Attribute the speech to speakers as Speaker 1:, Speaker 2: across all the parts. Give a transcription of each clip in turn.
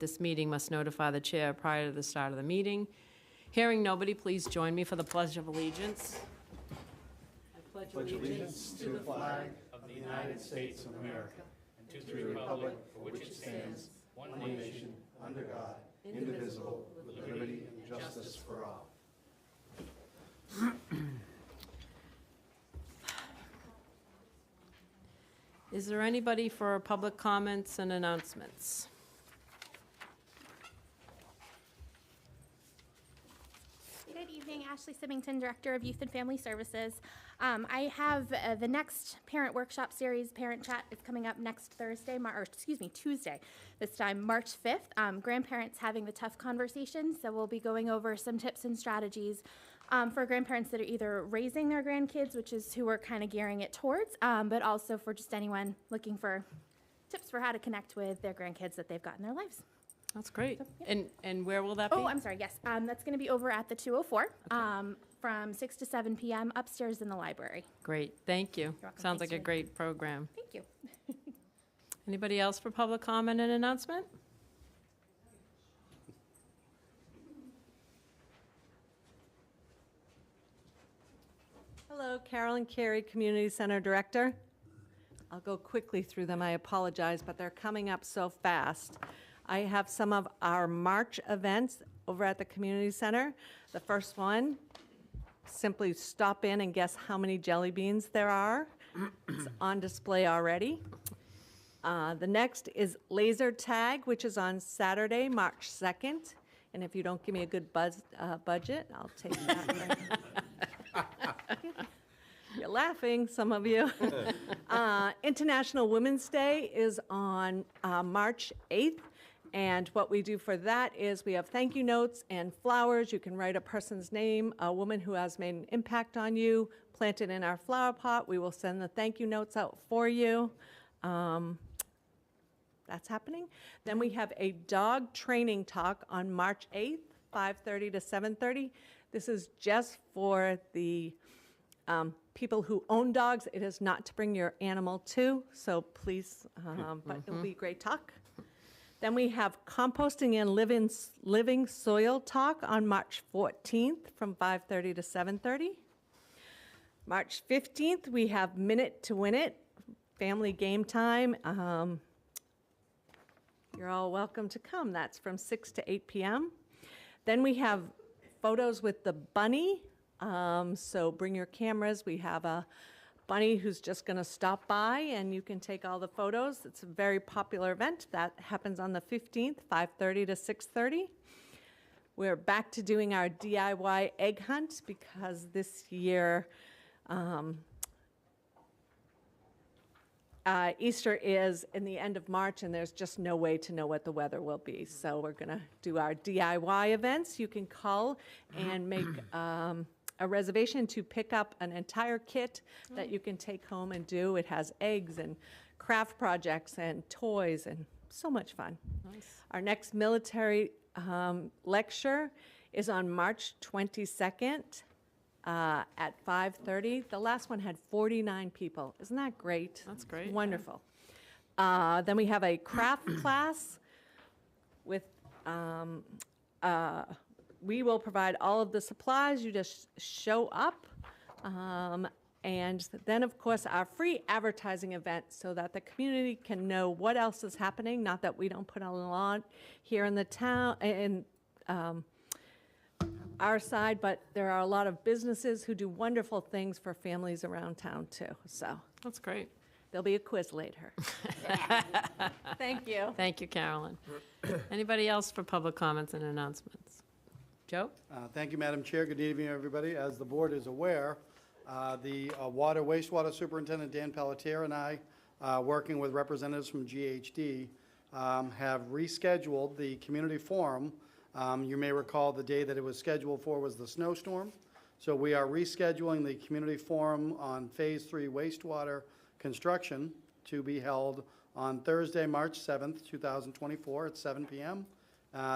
Speaker 1: this meeting must notify the chair prior to the start of the meeting. Hearing nobody, please join me for the Pledge of Allegiance. I pledge allegiance
Speaker 2: to the flag of the United States of America and to the republic for which it stands, one nation, under God, indivisible, with liberty and justice for all.
Speaker 1: Is there anybody for public comments and announcements?
Speaker 3: Good evening, Ashley Symington, Director of Youth and Family Services. I have the next parent workshop series, Parent Chat, is coming up next Tuesday, this time, March 5th. Grandparents having the tough conversations, so we'll be going over some tips and strategies for grandparents that are either raising their grandkids, which is who we're kind of gearing it towards, but also for just anyone looking for tips for how to connect with their grandkids that they've got in their lives.
Speaker 1: That's great.
Speaker 3: So, yeah.
Speaker 1: And where will that be?
Speaker 3: Oh, I'm sorry, yes. That's going to be over at the 204 from 6 to 7 p.m. upstairs in the library.
Speaker 1: Great, thank you.
Speaker 3: welcome.
Speaker 1: Sounds
Speaker 3: Thanks,
Speaker 1: like a
Speaker 3: Julie.
Speaker 1: great program.
Speaker 3: Thank you.
Speaker 1: Anybody else for public comment and announcement?
Speaker 4: Hello, Carolyn Carey, Community Center Director. I'll go quickly through them, I apologize, but they're coming up so fast. I have some of our March events over at the Community Center. The first one, simply stop in and guess how many jelly beans there are. It's on display already. The next is laser tag, which is on Saturday, March 2nd. And if you don't give me a good budget, I'll take that. You're laughing, some of you. International Women's Day is on March 8th. And what we do for that is we have thank you notes and flowers. You can write a person's name, a woman who has made an impact on you, plant it in our flower pot. We will send the thank you notes out for you. That's happening. Then we have a dog training talk on March 8th, 5:30 to 7:30. This is just for the people who own dogs. It is not to bring your animal to, so please, but it'll be a great talk. Then we have composting and living soil talk on March 14th from 5:30 to 7:30. March 15th, we have Minute to Win It, family game time. You're all welcome to come. That's from 6 to 8 p.m. Then we have photos with the bunny. So bring your cameras. We have a bunny who's just going to stop by and you can take all the photos. It's a very popular event. That happens on the 15th, 5:30 to 6:30. We're back to doing our DIY egg hunt because this year Easter is in the end of March and there's just no way to know what the weather will be. So we're going to do our DIY events. You can call and make a reservation to pick up an entire kit that you can take home and do. It has eggs and craft projects and toys and so much fun.
Speaker 1: Nice.
Speaker 4: Our next military lecture is on March 22nd at 5:30. The last one had 49 people. Isn't that great?
Speaker 1: That's great.
Speaker 4: Wonderful. Then we have a craft class with we will provide all of the supplies. You just show up. And then, of course, our free advertising event so that the community can know what else is happening. Not that we don't put on a lot here in the town, in our side, but there are a lot of businesses who do wonderful things for families around town, too. So
Speaker 1: That's great.
Speaker 4: there'll be a quiz later. Thank you.
Speaker 1: Thank you, Carolyn. Anybody else for public comments and announcements? Joe?
Speaker 2: Thank you, Madam Chair. Good evening, everybody. As the board is aware, the wastewater superintendent, Dan Pelletier, and I, working with representatives from GHD, have rescheduled the community forum. You may recall the day that it was scheduled for was the snowstorm. So we are rescheduling the community forum on Phase 3 wastewater construction to be held on Thursday, March 7th, 2024 at 7 p.m.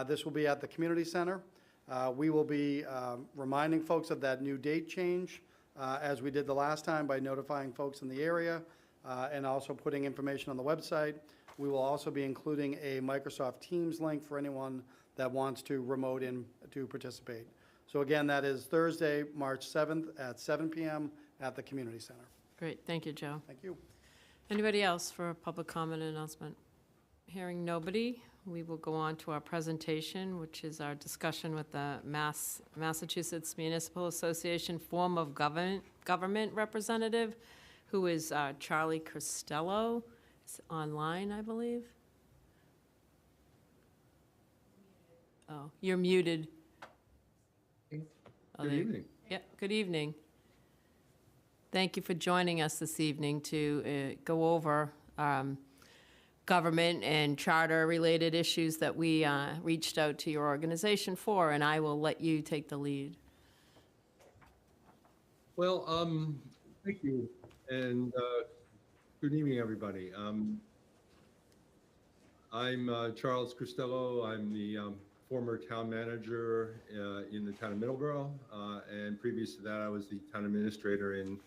Speaker 2: This will be at the community center. We will be reminding folks of that new date change as we did the last time by notifying folks in the area and also putting information on the website. We will also be including a Microsoft Teams link for anyone that wants to remote in to participate. So again, that is Thursday, March 7th at 7 PM at the Community Center.
Speaker 1: Great, thank you, Joe.
Speaker 2: Thank you.
Speaker 1: Anybody else for a public comment announcement? Hearing nobody, we will go on to our presentation, which is our discussion with the Massachusetts Municipal Association form of government representative, who is Charlie Costello. It's online, I believe. Oh, you're muted. Oh,
Speaker 5: Good
Speaker 1: there-
Speaker 5: evening.
Speaker 1: Yeah, good evening. Thank you for joining us this evening to go over government and charter-related issues that we reached out to your organization for, and I will let you take the lead.
Speaker 5: Well, thank you, and good evening, everybody. I'm Charles Costello. I'm the former town manager in the town of Middleborough, and previous to that, I was the town administrator in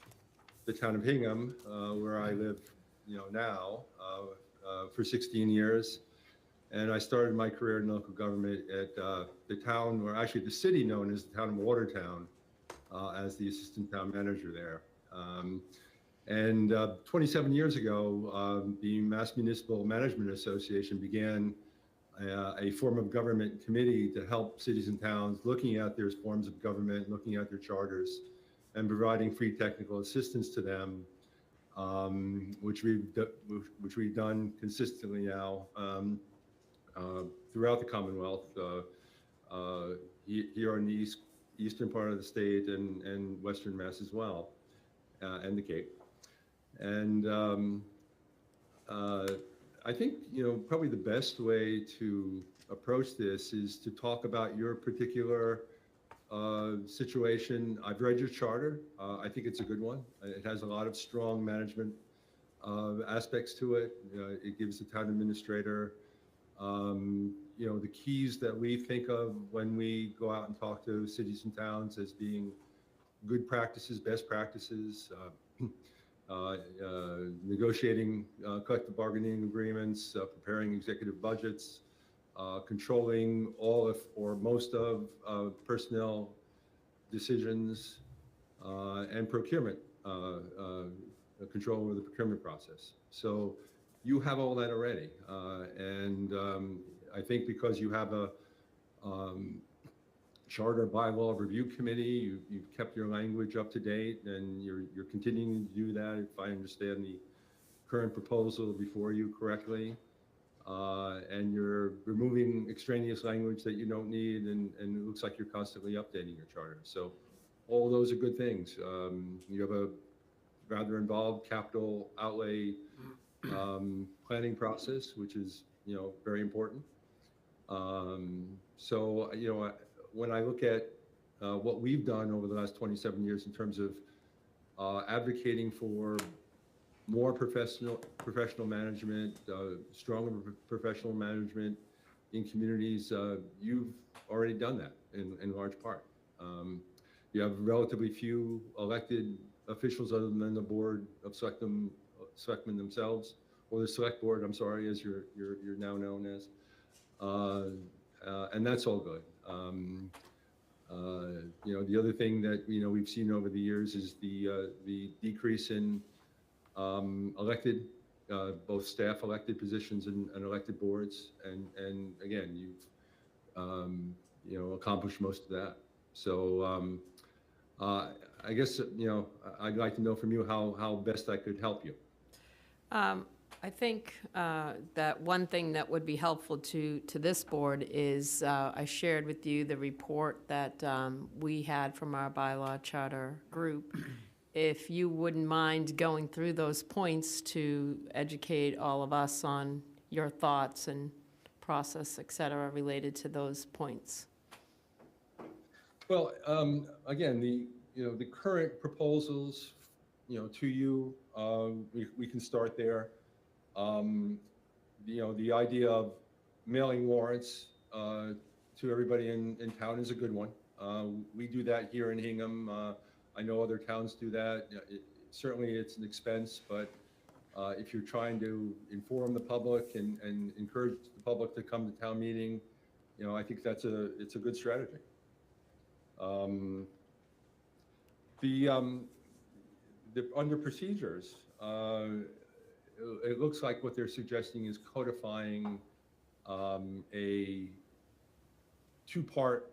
Speaker 5: the town of Hingham, where I live, now, for 16 years. And I started my career in local government at the town, or actually the city known as the town of Watertown, as the assistant town manager there. And 27 years ago, the Mass Municipal Management Association began a form of government committee to help cities and towns looking at their forms of government, looking at their charters, and providing free technical assistance to them, which we've done consistently now throughout the Commonwealth, here on the eastern part of the state and Western Mass as well, and the Cape. And I think, probably the best way to approach this is to talk about your particular situation. I've read your charter. I think it's a good one. It has a lot of strong management aspects to it. It gives the town administrator, the keys that we think of when we go out and talk to cities and towns as being good practices, best practices, negotiating collective bargaining agreements, preparing executive budgets, controlling all or most of personnel decisions, and procurement, control over the procurement process. So you have all that already. And I think because you have a charter bylaw review committee, you've kept your language up to date, and you're continuing to do that, if I understand the current proposal before you correctly. And you're removing extraneous language that you don't need, and it looks like you're constantly updating your charter. So all those are good things. You have a rather involved capital outlay planning process, which is, very important. So, when I look at what we've done over the last 27 years in terms of advocating for more professional management, stronger professional management in communities, you've already done that in large part. You have relatively few elected officials other than the board of selectmen themselves, or the select board, I'm sorry, as you're now known as. And that's all good. The other thing that we've seen over the years is the decrease in elected, both staff elected positions and elected boards, and again, you've accomplished most of that. So I guess I'd like to know from you how best I could help you.
Speaker 1: I think that one thing that would be helpful to this board is I shared with you the report that we had from our bylaw charter group. If you wouldn't mind going through those points to educate all of us on your thoughts and process, et cetera, related to those points.
Speaker 5: Well, again, the current proposals, to you, we can start there. The idea of mailing warrants to everybody in town is a good one. We do that here in Hingham. I know other towns do that. Certainly it's an expense, but if you're trying to inform the public and encourage the public to come to town meeting, I think it's a good strategy. Under procedures, it looks like what they're suggesting is codifying a two-part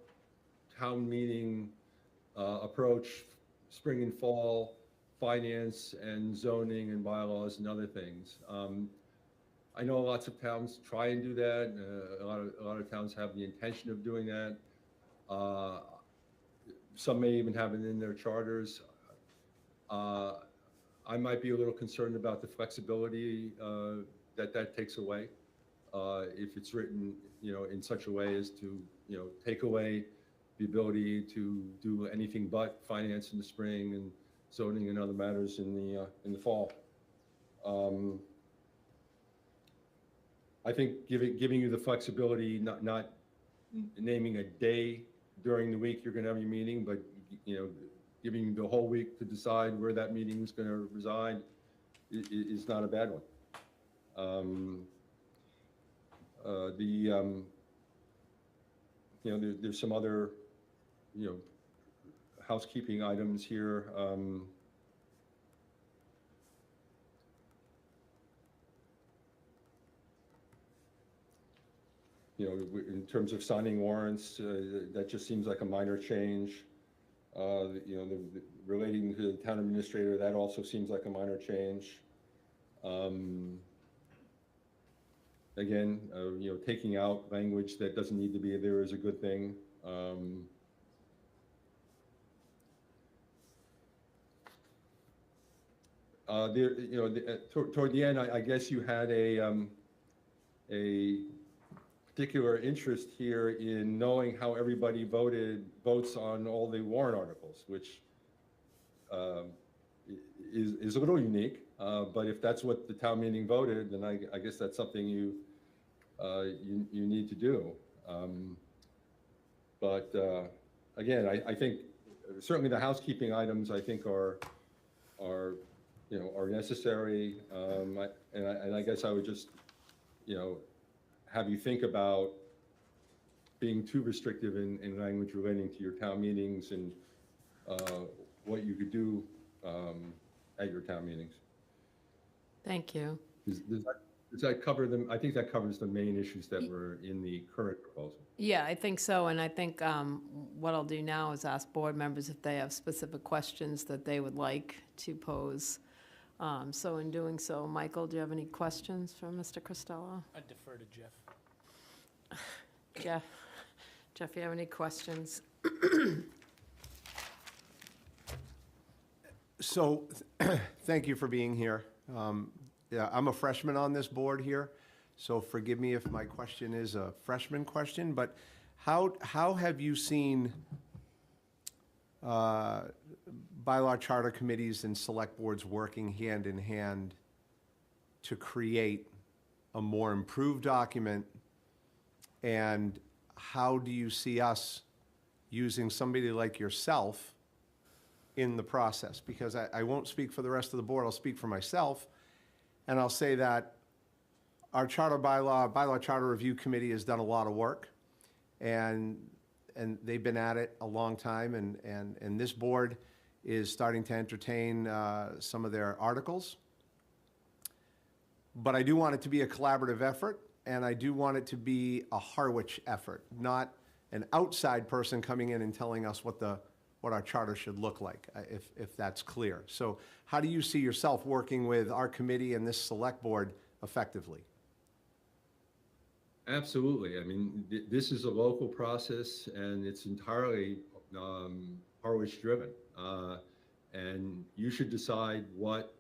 Speaker 5: town meeting approach, spring and fall, finance and zoning and bylaws and other things. I know lots of towns try and do that. A lot of towns have the intention of doing that. Some may even have it in their charters. I might be a little concerned about the flexibility that takes away if it's written, in such a way as to, take away the ability to do anything but finance in the spring and zoning and other matters in the fall. I think giving you the flexibility, not naming a day during the week you're going to have your meeting, but giving you the whole week to decide where that meeting is going to reside is not a bad one. There's some other, housekeeping items here. In terms of signing warrants, that just seems like a minor change. Relating to the town administrator, that also seems like a minor change. Again, taking out language that doesn't need to be there is a good thing. Toward the end, I guess you had a particular interest here in knowing how everybody votes on all the warrant articles, which is a little unique. But if that's what the town meeting voted, then I guess that's something you need to do. Again, I think certainly the housekeeping items I think are necessary. And I guess I would just have you think about being too restrictive in language relating to your town meetings and what you could do at your town meetings.
Speaker 1: Thank you.
Speaker 5: Does that cover them? I think that covers the main issues that were in the current proposal.
Speaker 1: Yeah, I think so, and I think what I'll do now is ask board members if they have specific questions that they would like to pose. So in doing so, Michael, do you have any questions for Mr. Costello?
Speaker 6: I defer to Jeff.
Speaker 1: Jeff, you have any questions?
Speaker 7: So, thank you for being here. Yeah, I'm a freshman on this board here, so forgive me if my question is a freshman question, but how have you seen bylaw charter committees and select boards working hand in hand to create a more improved document? And how do you see us using somebody like yourself in the process? Because I won't speak for the rest of the board, I'll speak for myself. And I'll say that our bylaw charter review committee has done a lot of work. And they've been at it a long time. And this board is starting to entertain some of their articles. But I do want it to be a collaborative effort. And I do want it to be a Harwich effort, not an outside person coming in and telling us what our charter should look like, if that's clear. So how do you see yourself working with our committee and this select board effectively?
Speaker 5: Absolutely. I mean, this is a local process and it's entirely Harwich driven. And you should decide what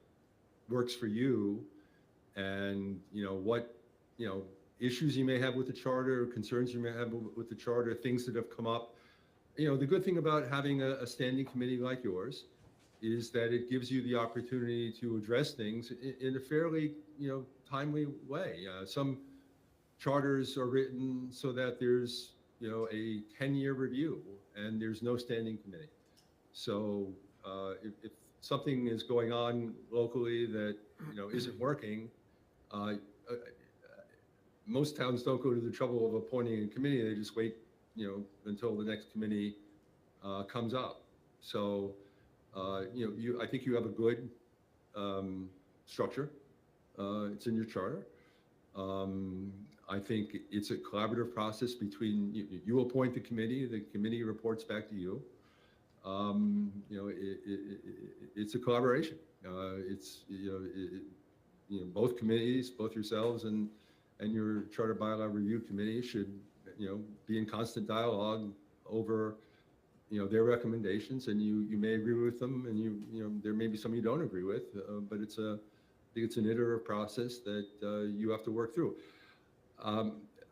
Speaker 5: works for you and, what, issues you may have with the charter, concerns you may have with the charter, things that have come up. The good thing about having a standing committee like yours is that it gives you the opportunity to address things in a fairly, timely way. Some charters are written so that there's, a 10-year review and there's no standing committee. So if something is going on locally that, you know, isn't working, uh, uh, most towns don't go to the trouble of appointing a committee. They just wait, you know, until the next committee comes up. So, you know, I think you have a good structure. It's in your charter. I think it's a collaborative process between, you appoint the committee reports back to you. You know, it's a collaboration. It's, you know, both committees, both yourselves and your charter bylaw review committee should, you know, be in constant dialogue over, you know, their recommendations, and you may agree with them, and you know, there may be some you don't agree with, but I think it's an iterative process that you have to work through.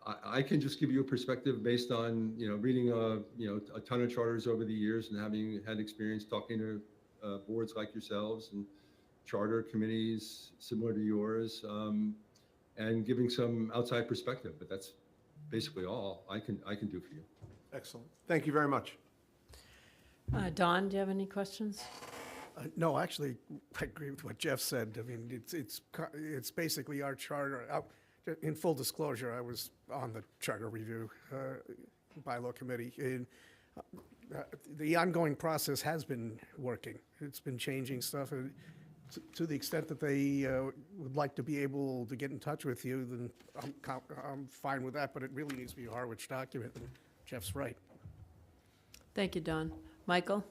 Speaker 5: I can just give you a perspective based on, you know, reading you know, a ton of charters over the years and having had experience talking to boards like yourselves and charter committees similar to yours, and giving some outside perspective. But that's basically all I can do for you.
Speaker 7: Excellent. Thank you very much.
Speaker 1: Don, do you have any questions?
Speaker 6: No, actually, I agree with what Jeff said. I mean, it's basically our charter. In full disclosure, I was on the charter review bylaw committee, and the ongoing process has been working. It's been changing stuff, and to the extent that they would like to be able to get in touch with you, then I'm fine with that. But it really needs to be a Harwich document, and Jeff's right.
Speaker 1: Thank you, Don. Michael?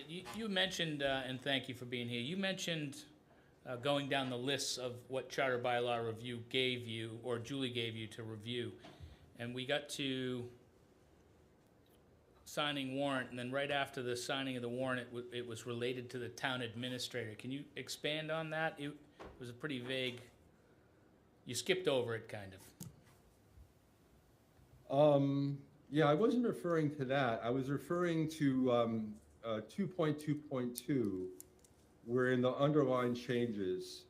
Speaker 8: You mentioned, and thank you for being here, you mentioned going down the lists of what Charter Bylaw Review gave you, or Julie gave you to review. And we got to signing warrant, and then right after the signing of the warrant, it was related to the town administrator. Can you expand on that? It was a pretty vague, you skipped over it, kind of.
Speaker 5: Yeah, I wasn't referring to that. I was referring to 2.2.2, where in the underlined changes,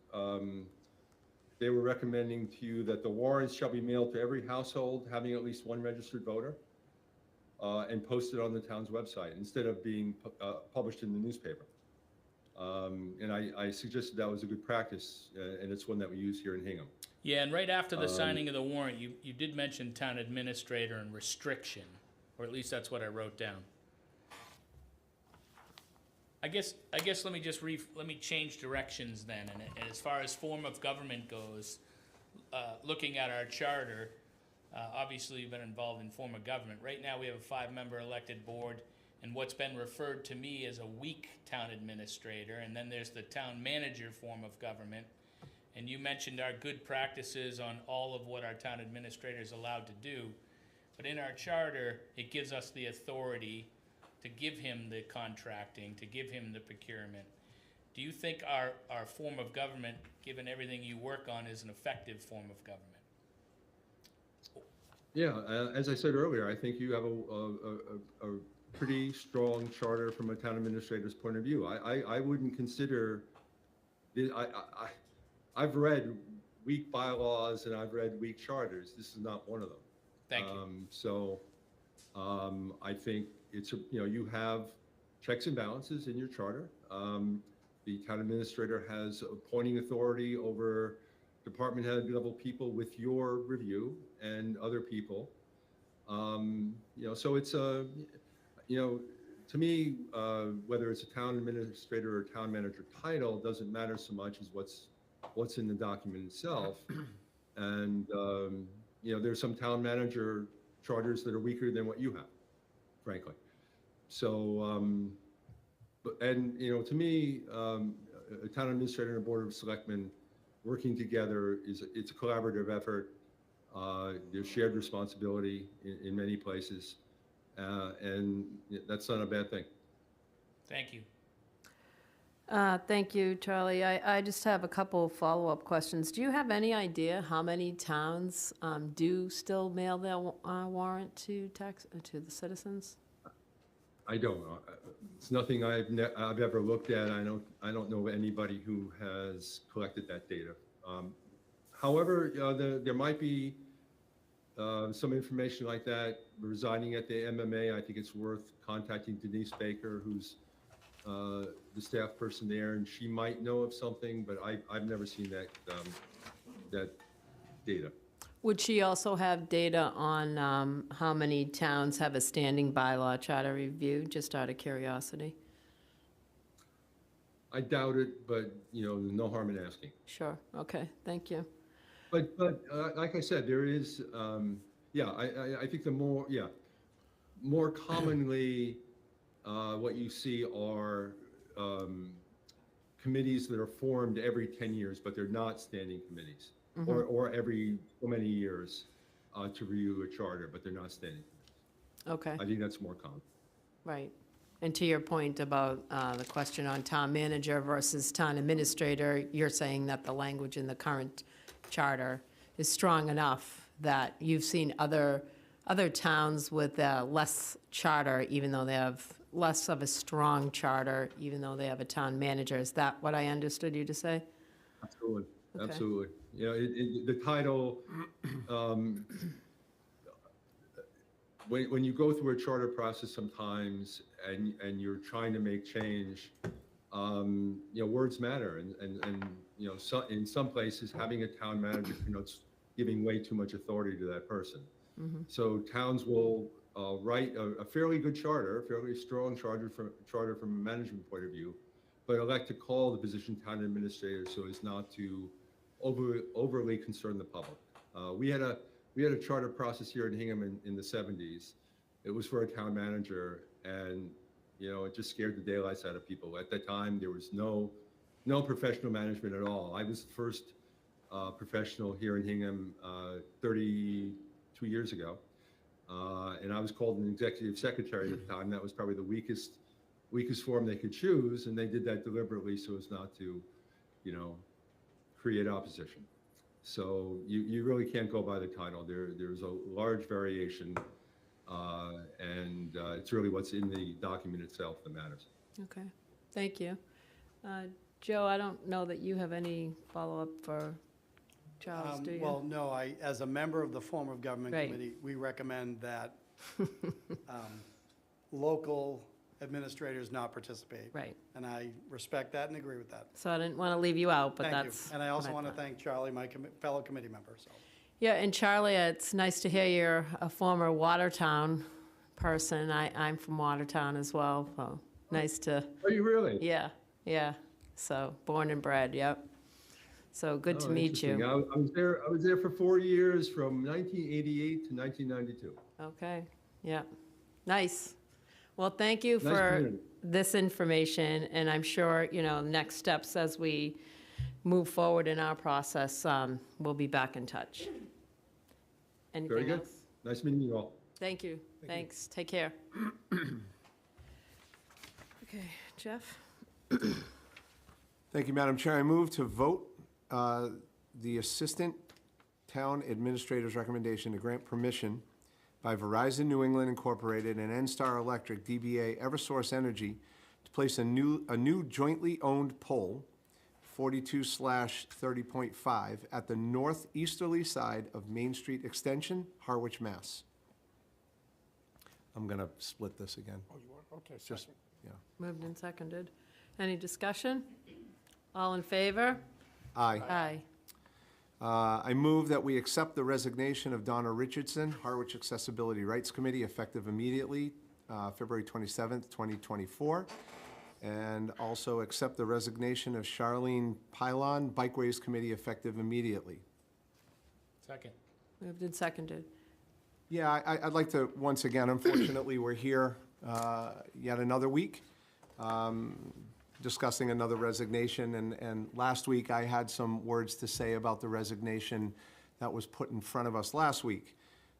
Speaker 5: they were recommending to you that the warrants shall be mailed to every household having at least one registered voter, and posted on the town's website instead of being published in the newspaper. And I suggested that was a good practice, and it's one that we use here in Hingham.
Speaker 8: Yeah, and right after the signing of the warrant, you did mention town administrator and restriction, or at least that's what I wrote down. I guess let me just let me change directions then. And as far as form of government goes, looking at our charter, obviously you've been involved in form of government. Right now we have a 5-member elected board, and what's been referred to me as a weak town administrator, and then there's the town manager form of government. And you mentioned our good practices on all of what our town administrator is allowed to do. But in our charter, it gives us the authority to give him the contracting, to give him the procurement. Do you think our form of government, given everything you work on, is an effective form of government?
Speaker 5: Yeah, as I said earlier, I think you have a pretty strong charter from a town administrator's point of view. I wouldn't consider, I've read weak bylaws and I've read weak charters. This is not one of them.
Speaker 8: Thank you.
Speaker 5: So I think it's, you know, you have checks and balances in your charter. The town administrator has appointing authority over department head level people with your review and other people. You know, so it's a, you know, to me, whether it's a town administrator or town manager title doesn't matter so much as what's in the document itself. And, you know, there's some town manager charters that are weaker than what you have, frankly. So, and, you know, to me, a town administrator and a board of selectmen working together it's a collaborative effort. There's shared responsibility in many places. And that's not a bad thing.
Speaker 8: Thank you.
Speaker 1: Thank you, Charlie. I just have a couple follow-up questions. Do you have any idea how many towns do still mail their warrant to the citizens?
Speaker 5: I don't know. It's nothing I've ever looked at. I don't know anybody who has collected that data. However, there might be some information like that residing at the MMA. I think it's worth contacting Denise Baker, who's the staff person there, and she might know of something, but I've never seen that data.
Speaker 1: Would she also have data on how many towns have a standing bylaw charter review, just out of curiosity?
Speaker 5: I doubt it, but, no harm in asking.
Speaker 1: Sure, okay, thank you.
Speaker 5: But like I said, there is, I think more commonly, what you see are committees that are formed every 10 years, but they're not standing committees. Or every so many years to review a charter, but they're not standing committees.
Speaker 1: Okay,
Speaker 5: I think that's more common.
Speaker 1: right. And to your point about the question on town manager versus town administrator, you're saying that the language in the current charter is strong enough that you've seen other towns with less charter, even though they have less of a strong charter, even though they have a town manager. Is that what I understood you to say?
Speaker 5: Absolutely,
Speaker 1: Okay.
Speaker 5: absolutely. The title, when you go through a charter process sometimes and you're trying to make change, words matter. And in some places, having a town manager connotes giving way too much authority to that person. So towns will write a fairly good charter, a fairly strong charter from a management point of view, but elect to call the position town administrator so as not to overly concern the public. We had a charter process here in Hingham in the 70s. It was for a town manager, and it just scared the daylights out of people. At that time, there was no professional management at all. I was the first professional here in Hingham 32 years ago, and I was called an executive secretary at the time. That was probably the weakest form they could choose, and they did that deliberately so as not to, create opposition. So you really can't go by the title. There's a large variation, and it's really what's in the document itself that matters.
Speaker 1: Okay, thank you. Joe, I don't know that you have any follow-up for Charles, do you?
Speaker 2: Well, no, as a member of the form of government
Speaker 1: Right.
Speaker 2: committee, we recommend that local administrators not participate.
Speaker 1: Right,
Speaker 2: And I respect that and agree with that.
Speaker 1: so I didn't want to leave you out, but
Speaker 2: Thank you.
Speaker 1: that's.
Speaker 2: And I also
Speaker 1: what
Speaker 2: want to
Speaker 1: thought.
Speaker 2: thank Charlie, my fellow committee member, so.
Speaker 1: Yeah, and Charlie, it's nice to hear you're a former Watertown person. I'm from Watertown as well, so nice to,
Speaker 5: Are you really?
Speaker 1: yeah. So, born and bred, yep. So, good to
Speaker 5: Oh,
Speaker 1: meet
Speaker 5: interesting.
Speaker 1: you.
Speaker 5: I was there for 4 years, from 1988 to 1992.
Speaker 1: Okay, yeah, nice. Well, thank you
Speaker 5: Nice
Speaker 1: for
Speaker 5: community.
Speaker 1: this information, and I'm sure, next steps as we move forward in our process, we'll be back in touch.
Speaker 5: Very
Speaker 1: Anything
Speaker 5: good.
Speaker 1: else?
Speaker 5: Nice meeting you all.
Speaker 1: Thank you, thanks, take care. Okay, Jeff?
Speaker 7: Thank you, Madam Chair. I move to vote the Assistant Town Administrator's recommendation to grant permission by Verizon New England Incorporated and NSTAR Electric, DBA Eversource Energy, to place a new jointly owned pole, 42/30.5, at the northeasterly side of Main Street Extension, Harwich, Mass. I'm going to split this again.
Speaker 6: Oh, you are? Okay,
Speaker 7: Just,
Speaker 6: second.
Speaker 7: yeah.
Speaker 1: Moved and seconded. Any discussion? All in favor?
Speaker 7: Aye.
Speaker 1: Aye.
Speaker 7: I move that we accept the resignation of Donna Richardson, Harwich Accessibility Rights Committee, effective immediately, February 27th, 2024. And also accept the resignation of Charlene Pylon, Bikeways Committee, effective immediately.
Speaker 8: Second.
Speaker 1: Moved and seconded.
Speaker 7: Yeah, I'd like to, once again, unfortunately, we're here yet another week, discussing another resignation. And last week, I had some words to say about the resignation that was put in front of us last week.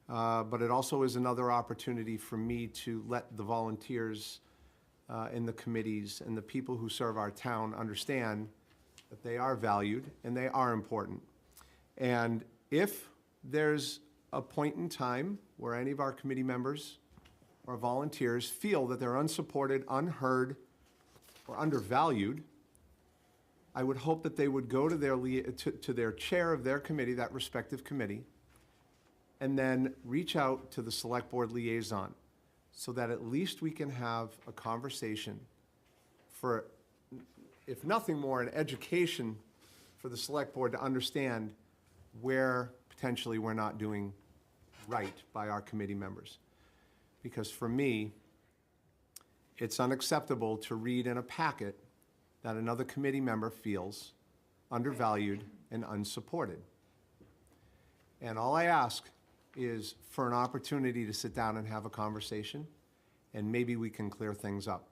Speaker 7: But it also is another opportunity for me to let the volunteers in the committees and the people who serve our town understand that they are valued and they are important. And if there's a point in time where any of our committee members or volunteers feel that they're unsupported, unheard, or undervalued, I would hope that they would go to their chair of their committee, that respective committee, and then reach out to the select board liaison so that at least we can have a conversation for, if nothing more, an education for the select board to understand where potentially we're not doing right by our committee members. Because for me, it's unacceptable to read in a packet that another committee member feels undervalued and unsupported. And all I ask is for an opportunity to sit down and have a conversation, and maybe we can clear things up.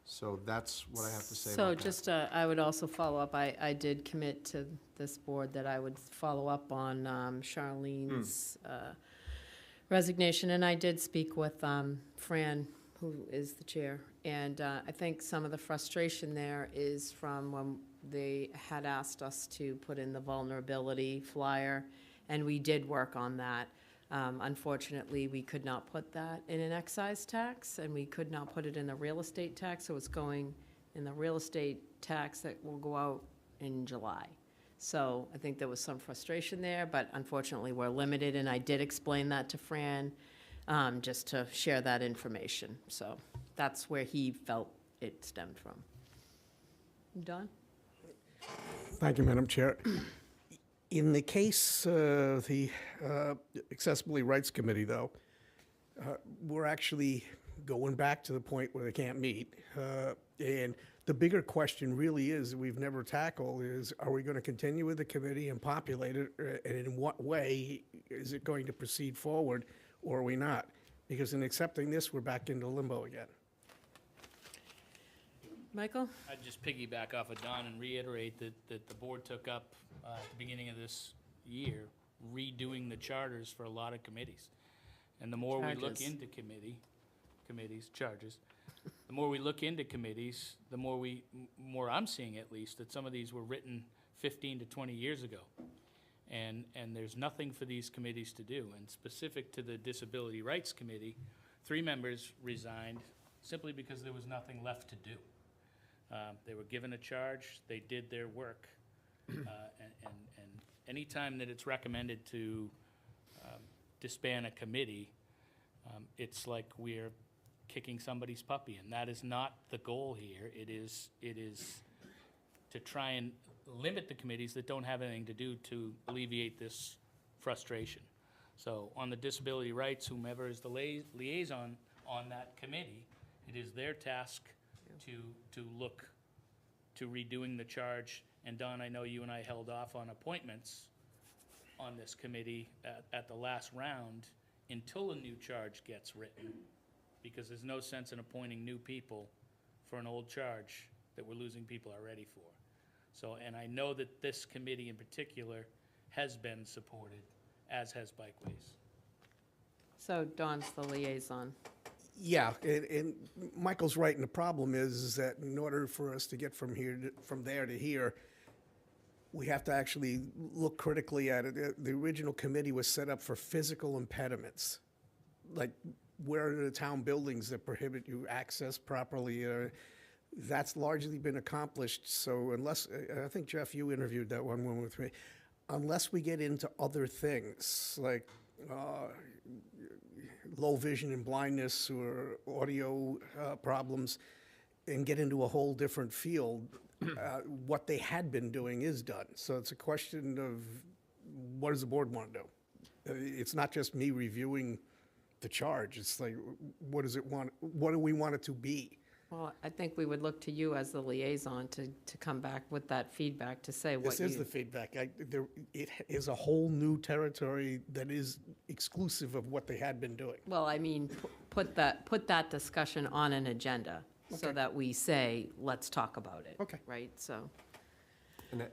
Speaker 7: So that's what I have to say
Speaker 1: So
Speaker 7: about that.
Speaker 1: just, I would also follow up, I did commit to this board that I would follow up on Charlene's resignation, and I did speak with Fran, who is the chair, and I think some of the frustration there is from when they had asked us to put in the vulnerability flyer, and we did work on that. Unfortunately, we could not put that in an excise tax, and we could not put it in the real estate tax, so it's going in the real estate tax that will go out in July. So I think there was some frustration there, but unfortunately, we're limited, and I did explain that to Fran, just to share that information. So that's where he felt it stemmed from. Don?
Speaker 6: Thank you, Madam Chair. In the case of the Accessibility Rights Committee, though, we're actually going back to the point where they can't meet. And the bigger question really is, we've never tackled, is are we going to continue with the committee and populate it? And in what way is it going to proceed forward, or are we not? Because in accepting this, we're back into limbo again.
Speaker 1: Michael?
Speaker 8: I'd just piggyback off of Don and reiterate that the board took up at the beginning of this year, redoing the charters for a lot of committees. And the more we look
Speaker 1: Charges.
Speaker 8: into charges, the more we look into committees, the more I'm seeing at least, that some of these were written 15 to 20 years ago. And there's nothing for these committees to do. And specific to the Disability Rights Committee, 3 members resigned simply because there was nothing left to do. They were given a charge, they did their work, and anytime that it's recommended to disband a committee, it's like we're kicking somebody's puppy, and that is not the goal here. It is to try and limit the committees that don't have anything to do to alleviate this frustration. So on the disability rights, whomever is the liaison on that committee, it is their task to look to redoing the charge. And Don, I know you and I held off on appointments on this committee at the last round until a new charge gets written, because there's no sense in appointing new people for an old charge that we're losing people already for. So, and I know that this committee in particular has been supported, as has Bikeways.
Speaker 1: So Don's the liaison.
Speaker 6: Yeah, and Michael's right, and the problem is that in order for us to get from there to here, we have to actually look critically at it. The original committee was set up for physical impediments, like where are the town buildings that prohibit you access properly? That's largely been accomplished. So unless, I think, Jeff, you interviewed that one with me, unless we get into other things like low vision and blindness or audio problems and get into a whole different field, what they had been doing is done. So it's a question of what does the board want to do? It's not just me reviewing the charge. It's like, what does it want? What do we want it to be?
Speaker 1: Well, I think we would look to you as the liaison to come back with that feedback, to say what
Speaker 6: This is
Speaker 1: you,
Speaker 6: the feedback. It is a whole new territory that is exclusive of what they had been doing.
Speaker 1: well, I mean, put that discussion on an agenda, so
Speaker 6: Okay.
Speaker 1: that we say, let's talk about it.
Speaker 6: Okay.
Speaker 1: Right, so,
Speaker 7: And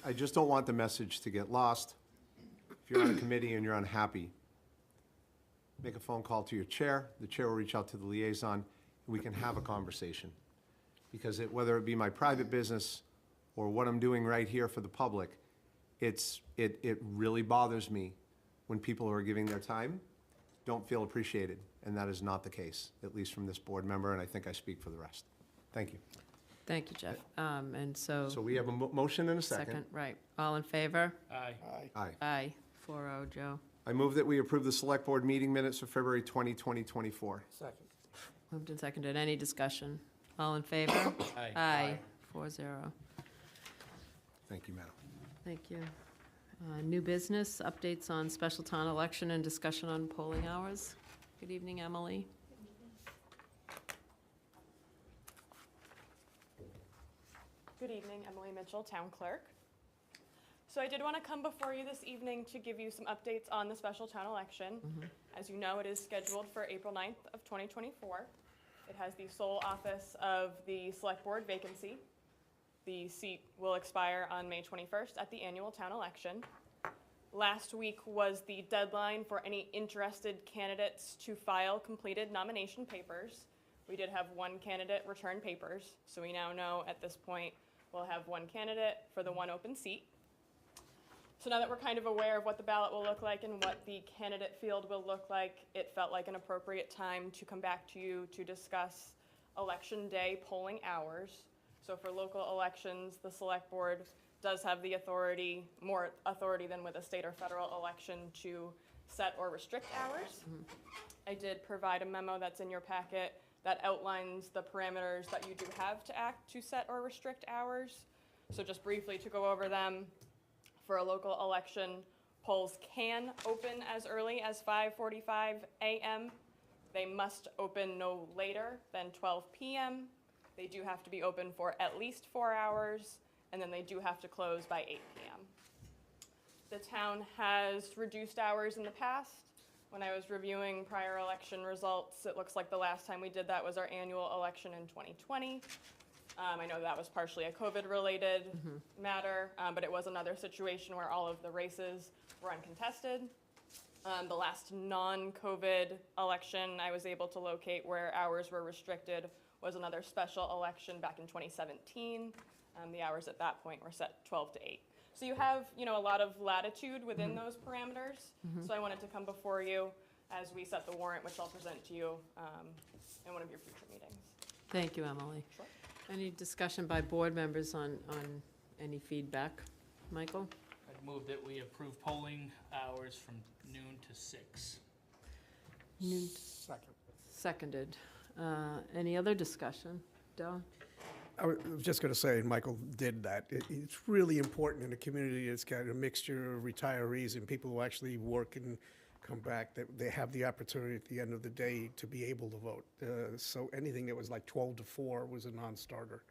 Speaker 7: I just don't want the message to get lost. If you're on a committee and you're unhappy, make a phone call to your chair. The chair will reach out to the liaison, and we can have a conversation. Because whether it be my private business or what I'm doing right here for the public, it really bothers me when people who are giving their time don't feel appreciated. And that is not the case, at least from this board member, and I think I speak for the rest. Thank you.
Speaker 1: thank you, Jeff. And so,
Speaker 7: So we have a motion and a second.
Speaker 1: right, all in favor?
Speaker 8: Aye.
Speaker 7: Aye.
Speaker 1: Aye, 4-0, Joe.
Speaker 7: I move that we approve the Select Board meeting minutes for February 20, 2024.
Speaker 6: Second.
Speaker 1: Moved and seconded, any discussion? All in favor?
Speaker 8: Aye.
Speaker 1: Aye, 4-0.
Speaker 7: Thank you, Madam.
Speaker 1: Thank you. New business, updates on special town election and discussion on polling hours. Good evening, Emily.
Speaker 9: Good evening, Emily Mitchell, Town Clerk. So I did want to come before you this evening to give you some updates on the special town election. As you know, it is scheduled for April 9th of 2024. It has the sole office of the Select Board vacancy. The seat will expire on May 21st at the annual town election. Last week was the deadline for any interested candidates to file completed nomination papers. We did have one candidate return papers, so we now know at this point we'll have one candidate for the one open seat. So now that we're kind of aware of what the ballot will look like and what the candidate field will look like, it felt like an appropriate time to come back to you to discuss election day polling hours. So for local elections, the select board does have the authority, more authority than with a state or federal election, to set or restrict hours. I did provide a memo that's in your packet that outlines the parameters that you do have to act to set or restrict hours. So just briefly to go over them, for a local election, polls can open as early as 5:45 a.m. They must open no later than 12 p.m. They do have to be open for at least 4 hours, and then they do have to close by 8 p.m. The town has reduced hours in the past. When I was reviewing prior election results, it looks like the last time we did that was our annual election in 2020. I know that was partially a COVID-related matter, but it was another situation where all of the races were uncontested. The last non-COVID election I was able to locate where hours were restricted was another special election back in 2017. The hours at that point were set 12 to 8. So you have, a lot of latitude within those parameters. So I wanted to come before you as we set the warrant, which I'll present to you in one of your future meetings.
Speaker 1: Thank you, Emily.
Speaker 9: Sure.
Speaker 1: Any discussion by board members on any feedback? Michael?
Speaker 8: I'd move that we approve polling hours from noon to 6.
Speaker 6: Second.
Speaker 1: Seconded. Any other discussion? Del?
Speaker 6: I was just going to say, and Michael did that, it's really important in a community that's got a mixture of retirees and people who actually work and come back, that they have the opportunity at the end of the day to be able to vote. So anything that was like 12 to 4 was a non-starter.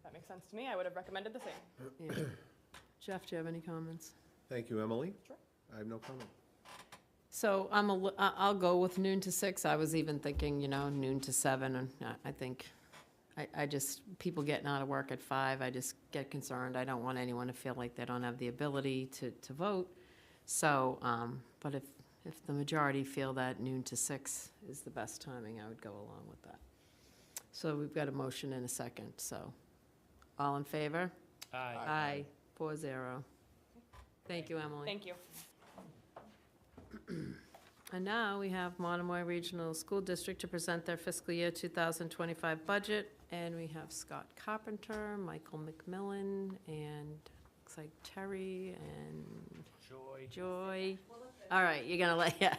Speaker 9: That makes sense to me. I would have recommended the same.
Speaker 1: Yeah. Jeff, do you have any comments?
Speaker 7: Thank you, Emily.
Speaker 9: Sure.
Speaker 7: I have no comment.
Speaker 1: So I'll go with noon to 6. I was even thinking, noon to 7, and I think, I just, people getting out of work at 5, I just get concerned. I don't want anyone to feel like they don't have the ability to vote. So, but if the majority feel that noon to 6 is the best timing, I would go along with that. So we've got a motion and a second, so, all in favor?
Speaker 8: Aye.
Speaker 1: Aye, 4-0. Thank you, Emily.
Speaker 9: Thank you.
Speaker 1: And now we have Monomoy Regional School District to present their fiscal year 2025 budget. And we have Scott Carpenter, Michael McMillan, and looks like Terry and Joy. All right, you're gonna let, yeah.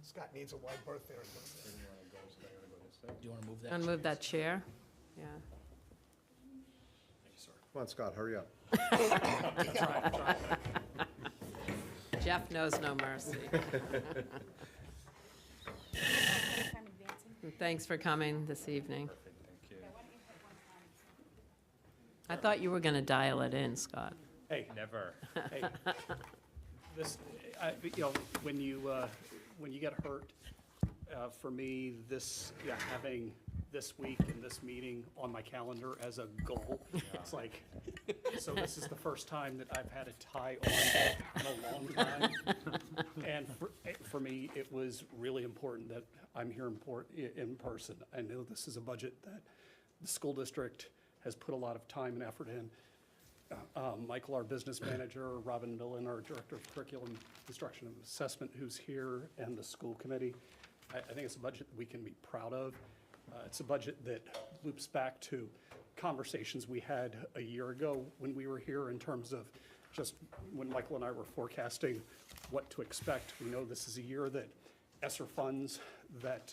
Speaker 6: Scott needs a wide berth there.
Speaker 8: Do you want to move that?
Speaker 1: Gonna move that chair? Yeah.
Speaker 7: Come on, Scott, hurry up.
Speaker 1: Jeff knows no mercy. Thanks for coming this evening. I thought you were gonna dial it in, Scott.
Speaker 10: Hey, never. Hey, this, when you get hurt, for me, having this week and this meeting on my calendar as a goal, it's like, so this is the first time that I've had a tie on in a long time. And for me, it was really important that I'm here in person. I know this is a budget that the school district has put a lot of time and effort in. Michael, our business manager, Robin Millen, our director of curriculum, instruction and assessment, who's here, and the school committee. I think it's a budget that we can be proud of. It's a budget that loops back to conversations we had a year ago when we were here in terms of just when Michael and I were forecasting what to expect. We know this is a year that ESSER funds that,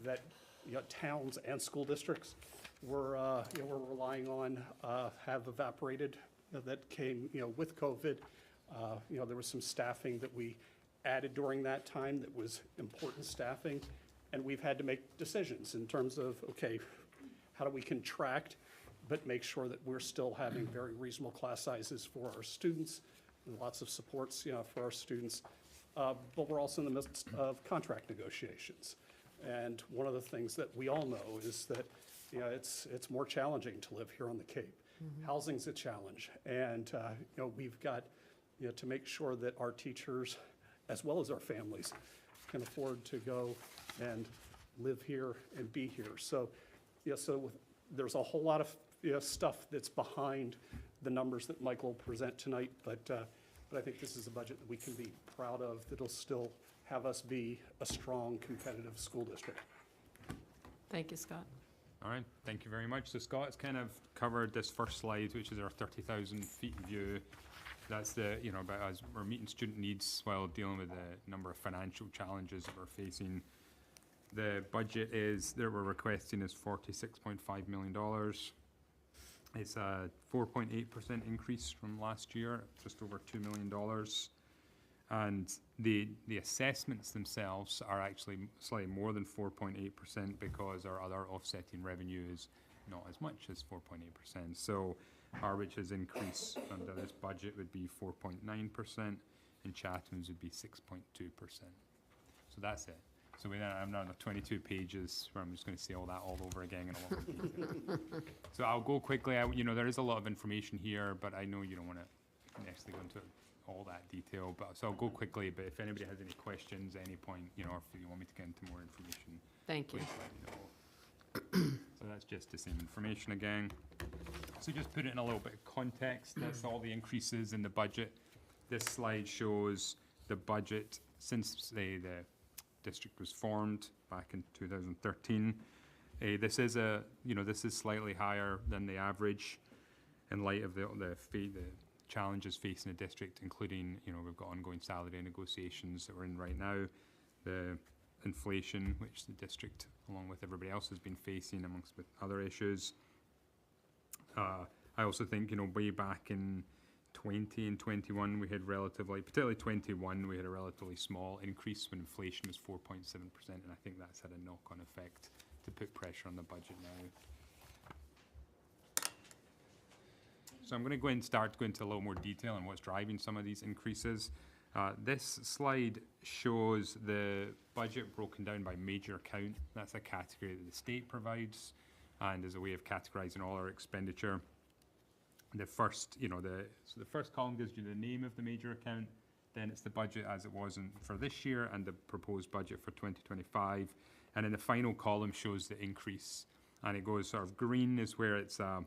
Speaker 10: that, you know, towns and school districts were, you know, were relying on, have evaporated, that came, you know, with COVID. You know, there was some staffing that we added during that time that was important staffing, and we've had to make decisions in terms of, okay, how do we contract, but make sure that we're still having very reasonable class sizes for our students, and lots of supports, you know, for our students. But we're also in the midst of contract negotiations. And one of the things that we all know is that, you know, it's more challenging to live here on the Cape. Housing's a challenge, and, you know, we've got, you know, to make sure that our teachers, as well as our families, can afford to go and live here and be here. So, yeah, so there's a whole lot of, you know, stuff that's behind the numbers that Michael will present tonight, but I think this is a budget that we can be proud of, that'll still have us be a strong, competitive school district.
Speaker 1: Thank you, Scott.
Speaker 11: All right, thank you very much. So Scott's kind of covered this first slide, which is our 30,000 feet view. That's the, you know, about as we're meeting student needs while dealing with the number of financial challenges that we're facing. The budget is, that we're requesting is $46.5 million. It's a 4.8% increase from last year, just over $2 million. And the assessments themselves are actually slightly more than 4.8% because our other offsetting revenue is not as much as 4.8%. So Harwich's increase under this budget would be 4.9%, and Chatham's would be 6.2%. So that's it. So we then have another 22 pages where I'm just going to say all that all over again in a lot more detail. So I'll go quickly. You know, there is a lot of information here, but I know you don't want to necessarily go into all that detail. But so I'll go quickly. But if anybody has any questions at any point, you know, or if you want me to get into more information,
Speaker 1: Thank you.
Speaker 11: please let me know. So that's just the same information again. So just put it in a little bit of context. That's all the increases in the budget. This slide shows the budget since the district was formed back in 2013. This is this is slightly higher than the average in light of the challenges facing the district, including, you know, we've got ongoing salary negotiations that we're in right now, the inflation which the district, along with everybody else, has been facing, amongst with other issues. I also think, you know, way back in 20 and 21, we had particularly 21, we had a relatively small increase when inflation was 4.7%, and I think that's had a knock-on effect to put pressure on the budget now. So I'm going to start to go into a little more detail on what's driving some of these increases. This slide shows the budget broken down by major account. That's a category that the state provides, and as a way of categorizing all our expenditure. The first, so the first column gives you the name of the major account, then it's the budget as it was for this year and the proposed budget for 2025. And then the final column shows the increase, and it goes sort of green is where it's a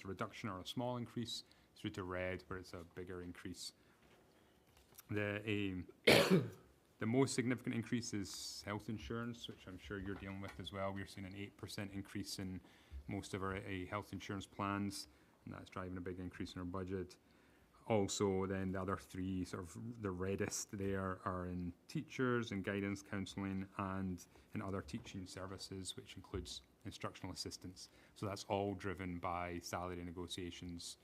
Speaker 11: reduction or a small increase, through to red where it's a bigger increase. The most significant increase is health insurance, which I'm sure you're dealing with as well. We're seeing an 8% increase in most of our health insurance plans, and that's driving a big increase in our budget. Also, then the other three, sort of the reddest there, are in teachers and guidance counselling and in other teaching services, which includes instructional assistants. So that's all driven by salary negotiations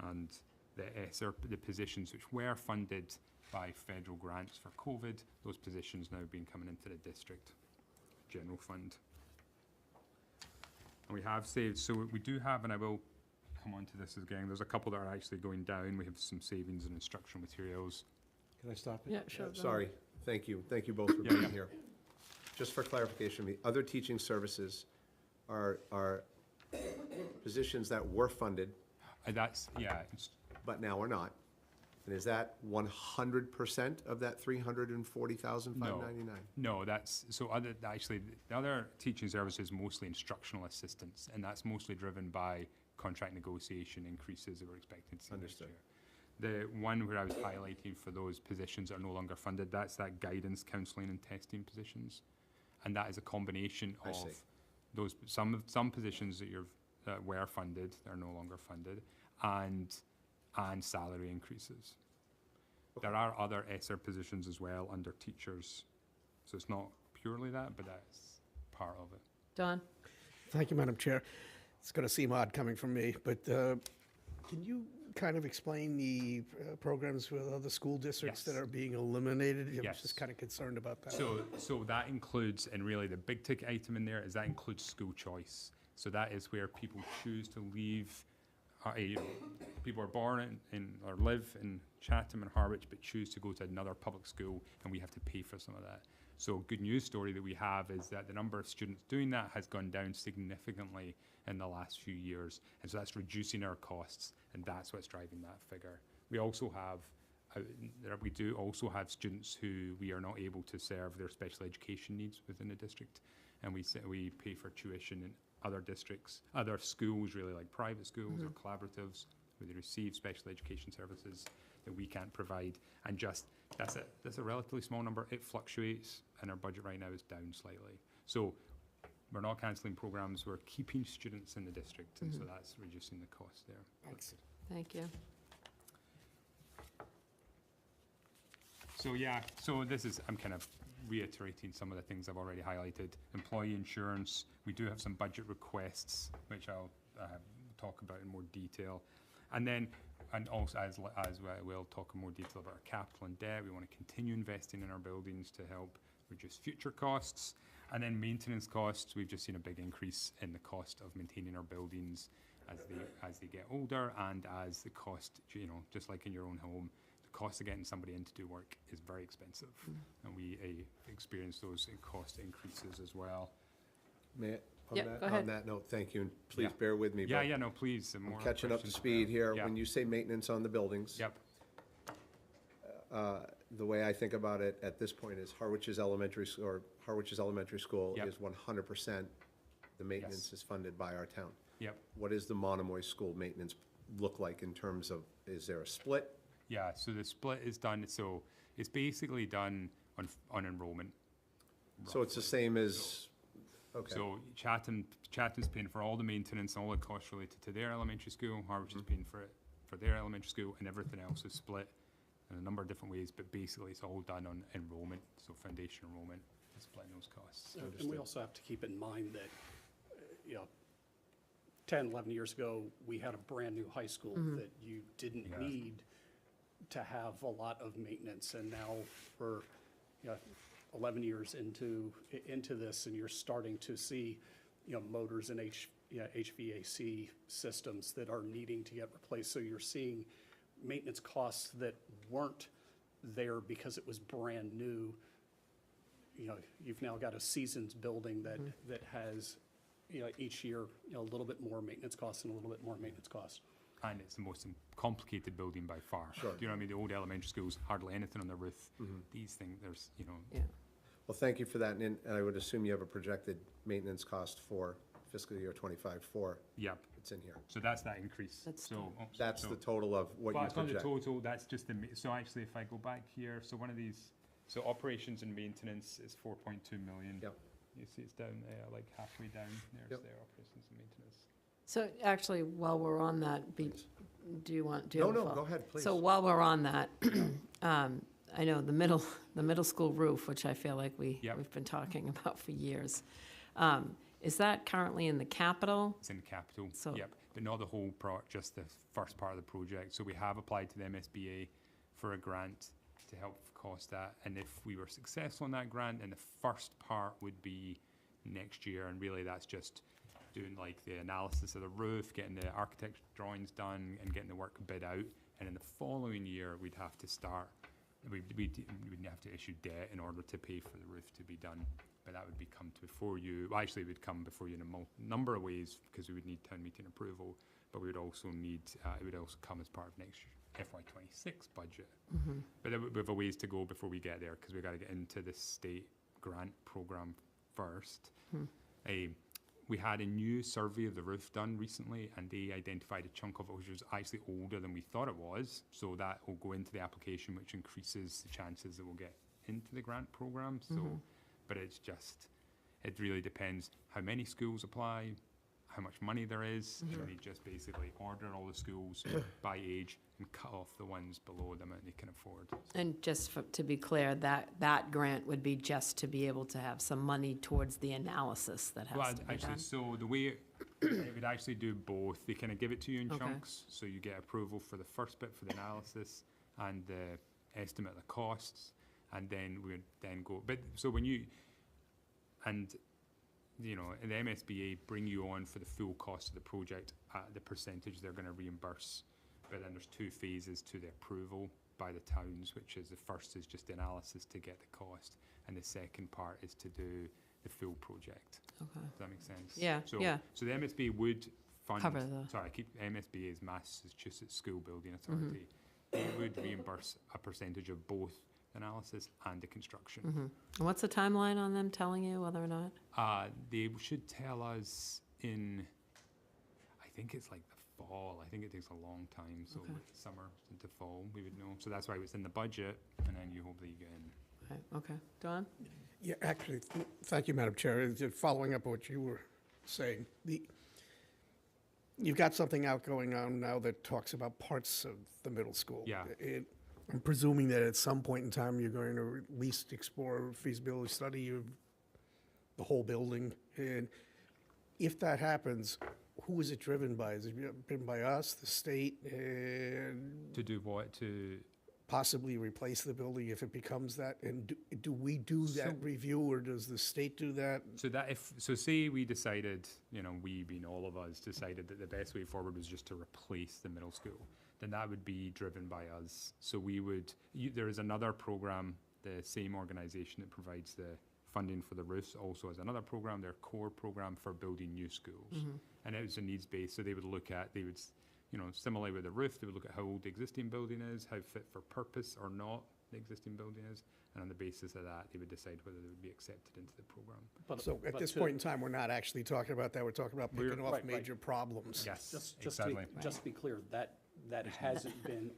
Speaker 11: and the positions which were funded by federal grants for COVID, those positions now being coming into the district general fund. And we have saved, so we do have, and I will come on to this again, there's a couple that are actually going down. We have some savings in instructional materials.
Speaker 7: Can I stop it?
Speaker 1: Yeah, sure, go
Speaker 7: Sorry, thank you both for being here. Just for clarification, the other teaching services are positions that were funded, but now are not. And is that 100% of that 340,599?
Speaker 11: No, that's, so the other teaching services is mostly instructional assistants, and that's mostly driven by contract negotiation increases that we're expecting to see next year. The one where I was highlighting for those positions that are no longer funded, that's that guidance, counselling and testing positions. And that is a combination of those, some positions that were funded, are no longer funded, and salary increases. Okay. There are other ESSER positions as well under teachers So it's not purely that, but that's part of it.
Speaker 1: Don?
Speaker 6: Thank you, Madam Chair. It's going to seem odd coming from me, but can you kind of explain the programs with other school districts that
Speaker 11: Yes.
Speaker 6: are being eliminated? I was
Speaker 11: Yes.
Speaker 6: just kind of concerned about that.
Speaker 11: So that includes, and really the big ticket item in there is that includes school choice. So that is where people choose to leave, people are born in or live in Chatham and Harwich, but choose to go to another public school, and we have to pay for some of that. So good news story that we have is that the number of students doing that has gone down significantly in the last few years, and so that's reducing our costs, and that's what's driving that figure. We also have, we do also have students who we are not able to serve their special education needs within the district, and we pay for tuition in other districts, other schools, really like private schools or collaboratives, where they receive special education services that we can't provide, and just that's a relatively small number. It fluctuates, and our budget right now is down slightly. So we're not cancelling programs, we're keeping students in the district, and so that's reducing the cost there.
Speaker 1: Thank you.
Speaker 11: So yeah, so this is, I'm kind of reiterating some of the things I've already highlighted. Employee insurance, we do have some budget requests, which I'll talk about in more detail. And then, and also as we'll talk in more detail about our capital and debt, we want to continue investing in our buildings to help reduce future costs. And then maintenance costs, we've just seen a big increase in the cost of maintaining our buildings as they get older, and as the cost, you know, just like in your own home, the cost of getting somebody in to do work is very expensive, and we experience those cost increases as well.
Speaker 7: May I-
Speaker 1: Yeah, go ahead.
Speaker 7: On that note, thank you, and please
Speaker 11: Yeah.
Speaker 7: bear with me.
Speaker 11: Yeah,
Speaker 7: but
Speaker 11: yeah, no, please.
Speaker 7: I'm
Speaker 11: more
Speaker 7: catching up to
Speaker 11: questions
Speaker 7: speed
Speaker 11: there.
Speaker 7: here.
Speaker 11: Yeah.
Speaker 7: When you say maintenance on the buildings,
Speaker 11: Yep,
Speaker 7: the way I think about it at this point is Harwich's elementary school
Speaker 11: Yep.
Speaker 7: is 100%, the maintenance is funded by our town.
Speaker 11: yep.
Speaker 7: What does the Monomoy School maintenance look like in terms of, is there a split?
Speaker 11: Yeah, so the split is done, so it's basically done on enrollment.
Speaker 7: So it's the same as, okay,
Speaker 11: So Chatham's paying for all the maintenance, all the costs related to their elementary school, Harwich is paying for it for their elementary school, and everything else is split in a number of different ways, but basically it's all done on enrollment, so foundation enrollment, is splitting those costs.
Speaker 10: And we also have to keep in mind that, 10, 11 years ago, we had a brand-new high school that you didn't
Speaker 11: Yeah.
Speaker 10: need to have a lot of maintenance, and now we're, 11 years into this, and you're starting to see, motors and HVAC systems that are needing to get replaced. So you're seeing maintenance costs that weren't there because it was brand new. You've now got a seasons building that has, each year, a little bit more maintenance costs and a little bit more maintenance costs.
Speaker 11: And it's the most complicated building by far.
Speaker 7: Sure.
Speaker 11: Do you know what I mean? The old elementary schools, hardly anything on the roof. These things, there's,
Speaker 1: Yeah.
Speaker 7: well, thank you for that, and I would assume you have a projected maintenance cost for fiscal year '25
Speaker 11: yep.
Speaker 7: it's in here.
Speaker 11: So that's that increase.
Speaker 1: That's
Speaker 11: So
Speaker 7: That's
Speaker 11: so-
Speaker 7: the total of what
Speaker 11: Well,
Speaker 7: you
Speaker 11: it's not the
Speaker 7: project.
Speaker 11: total, that's just so actually, if I go back here, so one of these, so operations and maintenance is 4.2 million.
Speaker 7: Yep.
Speaker 11: You see it's down, like halfway down, there's
Speaker 7: Yep.
Speaker 11: their operations and maintenance.
Speaker 1: So actually, while we're on that, do you want, do you
Speaker 7: No,
Speaker 1: have a
Speaker 7: no,
Speaker 1: follow-
Speaker 7: go ahead, please.
Speaker 1: So while we're on that, I know the middle school roof, which I feel like
Speaker 11: Yep.
Speaker 1: we've been talking about for years. Is that currently in the capital?
Speaker 11: It's in capital,
Speaker 1: So-
Speaker 11: yep, but not the whole just the first part of the project. So we have applied to the MSBA for a grant to help cost that. And if we were successful in that grant, then the first part would be next year. And really that's just doing like the analysis of the roof, getting the architect drawings done and getting the work bid out. And in the following year, we'd have to start, we'd have to issue debt in order to pay for the roof to be done. But that would come before you, well, actually it would come before you in a number of ways, because we would need town meeting approval, but we would also need, it would also come as part of next FY26 budget. But we have a ways to go before we get there, because we've got to get into the state grant program first. We had a new survey of the roof done recently, and they identified a chunk of it which was actually older than we thought it was. So that will go into the application, which increases the chances that we'll get into the grant program. So, but it's just, it really depends how many schools apply, how much money there is, and they just basically order all the schools by age and cut off the ones below the amount they can afford.
Speaker 1: And just to be clear, that grant would be just to be able to have some money towards the analysis that
Speaker 11: Well,
Speaker 1: has to be
Speaker 11: actually,
Speaker 1: done.
Speaker 11: so the way it would actually do both, they kind of give it to you in
Speaker 1: Okay.
Speaker 11: chunks, so you get approval for the first bit for the analysis and the estimate of the costs, and then we would then go, but, so when you, and, you know, and the MSBA bring you on for the full cost of the project at the percentage they're gonna reimburse, but then there's 2 phases to the approval by the towns, which is, the first is just the analysis to get the cost, and the second part is to do the full project.
Speaker 1: Okay.
Speaker 11: Does that make sense?
Speaker 1: Yeah,
Speaker 11: So,
Speaker 1: yeah.
Speaker 11: So the MSBA would fund,
Speaker 1: Cover the-
Speaker 11: sorry, I keep, MSBA is Massachusetts School Building Authority. They would reimburse a percentage of both analysis and the construction.
Speaker 1: And what's the timeline on them telling you whether or not?
Speaker 11: They should tell us in, I think it's like the fall. I think it takes a long time, so
Speaker 1: Okay.
Speaker 11: summer into fall, we would know. So that's why it's in the budget, and then you hope that you get in.
Speaker 1: Right, okay. Don?
Speaker 6: Yeah, actually, thank you, Madam Chair. Just following up on what you were saying, you've got something out going on now that talks about parts of the middle school.
Speaker 11: Yeah.
Speaker 6: I'm presuming that at some point in time, you're going to at least explore feasibility study of the whole building. And if that happens, who is it driven by? Is it driven by us, the state, and
Speaker 11: To do what? To
Speaker 6: possibly replace the building if it becomes that? And do we do that review, or does the state do that?
Speaker 11: So that if, so say we decided, you know, we being all of us, decided that the best way forward was just to replace the middle school, then that would be driven by us. So we would, there is another program, the same organization that provides the funding for the roofs also has another program, their core program for building new schools. And it was a needs-based, so they would look at, they would, you know, similarly with the roof, they would look at how old the existing building is, how fit for purpose or not the existing building is, and on the basis of that, they would decide whether they would be accepted into the program.
Speaker 6: So at this point in time, we're not actually talking about that, we're talking about picking off
Speaker 10: Right, right.
Speaker 6: major problems.
Speaker 11: Yes,
Speaker 10: Just
Speaker 11: exactly.
Speaker 10: to be clear, that hasn't been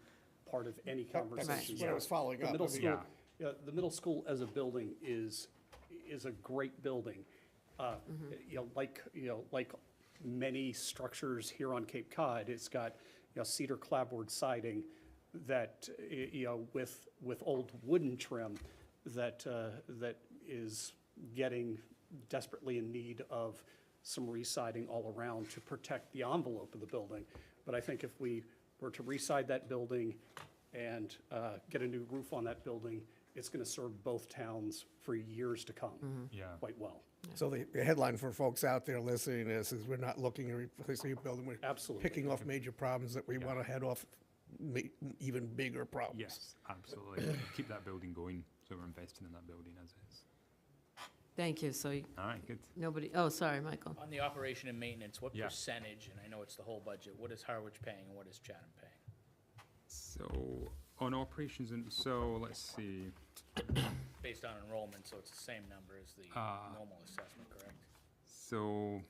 Speaker 10: part of any conversation.
Speaker 6: That's what I was following
Speaker 10: The
Speaker 6: up.
Speaker 10: middle
Speaker 6: I mean,
Speaker 10: school, yeah, the middle school as a building is a great building. Like many structures here on Cape Cod, it's got, cedar clapboard siding that, with old wooden trim that is getting desperately in need of some re-siding all around to protect the envelope of the building. But I think if we were to re-side that building and get a new roof on that building, it's going to serve both towns for years to come
Speaker 11: Yeah.
Speaker 10: quite well.
Speaker 6: So the headline for folks out there listening to this is, we're not looking at replacing a building, we're
Speaker 10: Absolutely.
Speaker 6: picking off major problems that we want to head off even bigger problems.
Speaker 11: Yes, absolutely. Keep that building going, so we're investing in that building as is.
Speaker 1: Thank you. So
Speaker 11: All right, good.
Speaker 1: nobody, oh, sorry, Michael.
Speaker 8: On the operation and maintenance, what
Speaker 11: Yeah.
Speaker 8: percentage, and I know it's the whole budget, what is Harwich paying and what is Chatham paying?
Speaker 11: So on operations, and so let's see.
Speaker 8: Based on enrollment, so it's the same number as the normal assessment, correct?
Speaker 11: So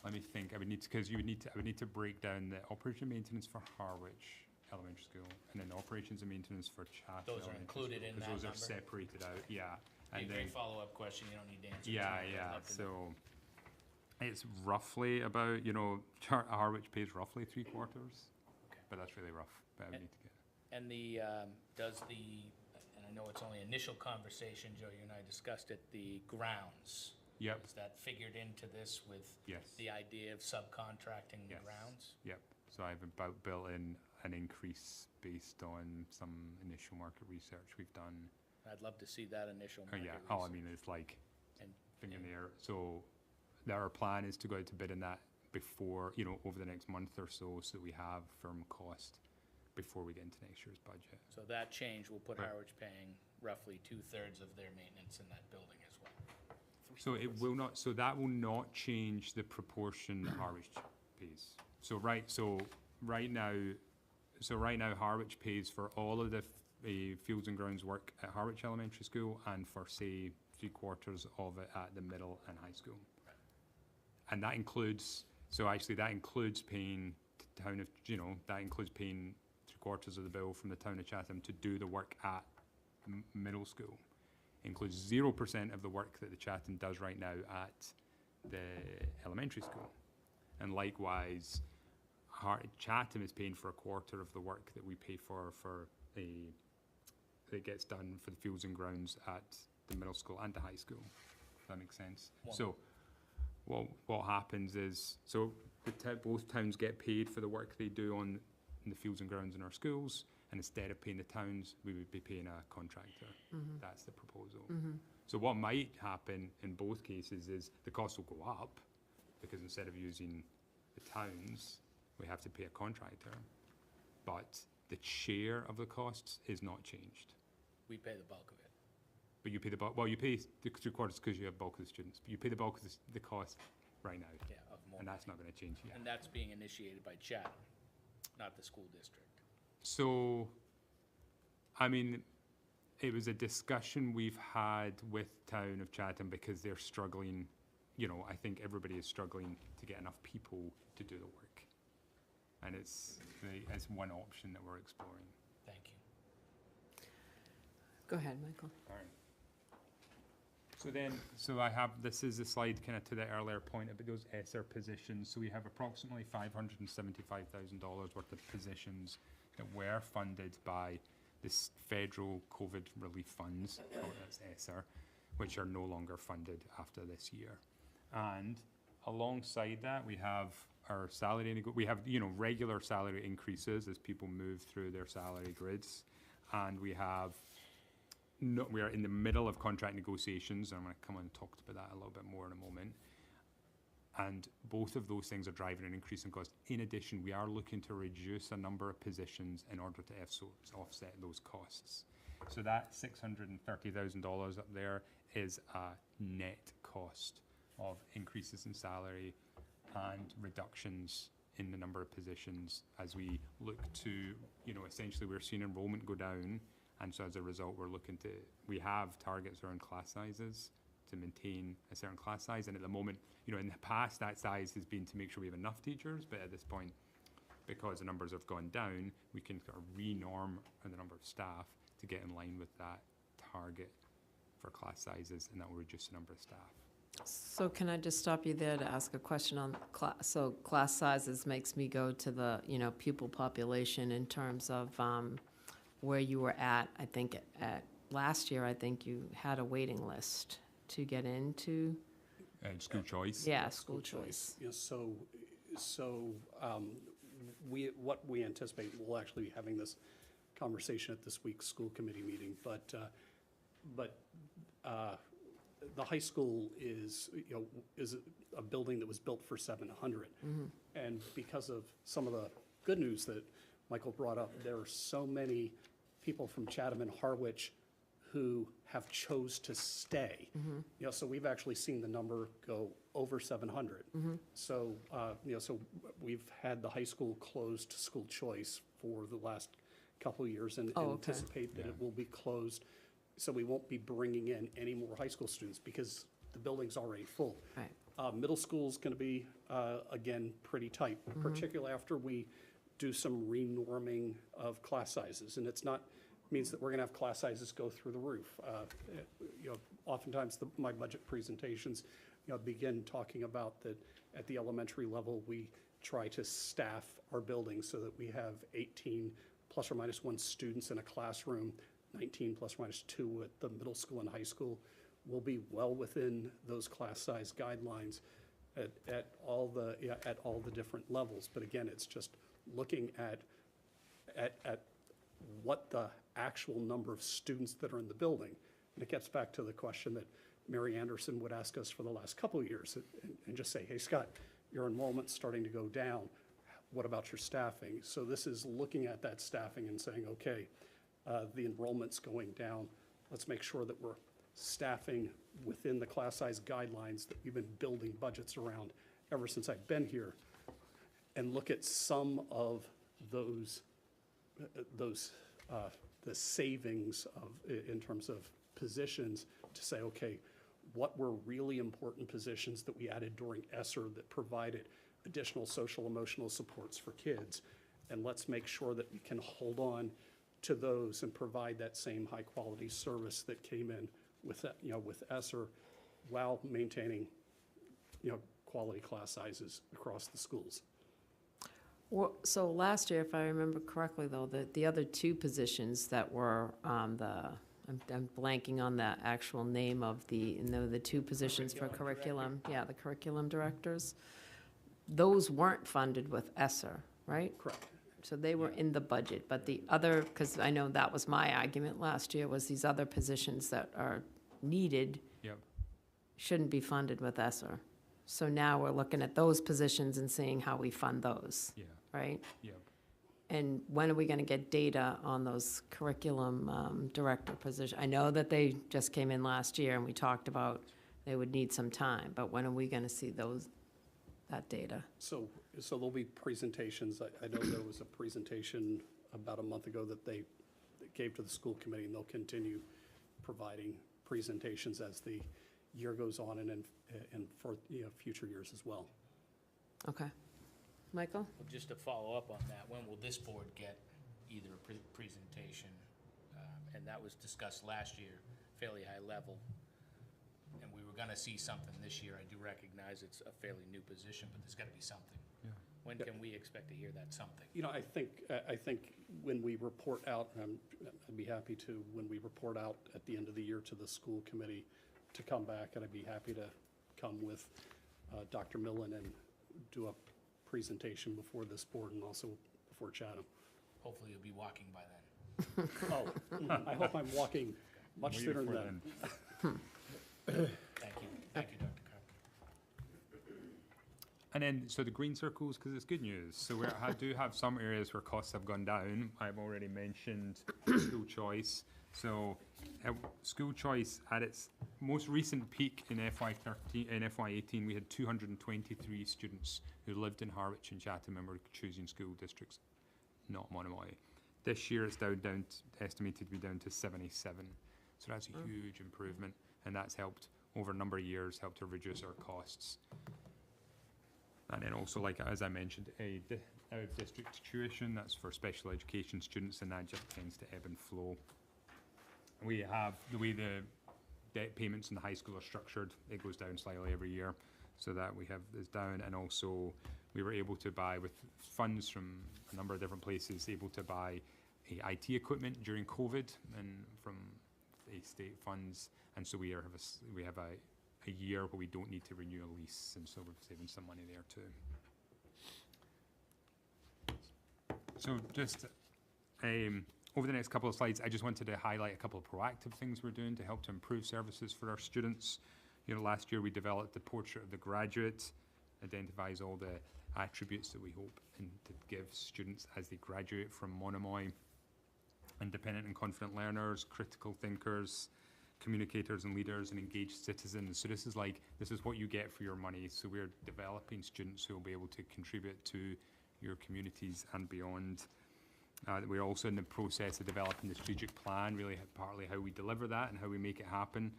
Speaker 11: let me think. I would need to, because I would need to break down the operation and maintenance for Harwich Elementary School, and then the operations and maintenance for Chatham.
Speaker 8: Those are
Speaker 11: Elementary
Speaker 8: included
Speaker 11: School,
Speaker 8: in
Speaker 11: 'cause
Speaker 8: that
Speaker 11: those are
Speaker 8: number?
Speaker 11: separated out, yeah.
Speaker 8: Be a
Speaker 11: And then,
Speaker 8: great follow-up question, you don't need to answer.
Speaker 11: yeah,
Speaker 8: tonight, but I'd
Speaker 11: yeah,
Speaker 8: love to know.
Speaker 11: so it's roughly about, Harwich pays roughly 3/4,
Speaker 8: Okay.
Speaker 11: but that's really rough, but I would need to get.
Speaker 8: And and I know it's only initial conversation, Joe, you and I discussed it, the grounds.
Speaker 11: Yep.
Speaker 8: Is that figured into this with
Speaker 11: Yes.
Speaker 8: the idea of subcontracting the
Speaker 11: Yes.
Speaker 8: grounds?
Speaker 11: Yep, so I've about built in an increase based on some initial market research we've done.
Speaker 8: I'd love to see that initial
Speaker 11: Oh,
Speaker 8: market
Speaker 11: yeah,
Speaker 8: research.
Speaker 11: oh, I mean, it's like
Speaker 8: And-
Speaker 11: finger in the air. So our plan is to go out to bid in that before, over the next month or so that we have firm cost before we get into next year's budget.
Speaker 8: So that change will put
Speaker 11: Right.
Speaker 8: Harwich paying roughly 2/3 of their maintenance in that building as well.
Speaker 11: So it will not, so that will not change the proportion that Harwich pays. So right now Harwich pays for all of the fields and grounds work at Harwich Elementary School and for, say, 3/4 of it at the middle and high school. And that includes, that includes paying that includes paying 3/4 of the bill from the town of Chatham to do the work at middle school. Includes 0% of the work that the Chatham does right now at the elementary school. And likewise, Chatham is paying for a quarter of the work that we pay for that gets done for the fields and grounds at the middle school and the high school. Does that make sense? So what happens is, both towns get paid for the work they do in the fields and grounds in our schools, and instead of paying the towns, we would be paying a contractor. That's the proposal. So what might happen in both cases is the cost will go up, because instead of using the towns, we have to pay a contractor, but the share of the costs is not changed.
Speaker 8: We pay the bulk of it.
Speaker 11: But you pay the bulk, well, you pay the 3/4 because you have bulk of the students, but you pay the bulk of the cost right now.
Speaker 8: Yeah, of more.
Speaker 11: And that's not gonna change yet.
Speaker 8: And that's being initiated by Chatham, not the school district.
Speaker 11: So, I mean, it was a discussion we've had with Town of Chatham because they're struggling, I think everybody is struggling to get enough people to do the work. And it's one option that we're exploring.
Speaker 8: Thank you.
Speaker 1: Go ahead, Michael.
Speaker 11: All right. This is a slide kind of to the earlier point about those ESSER positions. So we have approximately $575,000 worth of positions that were funded by this federal COVID relief funds, that's ESSER, which are no longer funded after this year. And alongside that, we have our salary, we have, regular salary increases as people move through their salary grids. And we are in the middle of contract negotiations, and I'm going to come on and talk about that a little bit more in a moment. And both of those things are driving an increase in cost. In addition, we are looking to reduce a number of positions in order to offset those costs. So that $630,000 up there is a net cost of increases in salary and reductions in the number of positions as we look to, essentially we're seeing enrollment go down. And so as a result, we have targets around class sizes to maintain a certain class size. And at the moment, in the past, that size has been to make sure we have enough teachers. But at this point, because the numbers have gone down, we can sort of re-norm the number of staff to get in line with that target for class sizes, and that will reduce the number of staff.
Speaker 1: So can I just stop you there to ask a question on class? So class sizes makes me go to the, pupil population in terms of where you were at. I think at last year, I think you had a waiting list to get into.
Speaker 11: School choice.
Speaker 1: Yeah, school choice.
Speaker 10: Yeah, what we anticipate, we'll actually be having this conversation at this week's school committee meeting, but the high school is a building that was built for 700. And because of some of the good news that Michael brought up, there are so many people from Chatham and Harwich who have chose to stay. So we've actually seen the number go over 700. So, so we've had the high school closed to school choice for the last couple of years and anticipate that it will be closed. So we won't be bringing in any more high school students because the building's already full.
Speaker 1: Right.
Speaker 10: Middle school's going to be, again, pretty tight, particularly after we do some renorming of class sizes. And it's not, means that we're going to have class sizes go through the roof. Oftentimes my budget presentations, begin talking about that at the elementary level, we try to staff our buildings so that we have 18 plus or minus 1 students in a classroom, 19 plus or minus 2 at the middle school and high school. We'll be well within those class size guidelines at all the different levels. But again, it's just looking at what the actual number of students that are in the building. And it gets back to the question that Mary Anderson would ask us for the last couple of years and just say, hey, Scott, your enrollment's starting to go down. What about your staffing? So this is looking at that staffing and saying, okay, the enrollment's going down. Let's make sure that we're staffing within the class size guidelines that we've been building budgets around ever since I've been here, and look at some of those the savings in terms of positions to say, okay, what were really important positions that we added during ESSER that provided additional social emotional supports for kids, and let's make sure that we can hold on to those and provide that same high quality service that came in with that, with ESSER, while maintaining quality class sizes across the schools.
Speaker 1: Well, so last year, if I remember correctly, though, the other two positions that were I'm blanking on the actual name of the two positions for curriculum. Yeah, the curriculum directors. Those weren't funded with ESSER, right?
Speaker 10: Correct.
Speaker 1: So they were in the budget, but the other, because I know that was my argument last year, was these other positions that are needed
Speaker 11: Yep.
Speaker 1: shouldn't be funded with ESSER. So now we're looking at those positions and seeing how we fund those,
Speaker 11: Yeah.
Speaker 1: right?
Speaker 11: Yep.
Speaker 1: And when are we gonna get data on those curriculum director position? I know that they just came in last year and we talked about they would need some time, but when are we gonna see that data?
Speaker 10: So there'll be presentations. I know there was a presentation about a month ago that they gave to the school committee, and they'll continue providing presentations as the year goes on and for, future years as well.
Speaker 1: Okay. Michael?
Speaker 8: Well, just to follow up on that, when will this board get either a presentation? And that was discussed last year, fairly high level. And we were gonna see something this year. I do recognize it's a fairly new position, but there's gotta be something.
Speaker 11: Yeah.
Speaker 8: When can we expect to hear that something?
Speaker 10: I think when we report out, I'd be happy to, when we report out at the end of the year to the school committee, to come back, and I'd be happy to come with Dr. Millen and do a presentation before this board and also before Chatham.
Speaker 8: Hopefully you'll be walking by then.
Speaker 10: Oh, I hope I'm walking much
Speaker 11: Way
Speaker 10: sooner
Speaker 11: before
Speaker 10: than.
Speaker 11: then.
Speaker 8: Thank you, Dr. Cook.
Speaker 11: And then, so the green circles, because it's good news. So we do have some areas where costs have gone down. I've already mentioned school choice. So school choice at its most recent peak in FY18, we had 223 students who lived in Harwich and Chatham and were choosing school districts, not Monomoy. This year it's estimated to be down to 77. So that's a huge improvement, and that's helped over a number of years, helped to reduce our costs. And then also, like, as I mentioned, out-of-district tuition, that's for special education students, and that just tends to ebb and flow. We have, the way the debt payments in the high school are structured, it goes down slightly every year, so that we have this down. And also, we were able to buy, with funds from a number of different places, able to buy IT equipment during COVID and from the state funds. And so we have a year where we don't need to renew a lease, and so we're saving some money there too. So just over the next couple of slides, I just wanted to highlight a couple of proactive things we're doing to help to improve services for our students. Last year we developed the portrait of the graduate, identifies all the attributes that we hope to give students as they graduate from Monomoy: independent and confident learners, critical thinkers, communicators and leaders, and engaged citizens. So this is what you get for your money. So we're developing students who will be able to contribute to your communities and beyond. We're also in the process of developing the strategic plan, really partly how we deliver that and how we make it happen,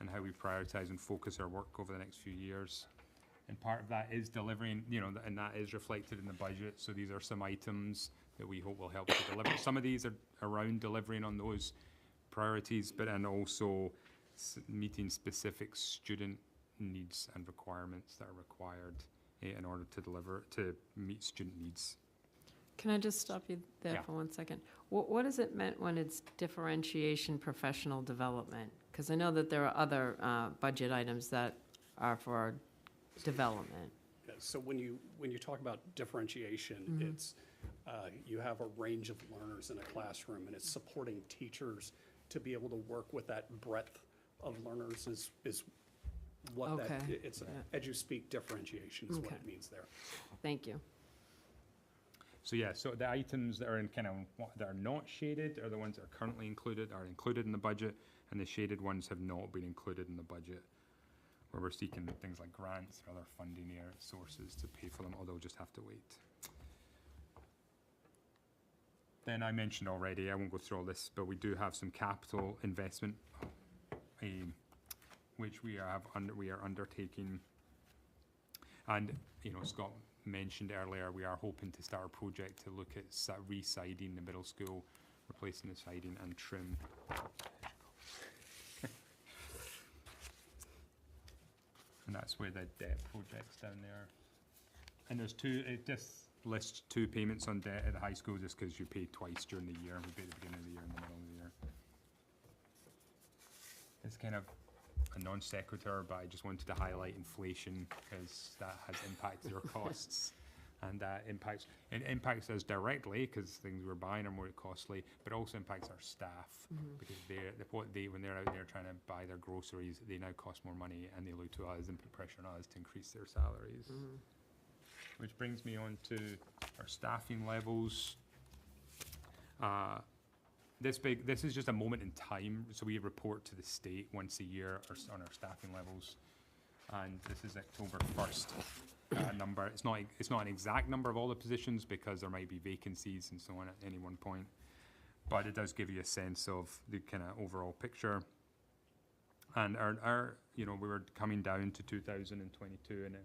Speaker 11: and how we prioritize and focus our work over the next few years. And part of that is delivering, and that is reflected in the budget. So these are some items that we hope will help to deliver. Some of these are around delivering on those priorities, and also meeting specific student needs and requirements that are required in order to meet student needs.
Speaker 1: Can I just stop you there
Speaker 11: Yeah.
Speaker 1: for 1 second? What does it mean when it's differentiation professional development? Because I know that there are other budget items that are for development.
Speaker 10: Yeah, so when you talk about differentiation, it's, you have a range of learners in a classroom, and it's supporting teachers to be able to work with that breadth of learners is what that,
Speaker 1: Okay,
Speaker 10: it's
Speaker 1: yeah.
Speaker 10: EduSpeak differentiation is what
Speaker 1: Okay.
Speaker 10: it means there.
Speaker 1: Thank you.
Speaker 11: So yeah, so the items that are in that are not shaded are the ones that are currently included in the budget, and the shaded ones have not been included in the budget, where we're seeking things like grants or other funding sources to pay for them, or they'll just have to wait. Then I mentioned already, I won't go through all this, but we do have some capital investment, which we are undertaking. And, Scott mentioned earlier, we are hoping to start a project to look at re-siding the middle school, replacing the siding and trim. And that's where the debt project's down there. And there's two, it just lists 2 payments on debt at the high school just because you pay twice during the year. We pay at the beginning of the year and the middle of the year. It's kind of a non sequitur, but I just wanted to highlight inflation because that has impacted our costs. And that impacts us directly because things we're buying are more costly, but also impacts our staff because when they're out there trying to buy their groceries, they now cost more money and they look to us and put pressure on us to increase their salaries. Which brings me on to our staffing levels. This is just a moment in time, so we report to the state once a year on our staffing levels, and this is October 1st number. It's not an exact number of all the positions because there might be vacancies and so on at any one point, but it does give you a sense of the kind of overall picture. And our we were coming down to 2022 and it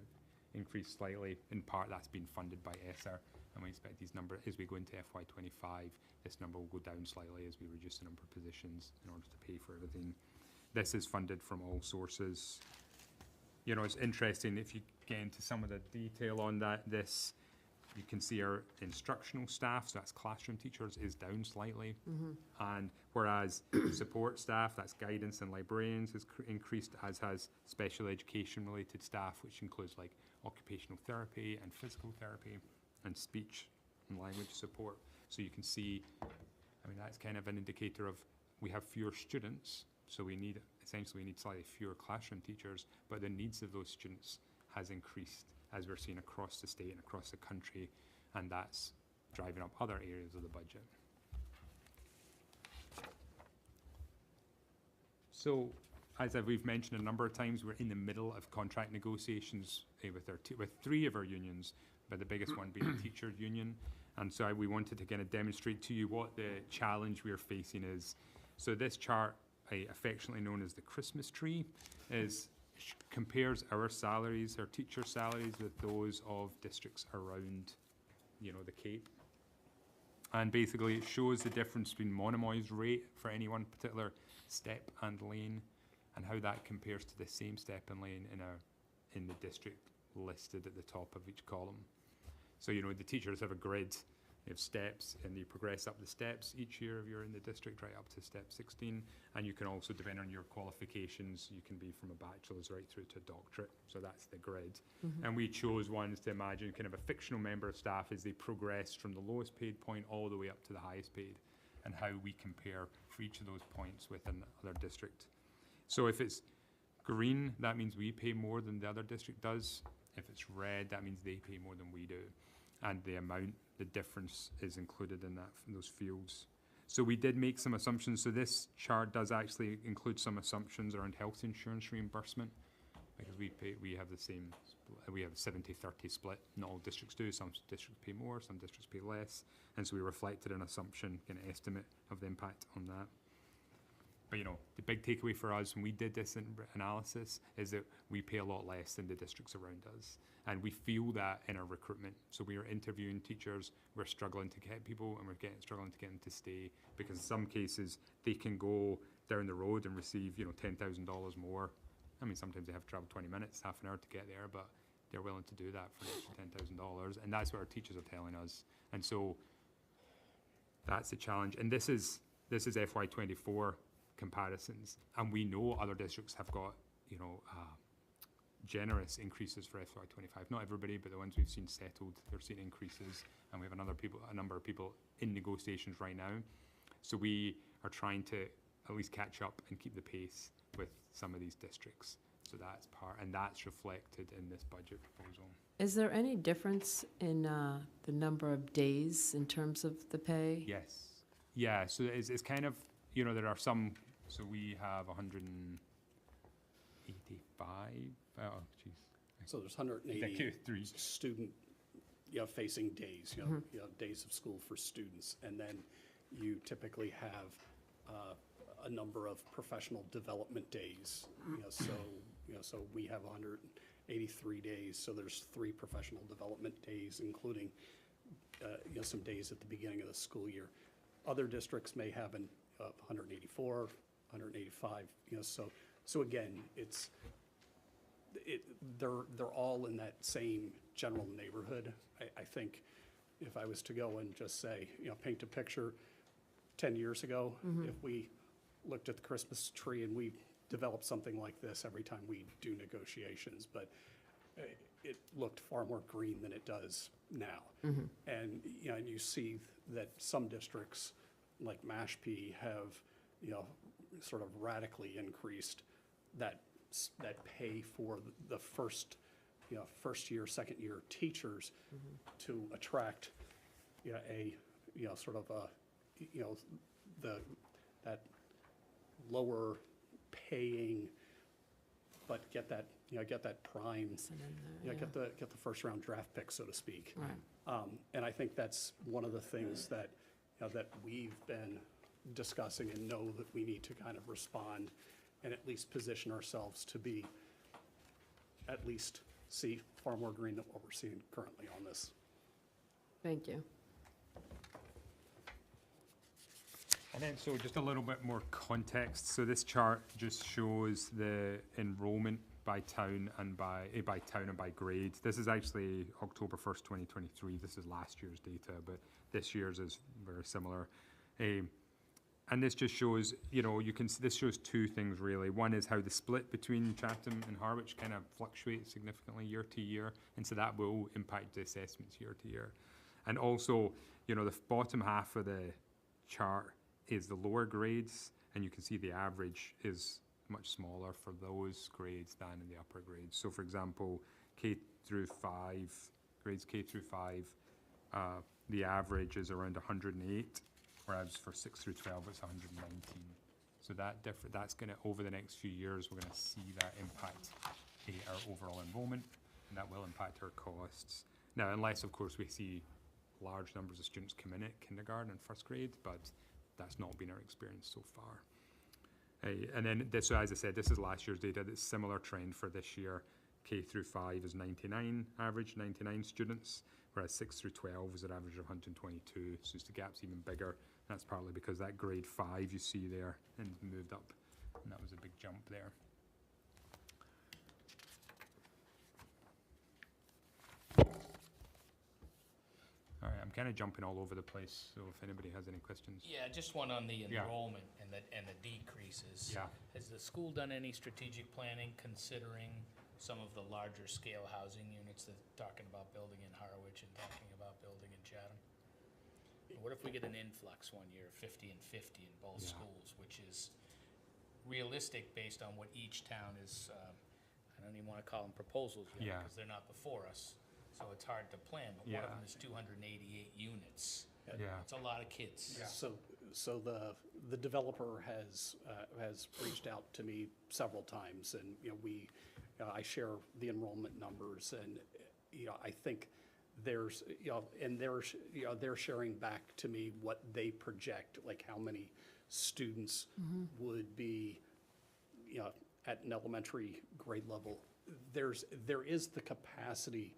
Speaker 11: increased slightly. In part, that's been funded by ESSER, and we expect these numbers, as we go into FY25, this number will go down slightly as we reduce the number of positions in order to pay for everything. This is funded from all sources. It's interesting if you get into some of the detail on this, you can see our instructional staff, so that's classroom teachers, is down slightly. And whereas support staff, that's guidance and librarians, has increased, as has special education related staff, which includes like occupational therapy and physical therapy and speech and language support. So you can see, that's kind of an indicator of we have fewer students, so we need slightly fewer classroom teachers, but the needs of those students has increased as we're seeing across the state and across the country, and that's driving up other areas of the budget. So, as we've mentioned a number of times, we're in the middle of contract negotiations with 3 of our unions, but the biggest one being the teacher union. And so we wanted to kind of demonstrate to you what the challenge we're facing is. So this chart, affectionately known as the Christmas tree, compares our salaries, our teacher salaries, with those of districts around, the Cape. And basically it shows the difference between Monomoy's rate for any one particular step and lane and how that compares to the same step and lane in the district listed at the top of each column. So, the teachers have a grid. They have steps, and you progress up the steps each year if you're in the district, right up to step 16. And you can also, depending on your qualifications, you can be from a bachelor's right through to a doctorate. So that's the grid. And we chose ones to imagine kind of a fictional member of staff as they progress from the lowest paid point all the way up to the highest paid, and how we compare for each of those points with another district. So if it's green, that means we pay more than the other district does. If it's red, that means they pay more than we do. And the difference is included in those fields. So we did make some assumptions. So this chart does actually include some assumptions around health insurance reimbursement, because we have the same, we have a 70-30 split. Not all districts do. Some districts pay more, some districts pay less. And so we reflected an assumption, an estimate of the impact on that. But the big takeaway for us when we did this analysis is that we pay a lot less than the districts around us. And we feel that in our recruitment. So we are interviewing teachers, we're struggling to get people, and we're struggling to get them to stay, because in some cases they can go down the road and receive, $10,000 more. Sometimes they have to travel 20 minutes, half an hour to get there, but they're willing to do that for an extra $10,000. And that's what our teachers are telling us. And so that's the challenge. And this is FY24 comparisons, and we know other districts have got generous increases for FY25. Not everybody, but the ones we've seen settled, they're seeing increases, and we have a number of people in negotiations right now. So we are trying to at least catch up and keep the pace with some of these districts. So that's reflected in this budget proposal.
Speaker 1: Is there any difference in the number of days in terms of the pay?
Speaker 11: Yes. Yeah, so it's kind of, there are some. So we have 185. Oh, geez.
Speaker 10: So there's 180
Speaker 11: 3.
Speaker 10: student, facing days, days of school for students. And then you typically have a number of professional development days. So we have 183 days. So there's 3 professional development days, including some days at the beginning of the school year. Other districts may have 184, 185. So again, they're all in that same general neighborhood. I think if I was to go and just say, paint a picture 10 years ago, if we looked at the Christmas tree and we developed something like this every time we do negotiations, but it looked far more green than it does now. And, and you see that some districts like Mashpee have, sort of radically increased that pay for the first year, second year teachers to attract, sort of that lower paying, but get that prime, get the first round draft pick, so to speak.
Speaker 1: Right.
Speaker 10: And I think that's one of the things that, that we've been discussing and know that we need to kind of respond and at least position ourselves to be, at least see far more green than what we're seeing currently on this.
Speaker 1: Thank you.
Speaker 11: And then, so just a little bit more context. So this chart just shows the enrollment by town and by grade. This is actually October 1st, 2023. This is last year's data, but this year's is very similar. And this just shows, this shows two things really. One is how the split between Chatham and Harwich kind of fluctuates significantly year to year, and so that will impact the assessments year to year. And also, the bottom half of the chart is the lower grades, and you can see the average is much smaller for those grades than in the upper grades. So for example, grades K through 5, the average is around 108, whereas for 6 through 12 it's 119. So that's gonna, over the next few years, we're gonna see that impact our overall enrollment, and that will impact our costs. Now, unless of course we see large numbers of students come in at kindergarten and first grade, but that's not been our experience so far. And then so as I said, this is last year's data. That's similar trend for this year. K through 5 is 99 average, 99 students, whereas 6 through 12 is an average of 122. So the gap's even bigger. That's partly because that grade 5 you see there and moved up, and that was a big jump there. All right, I'm kind of jumping all over the place, so if anybody has any questions.
Speaker 8: Yeah, just one on the
Speaker 11: Yeah.
Speaker 8: enrollment and the decreases.
Speaker 11: Yeah.
Speaker 8: Has the school done any strategic planning considering some of the larger scale housing units that talking about building in Harwich and talking about building in Chatham? What if we get an influx one year, 50 and 50 in both
Speaker 11: Yeah.
Speaker 8: schools, which is realistic based on what each town is, I don't even want to call them proposals yet,
Speaker 11: Yeah.
Speaker 8: because they're not before us. So it's hard to plan, but one of
Speaker 11: Yeah.
Speaker 8: them is 288 units.
Speaker 11: Yeah.
Speaker 8: It's a lot of kids.
Speaker 10: So the developer has reached out to me several times, and, I share the enrollment numbers, and, I think there's, and they're sharing back to me what they project, like how many students would be, at an elementary grade level. There is the capacity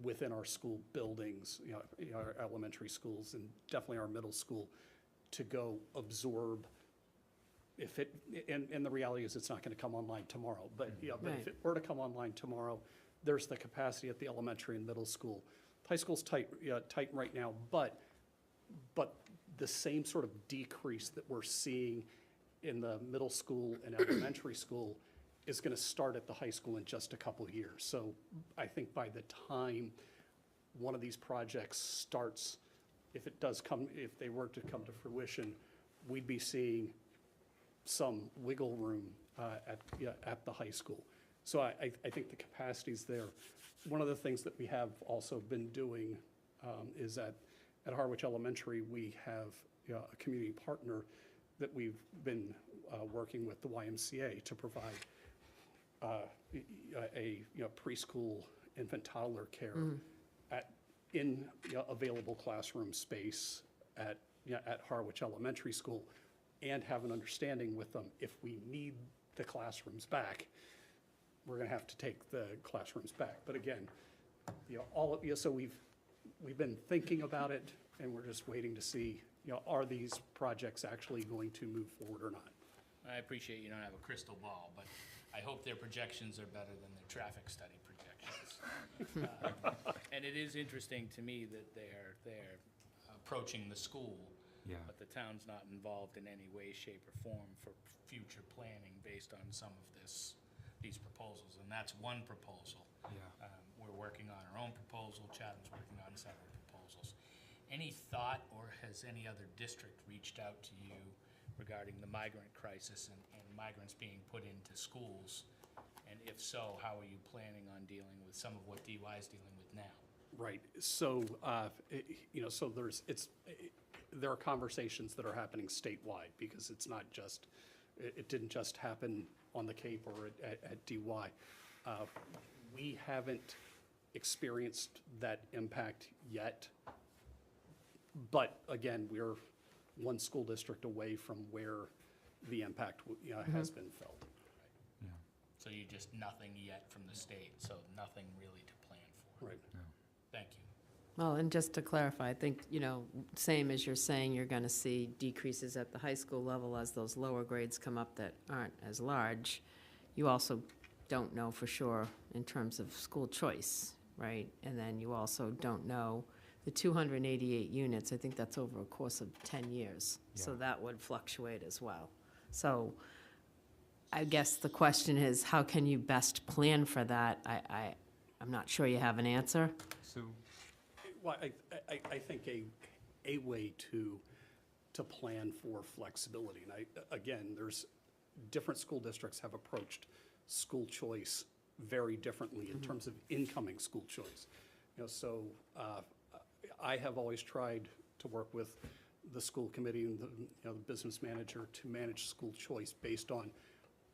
Speaker 10: within our school buildings, our elementary schools and definitely our middle school, to go absorb and the reality is it's not going to come online tomorrow, but, but if
Speaker 1: Right.
Speaker 10: it were to come online tomorrow, there's the capacity at the elementary and middle school. High school's tight right now, but the same sort of decrease that we're seeing in the middle school and elementary school is going to start at the high school in just a couple of years. So I think by the time one of these projects starts, if they were to come to fruition, we'd be seeing some wiggle room at the high school. So I think the capacity's there. One of the things that we have also been doing is at Harwich Elementary, we have a community partner that we've been working with, the YMCA, to provide a preschool infant toddler care in available classroom space at Harwich Elementary School, and have an understanding with them, if we need the classrooms back, we're gonna have to take the classrooms back. But again, so we've been thinking about it, and we're just waiting to see, are these projects actually going to move forward or not?
Speaker 8: I appreciate you don't have a crystal ball, but I hope their projections are better than their traffic study projections. And it is interesting to me that they're approaching the school,
Speaker 11: Yeah.
Speaker 8: but the town's not involved in any way, shape, or form for future planning based on some of these proposals, and that's one proposal.
Speaker 11: Yeah.
Speaker 8: We're working on our own proposal, Chatham's working on several proposals. Any thought, or has any other district reached out to you regarding the migrant crisis and migrants being put into schools? And if so, how are you planning on dealing with some of what DY is dealing with now?
Speaker 10: Right, so, so there are conversations that are happening statewide, because it's not just, it didn't just happen on the Cape or at DY. We haven't experienced that impact yet, but again, we're one school district away from where the impact, has been felt.
Speaker 8: So you just nothing yet from the state, so nothing really to plan for.
Speaker 10: Right.
Speaker 8: Thank you.
Speaker 1: Well, and just to clarify, I think, same as you're saying, you're going to see decreases at the high school level as those lower grades come up that aren't as large. You also don't know for sure in terms of school choice, right? And then you also don't know the 288 units, I think that's over a course of 10 years. So
Speaker 11: Yeah.
Speaker 1: that would fluctuate as well. So I guess the question is, how can you best plan for that? I'm not sure you have an answer.
Speaker 11: So,
Speaker 10: Well, I think a way to plan for flexibility, and again, there's, different school districts have approached school choice very differently in terms of incoming school choice. So I have always tried to work with the school committee and the business manager to manage school choice based on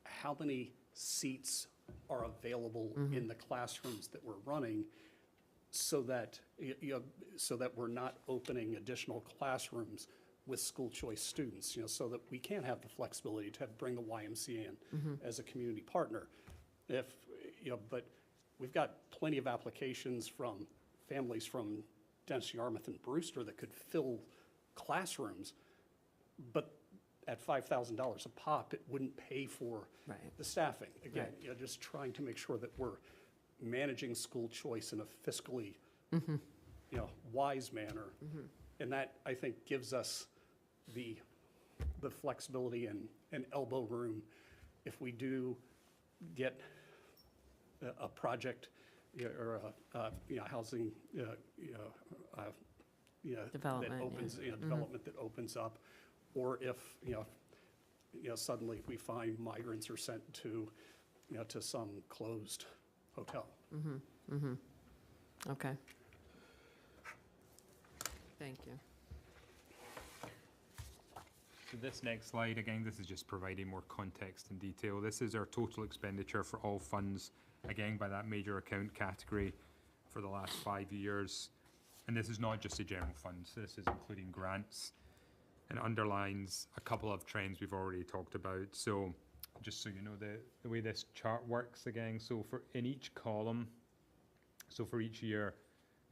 Speaker 10: how many seats are available in the classrooms that we're running, so that, so that we're not opening additional classrooms with school choice students, so that we can have the flexibility to bring the YMCA in as a community partner. But we've got plenty of applications from families from Dennison, Yarmouth, and Brewster that could fill classrooms, but at $5,000 a pop, it wouldn't pay for
Speaker 1: Right.
Speaker 10: the staffing. Again, just trying to make sure that we're managing school choice in a fiscally, wise manner. And that, I think, gives us the flexibility and elbow room if we do get a project or a housing, that
Speaker 1: Development,
Speaker 10: opens, development that opens up, or if, suddenly we find migrants are sent to, to some closed hotel.
Speaker 1: Okay. Thank you.
Speaker 11: So this next slide, again, this is just providing more context and detail. This is our total expenditure for all funds, again, by that major account category for the last 5 years. And this is not just the general fund, so this is including grants, and underlines a couple of trends we've already talked about. So just so you know, the way this chart works again, so for in each column, so for each year,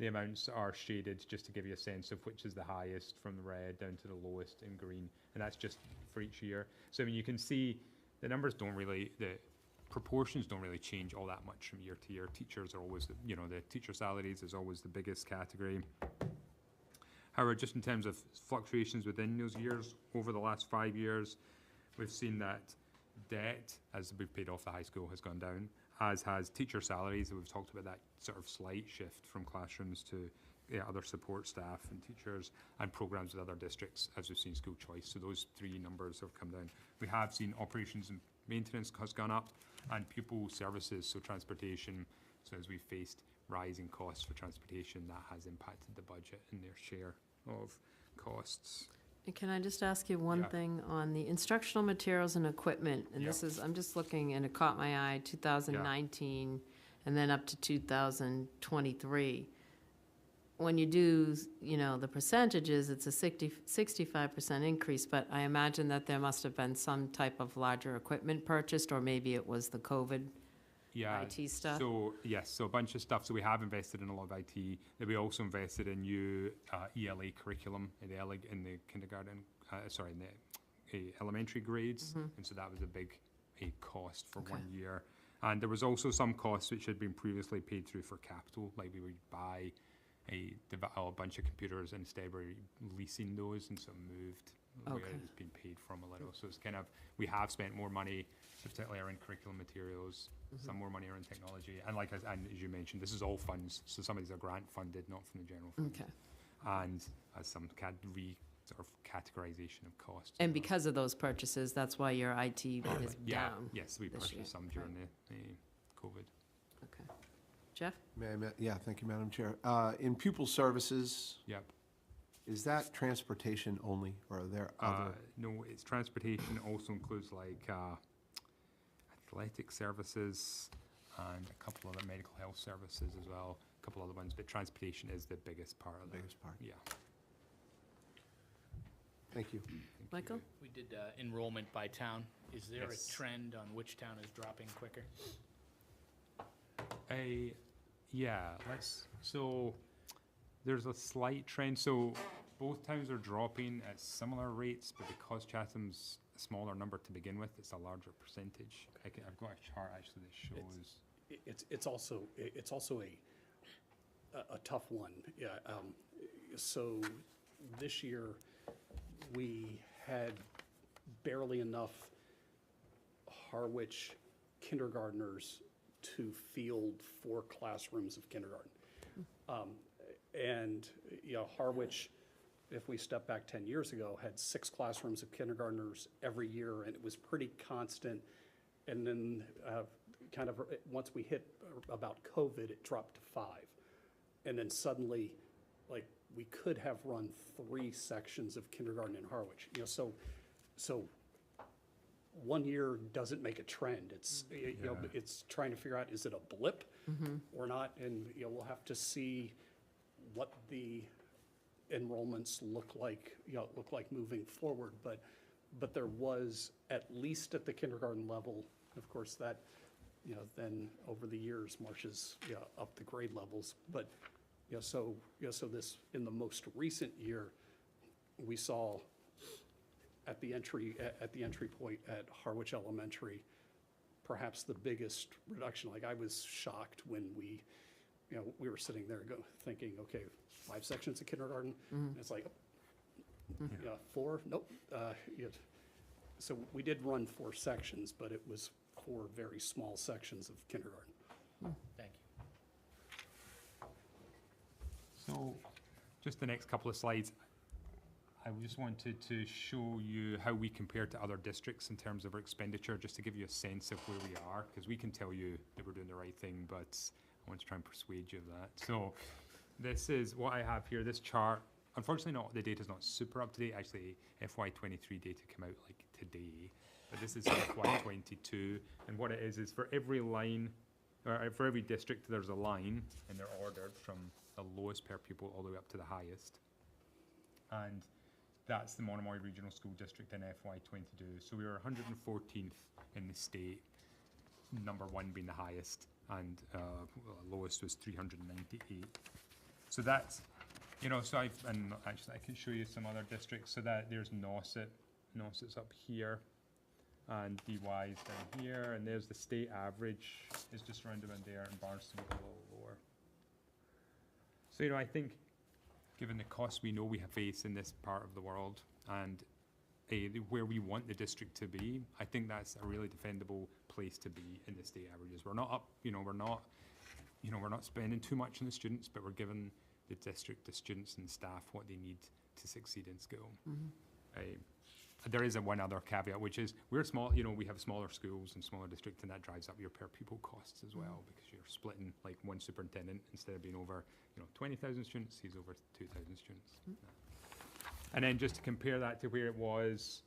Speaker 11: the amounts are shaded just to give you a sense of which is the highest from the red down to the lowest in green, and that's just for each year. So I mean, you can see the numbers don't really, the proportions don't really change all that much from year to year. Teachers are always, the teacher salaries is always the biggest category. However, just in terms of fluctuations within those years, over the last 5 years, we've seen that debt, as we've paid off the high school, has gone down, as has teacher salaries. We've talked about that sort of slight shift from classrooms to other support staff and teachers, and programs with other districts, as we've seen school choice. So those three numbers have come down. We have seen operations and maintenance has gone up, and pupil services, so transportation. So as we faced rising costs for transportation, that has impacted the budget and their share of costs.
Speaker 1: And can I just ask you one
Speaker 11: Yeah.
Speaker 1: thing on the instructional materials and equipment? And this is, I'm just looking, and it caught my eye, 2019, and then up to 2023. When you do, the percentages, it's a 65% increase, but I imagine that there must have been some type of larger equipment purchased, or maybe it was the COVID IT stuff?
Speaker 11: So, yes, so a bunch of stuff. So we have invested in a lot of IT. Then we also invested in new ELA curriculum in the kindergarten, in the elementary grades. And so that was a big a cost for 1 year. And there was also some costs which had been previously paid through for capital, like we would buy a bunch of computers, instead we're leasing those, and so moved where
Speaker 1: Okay.
Speaker 11: it's been paid from a little. So it's kind of, we have spent more money, particularly around curriculum materials, some more money around technology. And and as you mentioned, this is all funds, so some of these are grant funded, not from the general fund.
Speaker 1: Okay.
Speaker 11: And some sort of categorization of costs. as
Speaker 1: And
Speaker 11: well.
Speaker 1: because of those purchases, that's why your IT is
Speaker 11: Yeah,
Speaker 1: down?
Speaker 11: yes, we
Speaker 1: this year.
Speaker 11: purchased some during the COVID.
Speaker 1: Okay. Jeff?
Speaker 7: Yeah, thank you, Madam Chair. In pupil services,
Speaker 11: Yep.
Speaker 7: is that transportation only, or are there other?
Speaker 11: No, it's transportation, also includes like athletic services and a couple other medical health services as well, a couple other ones, but transportation is the biggest part of the
Speaker 7: Biggest part.
Speaker 11: Yeah.
Speaker 7: Thank you.
Speaker 1: Michael?
Speaker 8: We did enrollment by town. Is there
Speaker 11: Yes.
Speaker 8: a trend on which town is dropping quicker?
Speaker 11: Yeah, so there's a slight trend. So both towns are dropping at similar rates, but because Chatham's a smaller number to begin with, it's a larger percentage. I've got a chart actually that shows.
Speaker 10: It's also a tough one. Yeah. So this year, we had barely enough Harwich kindergartners to field 4 classrooms of kindergarten. And, Harwich, if we step back 10 years ago, had 6 classrooms of kindergartners every year, and it was pretty constant. And then once we hit about COVID, it dropped to 5. And then suddenly, we could have run 3 sections of kindergarten in Harwich. So 1 year doesn't make a trend. It's, it's trying to figure out, is it a blip or not? And, we'll have to see what the enrollments look like moving forward. But there was, at least at the kindergarten level, of course, that, then over the years marches, up the grade levels. But, so this, in the most recent year, we saw at the entry point at Harwich Elementary, perhaps the biggest reduction. Like, I was shocked when we were sitting there thinking, okay, 5 sections of kindergarten, and it's like, 4, nope. So we did run 4 sections, but it was 4 very small sections of kindergarten.
Speaker 8: Thank you.
Speaker 11: So, just the next couple of slides, I just wanted to show you how we compare to other districts in terms of our expenditure, just to give you a sense of where we are, because we can tell you that we're doing the right thing, but I want to try and persuade you of that. So, this is what I have here, this chart. Unfortunately, the data's not super up to date. Actually, FY23 data came out like today, but this is FY22, and what it is for every line, or for every district, there's a line, and they're ordered from the lowest per pupil all the way up to the highest. And that's the Monomoy Regional School District in FY22. So we were 114th in the state, number 1 being the highest, and lowest was 398. So that's, so actually I can show you some other districts. So that there's Nauset. Nauset's up here, and DY is down here, and there's the state average is just around there, and Barnstable a little lower. So, I think, given the costs we know we have faced in this part of the world, and where we want the district to be, I think that's a really defendable place to be in the state averages. We're not up, we're not spending too much on the students, but we're giving the district, the students and staff what they need to succeed in school. There is one other caveat, which is we're small, we have smaller schools and smaller districts, and that drives up your per pupil costs as well, because you're splitting, like, one superintendent, instead of being over 20,000 students, he's over 2,000 students. And then just to compare that to where it was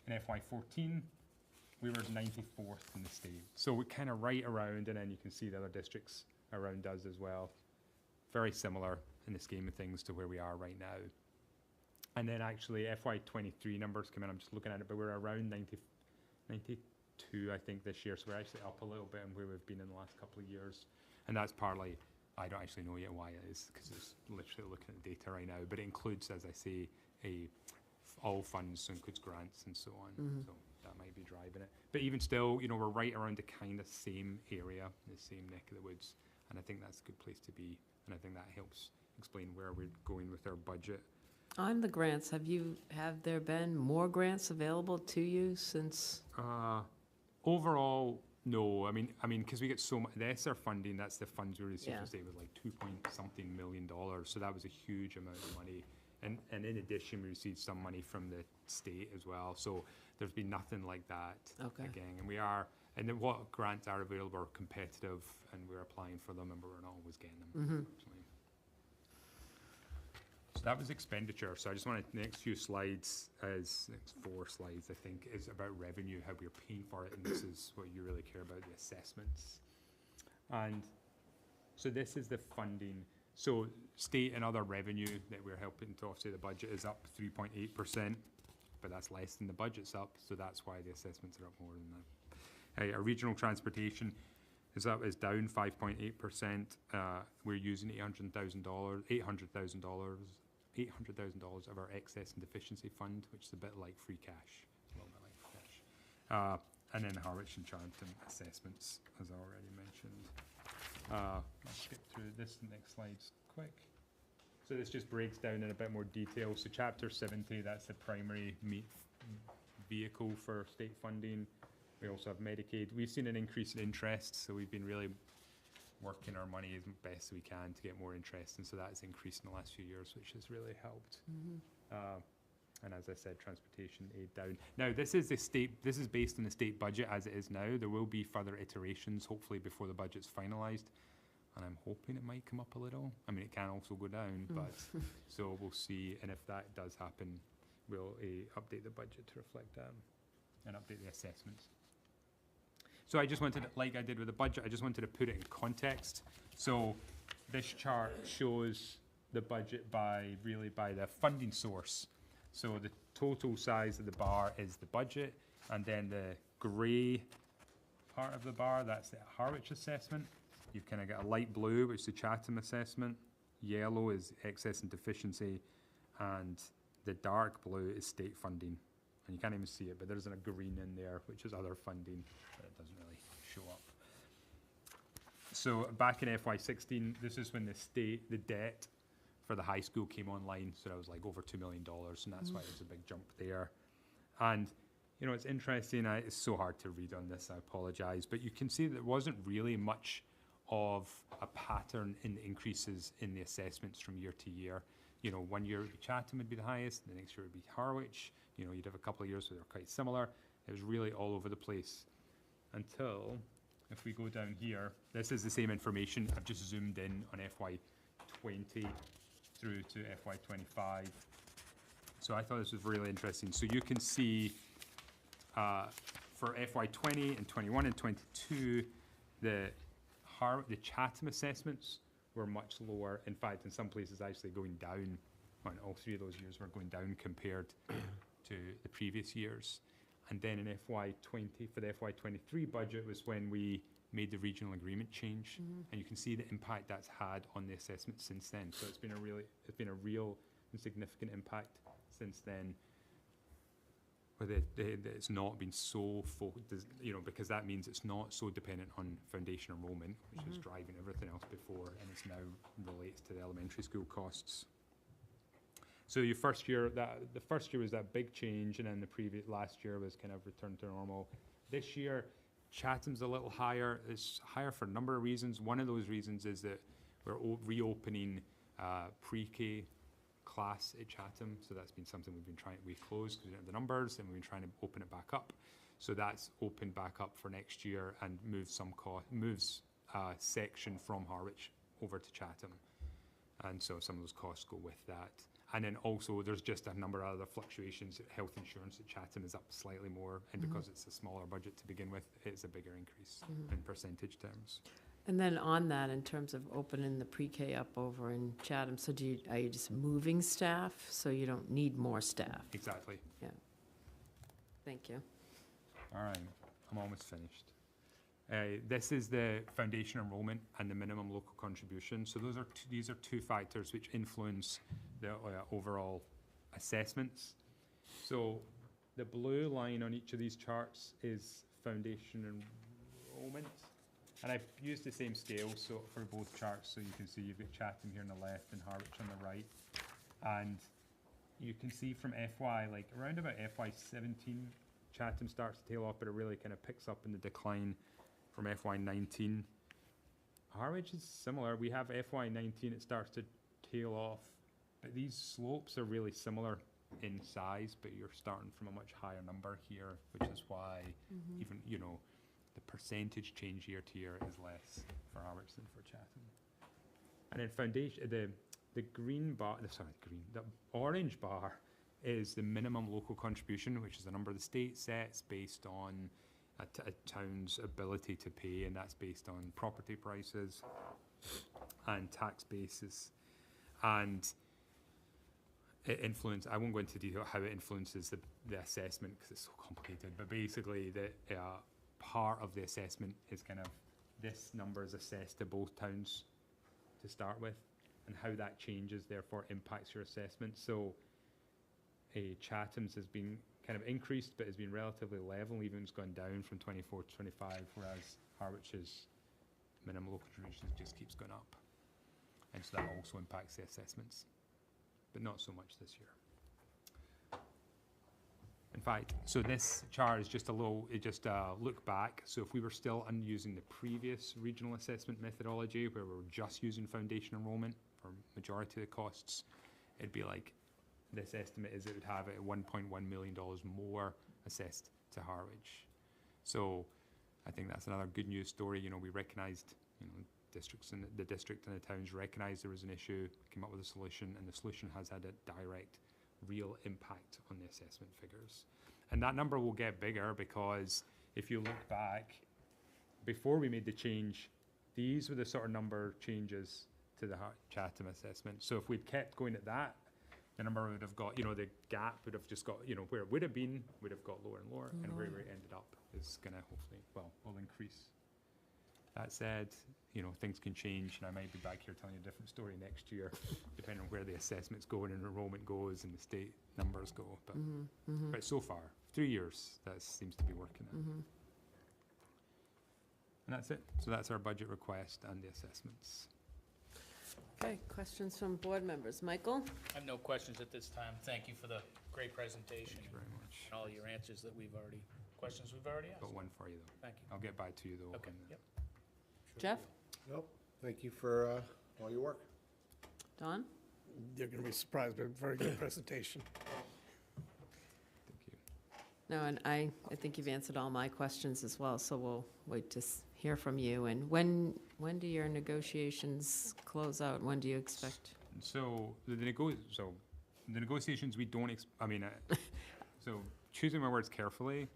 Speaker 11: in FY14, we were 94th in the state. So we're kind of right around, and then you can see the other districts around us as well. Very similar in the scheme of things to where we are right now. And then actually FY23 numbers come in, I'm just looking at it, but we're around 92, I think, this year. So we're actually up a little bit on where we've been in the last couple of years. And that's partly, I don't actually know yet why it is, because it's literally looking at the data right now. But it includes, as I say, all funds, so includes grants and so on. So that might be driving it. But even still, you know, we're right around the kind of same area, the same neck of the woods, and I think that's a good place to be, and I think that helps explain where we're going with our budget.
Speaker 1: On the grants, have there been more grants available to you since?
Speaker 11: Overall, no. I mean, because we get so much, the ESSER funding, that's the funds we received
Speaker 1: Yeah.
Speaker 11: from state was like $2 million, so that was a huge amount of money. And in addition, we received some money from the state as well, so there's been nothing like that.
Speaker 1: Okay.
Speaker 11: Again, and then what grants are available are competitive, and we're applying for them, and we're not always getting them, unfortunately. So that was expenditure. So I just wanted, the next few slides, next 4 slides, I think, is about revenue, how we're paying for it, and this is what you really care about, the assessments. And so this is the funding. So state and other revenue that we're helping to offset the budget is up 3.8%, but that's less than the budget's up, so that's why the assessments are up more than that. Our regional transportation is down 5.8%. We're using $800,000 of our excess and deficiency fund, which is a bit like free cash, a little bit like free cash. And then Harwich and Charenton assessments, as I already mentioned. I'll skip through this next slide's quick. So this just breaks down in a bit more detail. So Chapter 70, that's the primary vehicle for state funding. We also have Medicaid. We've seen an increase in interest, so we've been really working our money as best we can to get more interest, and so that's increased in the last few years, which has really helped. And as I said, transportation aid down. Now, this is based on the state budget as it is now. There will be further iterations, hopefully, before the budget's finalised, and I'm hoping it might come up a little. I mean, it can also go down, but so we'll see. And if that does happen, we'll update the budget to reflect that and update the assessments. So I just wanted, like I did with the budget, I just wanted to put it in context. So this chart shows the budget by the funding source. So the total size of the bar is the budget, and then the grey part of the bar, that's the Harwich assessment. You've kind of got a light blue, which is the Chatham assessment. Yellow is excess and deficiency, and the dark blue is state funding. And you can't even see it, but there's a green in there, which is other funding, but it doesn't really show up. So back in FY16, this is when the debt for the high school came online, so that was like over $2 million, and that's why there's a big jump there. And, you know, it's interesting, it's so hard to read on this, I apologize, but you can see that there wasn't really much of a pattern in the increases in the assessments from year to year. You know, one year Chatham would be the highest, the next year would be Harwich. You know, you'd have a couple of years where they're quite similar. It was really all over the place until, if we go down here, this is the same information. I've just zoomed in on FY20 through to FY25. So I thought this was really interesting. So you can see for FY20 and 21 and 22, the Chatham assessments were much lower. In fact, in some places actually going down. On all 3 of those years were going down compared to the previous years. And then in FY20, for the FY23 budget was when we made the regional agreement change. And you can see the impact that's had on the assessment since then. So it's been a real and significant impact since then. But it's not been so focused, you know, because that means it's not so dependent on foundation enrollment, which was driving everything else before, and it's now relates to the elementary school costs. So your first year, the first year was that big change, and then last year was kind of return to normal. This year, Chatham's a little higher. It's higher for a number of reasons. One of those reasons is that we're reopening pre-K class at Chatham, so that's been something we closed because we didn't have the numbers, and we've been trying to open it back up. So that's opened back up for next year and moves section from Harwich over to Chatham, and so some of those costs go with that. And then also there's just a number of other fluctuations. Health insurance at Chatham is up slightly more, and because it's a smaller budget to begin with, it's a bigger increase in percentage terms.
Speaker 1: And then on that, in terms of opening the pre-K up over in Chatham, so are you just moving staff, so you don't need more staff?
Speaker 11: Exactly.
Speaker 1: Yeah. Thank you.
Speaker 11: All right, I'm almost finished. This is the foundation enrollment and the minimum local contribution. So these are two factors which influence the overall assessments. So the blue line on each of these charts is foundation enrollment. And I've used the same scale so for both charts, so you can see you've got Chatham here on the left and Harwich on the right. And you can see from FY, like around about FY 17, Chatham starts to tail off, but it really kind of picks up in the decline from FY 19. Harwich is similar. We have FY 19, it starts to tail off, but these slopes are really similar in size, but you're starting from a much higher number here, which is why even, you know, the percentage change year to year is less for Harwich than for Chatham. And then foundation, the green bar, the orange bar is the minimum local contribution, which is the number the state sets based on a town's ability to pay, and that's based on property prices and tax bases. And it I won't go into detail how it influences the assessment because it's so complicated, but basically the part of the assessment is kind of, this number is assessed to both towns to start with, and how that changes therefore impacts your assessment. So Chatham's has been kind of increased, but has been relatively level, even it's gone down from 24 to 25, whereas Harwich's minimum local contributions just keeps going up. And so that also impacts the assessments, but not so much this year. In fact, so this chart is just a look back. So if we were still using the previous regional assessment methodology, where we were just using foundation enrollment for majority of the costs, it'd be like, this estimate is it would have it $1.1 million more assessed to Harwich. So I think that's another good news story. You know, we recognized, you know, districts and the district and the towns recognized there was an issue, came up with a solution, and the solution has had a direct, real impact on the assessment figures. And that number will get bigger because if you look back, before we made the change, these were the sort of number changes to the Chatham assessment. So if we'd kept going at that, the number would have got, you know, the gap would have just got, you know, where it would have been, would have got lower and lower, and where we ended up is gonna hopefully, well, will increase. That said, you know, things can change, and I might be back here telling you a different story next year, depending on where the assessments go and enrollment goes and the state numbers go. But, but so far, 3 years, that seems to be working out. And that's it. So that's our budget request and the assessments.
Speaker 1: Okay, questions from board members? Michael?
Speaker 8: I have no questions at this time. Thank you for the great presentation
Speaker 11: Thank you very much.
Speaker 8: and all your answers that questions we've already asked.
Speaker 11: Got one for you though.
Speaker 8: Thank you.
Speaker 11: I'll get back to you though.
Speaker 8: Okay,
Speaker 11: on the-
Speaker 8: yep.
Speaker 1: Jeff?
Speaker 7: Nope. Thank you for all your work.
Speaker 1: Don?
Speaker 6: You're going to be surprised, but very good presentation.
Speaker 11: Thank you.
Speaker 1: No, and I think you've answered all my questions as well, so we'll wait to hear from you. And when do your negotiations close out? When do you expect?
Speaker 11: So the negotiations, we don't, so choosing my words carefully.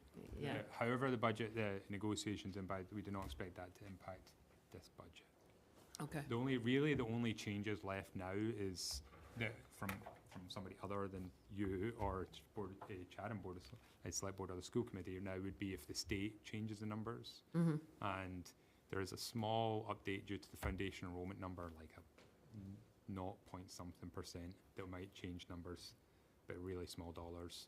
Speaker 1: Yeah.
Speaker 11: However, the budget, the negotiations impact, we do not expect that to impact this budget.
Speaker 1: Okay.
Speaker 11: The only changes left now is that from somebody other than you or Chatham Board of Select Board or the school committee now would be if the state changes the numbers. And there is a small update due to the foundation enrollment number, like a 0.something% that might change numbers, but really small dollars.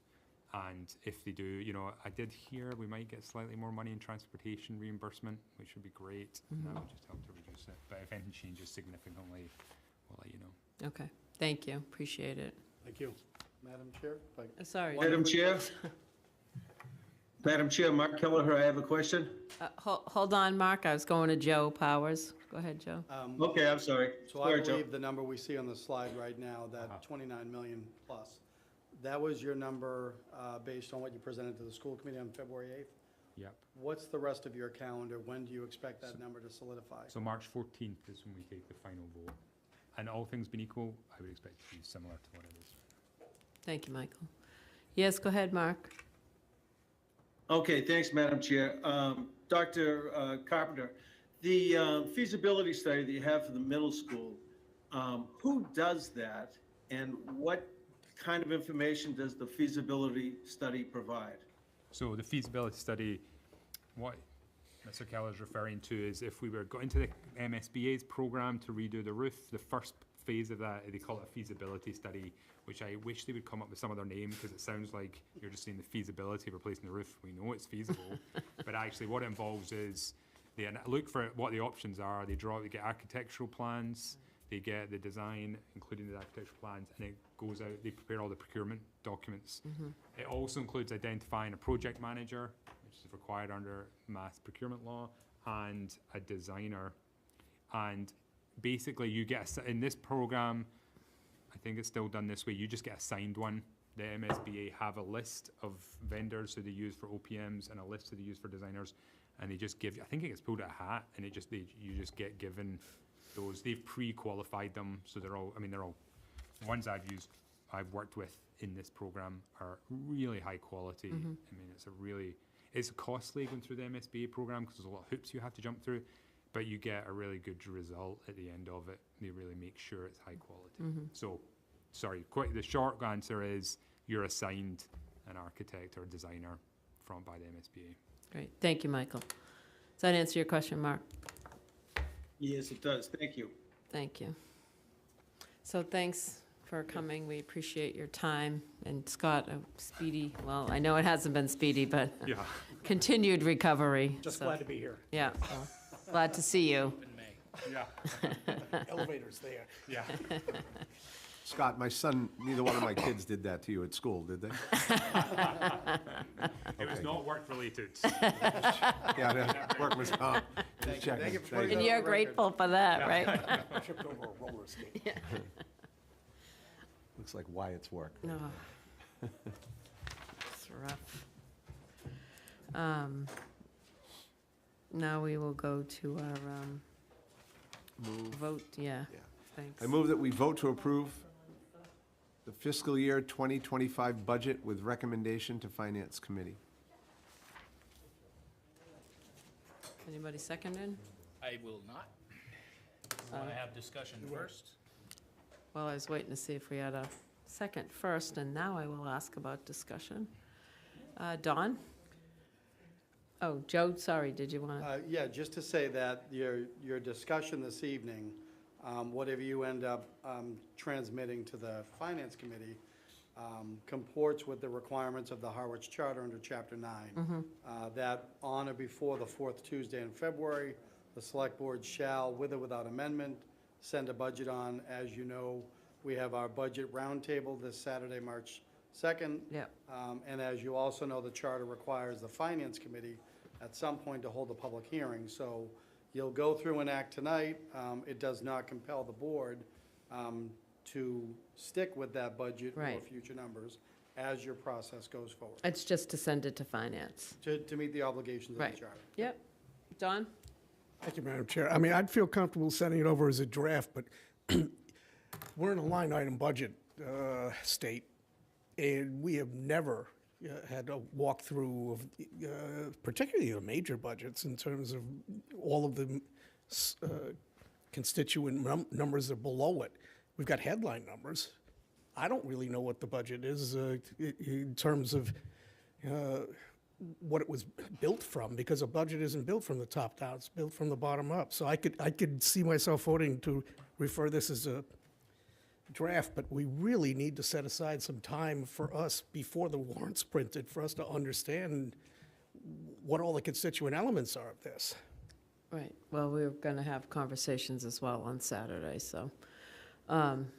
Speaker 11: And if they do, you know, I did hear we might get slightly more money in transportation reimbursement, which would be great. And that would just help to reduce it. But if anything changes significantly, we'll let you know.
Speaker 1: Okay, thank you, appreciate it.
Speaker 2: Thank you. Madam Chair? if I-
Speaker 1: Sorry.
Speaker 12: Madam Chair? Madam Chair, Mark Kelleher, I have a question.
Speaker 1: Hold on, Mark, I was going to Joe Powers. Go ahead, Joe.
Speaker 12: Okay, I'm sorry.
Speaker 2: So I
Speaker 12: Sorry, Joe.
Speaker 2: believe the number we see on the slide right now, that 29 million plus, that was your number based on what you presented to the school committee on February 8th?
Speaker 11: Yep.
Speaker 2: What's the rest of your calendar? When do you expect that number to solidify?
Speaker 11: So March 14th is when we take the final vote. And all things being equal, I would expect it to be similar to what it is.
Speaker 1: Thank you, Michael. Yes, go ahead, Mark.
Speaker 12: Okay, thanks, Madam Chair. Dr. Carpenter, the feasibility study that you have for the middle school, who does that? And what kind of information does the feasibility study provide?
Speaker 11: So the feasibility study, what Mr. Keller is referring to is if we were going to the MSBA's program to redo the roof, the first phase of that, they call it a feasibility study, which I wish they would come up with some other name, because it sounds like you're just saying the feasibility of replacing the roof. We know it's feasible, but actually what it involves is they look for what the options are. They get architectural plans, they get the design, including the architectural plans, and it goes out, they prepare all the procurement documents. It also includes identifying a project manager, which is required under mass procurement law, and a designer. And basically you get, in this program, I think it's still done this way, you just get assigned one. The MSBA have a list of vendors who they use for OPMs and a list who they use for designers, and they just give you, I think it gets pulled out a hat, and you just get given those. They've pre-qualified them, so they're all ones I've worked with in this program are really high quality. I mean, it's costly going through the MSBA program because there's a lot of hoops you have to jump through, but you get a really good result at the end of it. They really make sure it's high quality. So, sorry, the short answer is you're assigned an architect or designer by the MSBA.
Speaker 1: Great, thank you, Michael. Does that answer your question, Mark?
Speaker 12: Yes, it does. Thank you.
Speaker 1: Thank you. So thanks for coming. We appreciate your time. And Scott, a speedy, well, I know it hasn't been speedy, but
Speaker 11: Yeah.
Speaker 1: continued recovery.
Speaker 10: Just
Speaker 1: So,
Speaker 10: glad to be here.
Speaker 1: Yeah, well, glad to see you.
Speaker 8: In May.
Speaker 11: Yeah.
Speaker 6: Elevator's there.
Speaker 11: Yeah.
Speaker 7: Scott, my son, neither one of my kids did that to you at school, did they?
Speaker 11: It was not work related.
Speaker 7: Yeah, that work was, just checking.
Speaker 2: Thank you for
Speaker 7: Thank
Speaker 2: putting
Speaker 7: you.
Speaker 1: And
Speaker 2: on
Speaker 1: you're
Speaker 2: the record.
Speaker 1: grateful for that, right?
Speaker 6: Tripped over a roller skate.
Speaker 7: Looks like Wyatt's work.
Speaker 1: No. It's rough. Now we will go to our vote, yeah,
Speaker 7: Yeah.
Speaker 1: thanks.
Speaker 7: I move that we vote to approve the fiscal year 2025 budget with recommendation to Finance Committee.
Speaker 1: Anybody seconded?
Speaker 8: I will not. Want to have discussion first?
Speaker 1: Well, I was waiting to see if we had a second first, and now I will ask about discussion. Dawn? Oh, Joe, sorry, did you want to?
Speaker 2: Yeah, just to say that your discussion this evening, whatever you end up transmitting to the Finance Committee, comports with the requirements of the Harwich Charter under Chapter 9. That on or before the fourth Tuesday in February, the Select Board shall, with or without amendment, send a budget on. As you know, we have our budget roundtable this Saturday, March 2nd.
Speaker 1: Yep.
Speaker 2: And as you also know, the charter requires the Finance Committee at some point to hold a public hearing. So you'll go through an act tonight. It does not compel the board to stick with that budget or
Speaker 1: Right.
Speaker 2: future numbers as your process goes forward,
Speaker 1: It's just to send it to finance.
Speaker 2: to meet the obligations of the
Speaker 1: Right.
Speaker 2: charter.
Speaker 1: Yep. Dawn?
Speaker 6: Thank you, Madam Chair. I mean, I'd feel comfortable sending it over as a draft, but we're in a line item budget state, and we have never had a walkthrough of particularly the major budgets in terms of all of the constituent numbers are below it. We've got headline numbers. I don't really know what the budget is in terms of what it was built from, because a budget isn't built from the top down, it's built from the bottom up. So I could see myself voting to refer this as a draft, but we really need to set aside some time for us before the warrant's printed, for us to understand what all the constituent elements are of this.
Speaker 1: Right, well, we're going to have conversations as well on Saturday, so.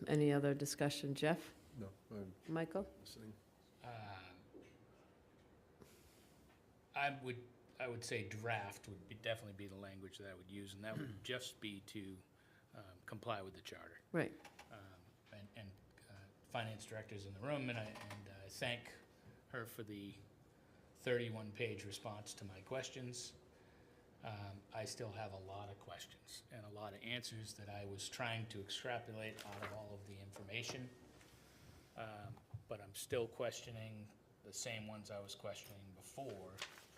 Speaker 1: Any other discussion? Jeff?
Speaker 7: No, I'm
Speaker 1: Michael?
Speaker 7: listening.
Speaker 8: I would say draft would definitely be the language that I would use, and that would just be to comply with the charter.
Speaker 1: Right,
Speaker 8: And finance director's in the room, and I thank her for the 31-page response to my questions. I still have a lot of questions and a lot of answers that I was trying to extrapolate out of all of the information. But I'm still questioning the same ones I was questioning before,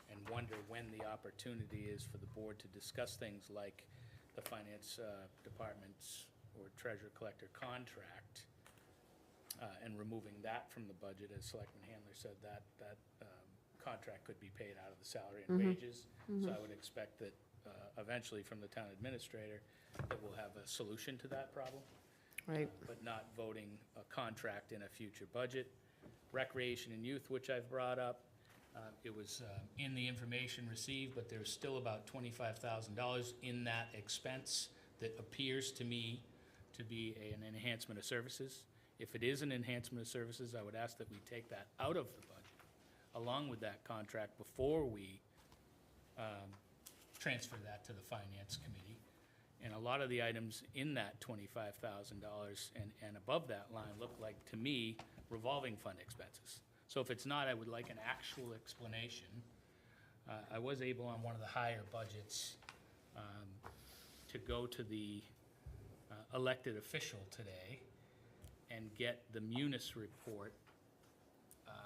Speaker 8: and wonder when the opportunity is for the board to discuss things like the finance department's or treasurer collector contract, and removing that from the budget. As Selectman Handler said, that contract could be paid out of the salary and wages. So I would expect that eventually from the town administrator, that we'll have a solution to that problem.
Speaker 1: Right.
Speaker 8: But not voting a contract in a future budget. Recreation and youth, which I've brought up, it was in the information received, but there's still about $25,000 in that expense that appears to me to be an enhancement of services. If it is an enhancement of services, I would ask that we take that out of the budget, along with that contract, before we transfer that to the Finance Committee. And a lot of the items in that $25,000 and above that line look like, to me, revolving fund expenses. So if it's not, I would like an actual explanation. I was able on one of the higher budgets to go to the elected official today and get the Munis report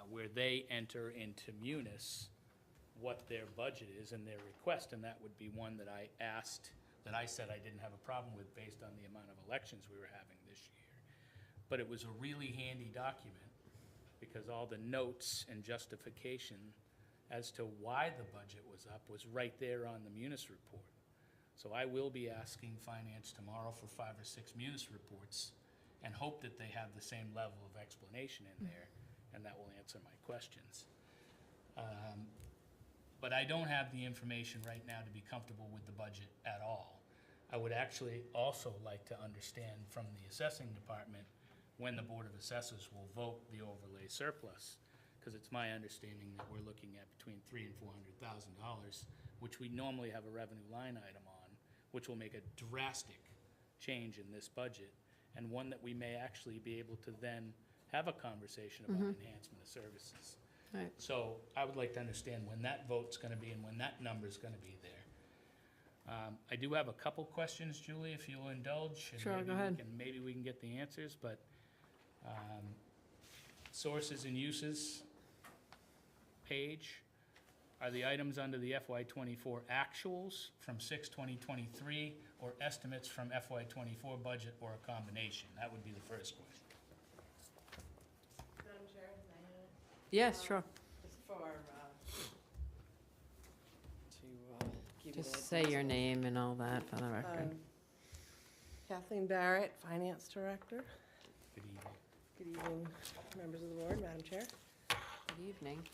Speaker 8: where they enter into Munis what their budget is and their request, and that would be one that I asked, that I said I didn't have a problem with based on the amount of elections we were having this year. But it was a really handy document, because all the notes and justification as to why the budget was up was right there on the Munis report. So I will be asking Finance tomorrow for 5 or 6 Munis reports and hope that they have the same level of explanation in there, and that will answer my questions. But I don't have the information right now to be comfortable with the budget at all. I would actually also like to understand from the assessing department when the Board of Assessors will vote the overlay surplus, because it's my understanding that we're looking at between $300,000 and $400,000, which we normally have a revenue line item on, which will make a drastic change in this budget, and one that we may actually be able to then have a conversation about enhancement of services.
Speaker 1: Right.
Speaker 8: So I would like to understand when that vote's gonna be and when that number's gonna be there. I do have a couple questions, Julie, if you'll indulge. And
Speaker 1: Sure,
Speaker 8: maybe
Speaker 1: go
Speaker 8: we
Speaker 1: ahead.
Speaker 8: can- Maybe we can get the answers, but sources and uses page are the items under the FY '24 actuals from 6/20/23 or estimates from FY '24 budget, or a combination? That would be the first question.
Speaker 4: Madam Chair, may I have it?
Speaker 1: Yes, sure.
Speaker 4: Just for, give you
Speaker 1: Just
Speaker 4: the
Speaker 1: say your name and all that for the record.
Speaker 13: Kathleen Barrett, Finance Director.
Speaker 8: Good evening.
Speaker 13: Good evening, members of the board, Madam Chair.
Speaker 1: Good evening.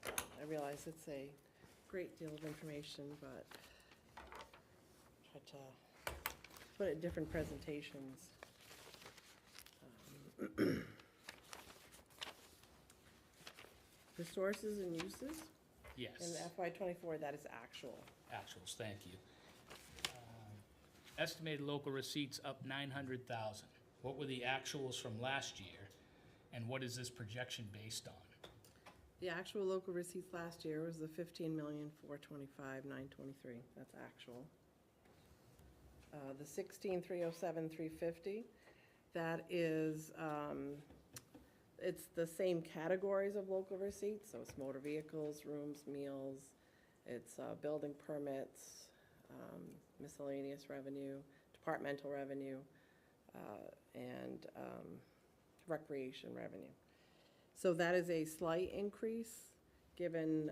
Speaker 13: I realize it's a great deal of information, but try to put it in different presentations. The sources and uses
Speaker 8: Yes.
Speaker 13: in FY '24, that is actual.
Speaker 8: Actuals, thank you. Estimated local receipts up 900,000. What were the actuals from last year, and what is this projection based on?
Speaker 13: The actual local receipts last year was the 15,425,923. That's actual. The 16,307,350, that is, it's the same categories of local receipts, so it's motor vehicles, rooms, meals, it's building permits, miscellaneous revenue, departmental revenue, and recreation revenue. So that is a slight increase, given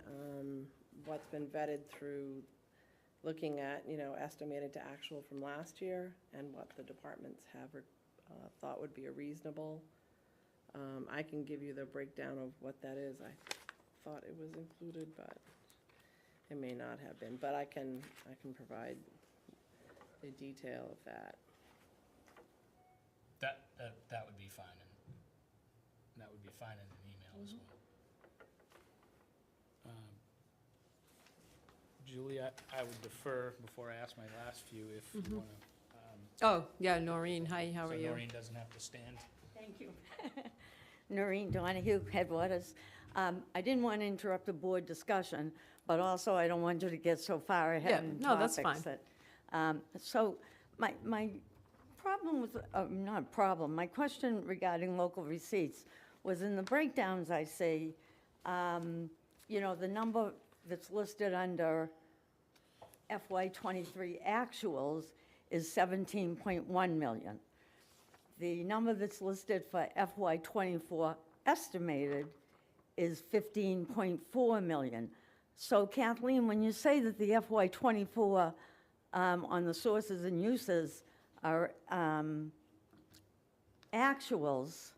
Speaker 13: what's been vetted through looking at, estimated to actual from last year and what the departments have thought would be a reasonable. I can give you the breakdown of what that is. I thought it was included, but it may not have been. But I can provide the detail of that.
Speaker 8: That would be fine, and that would be fine in an email as well. Julie, I would defer before I ask my last few if you want to.
Speaker 1: Oh, yeah, Noreen, hi, how are you?
Speaker 8: So Noreen doesn't have to stand.
Speaker 14: Thank you. Noreen Donahue, Headwaters. I didn't want to interrupt the board discussion, but also I don't want you to get so far
Speaker 1: Yeah,
Speaker 14: ahead in
Speaker 1: no, that's
Speaker 14: topics
Speaker 1: fine.
Speaker 14: that. So my problem with, not problem, my question regarding local receipts was in the breakdowns I see, the number that's listed under FY '23 actuals is 17.1 million. The number that's listed for FY '24 estimated is 15.4 million. So Kathleen, when you say that the FY '24 on the sources and uses our actuals,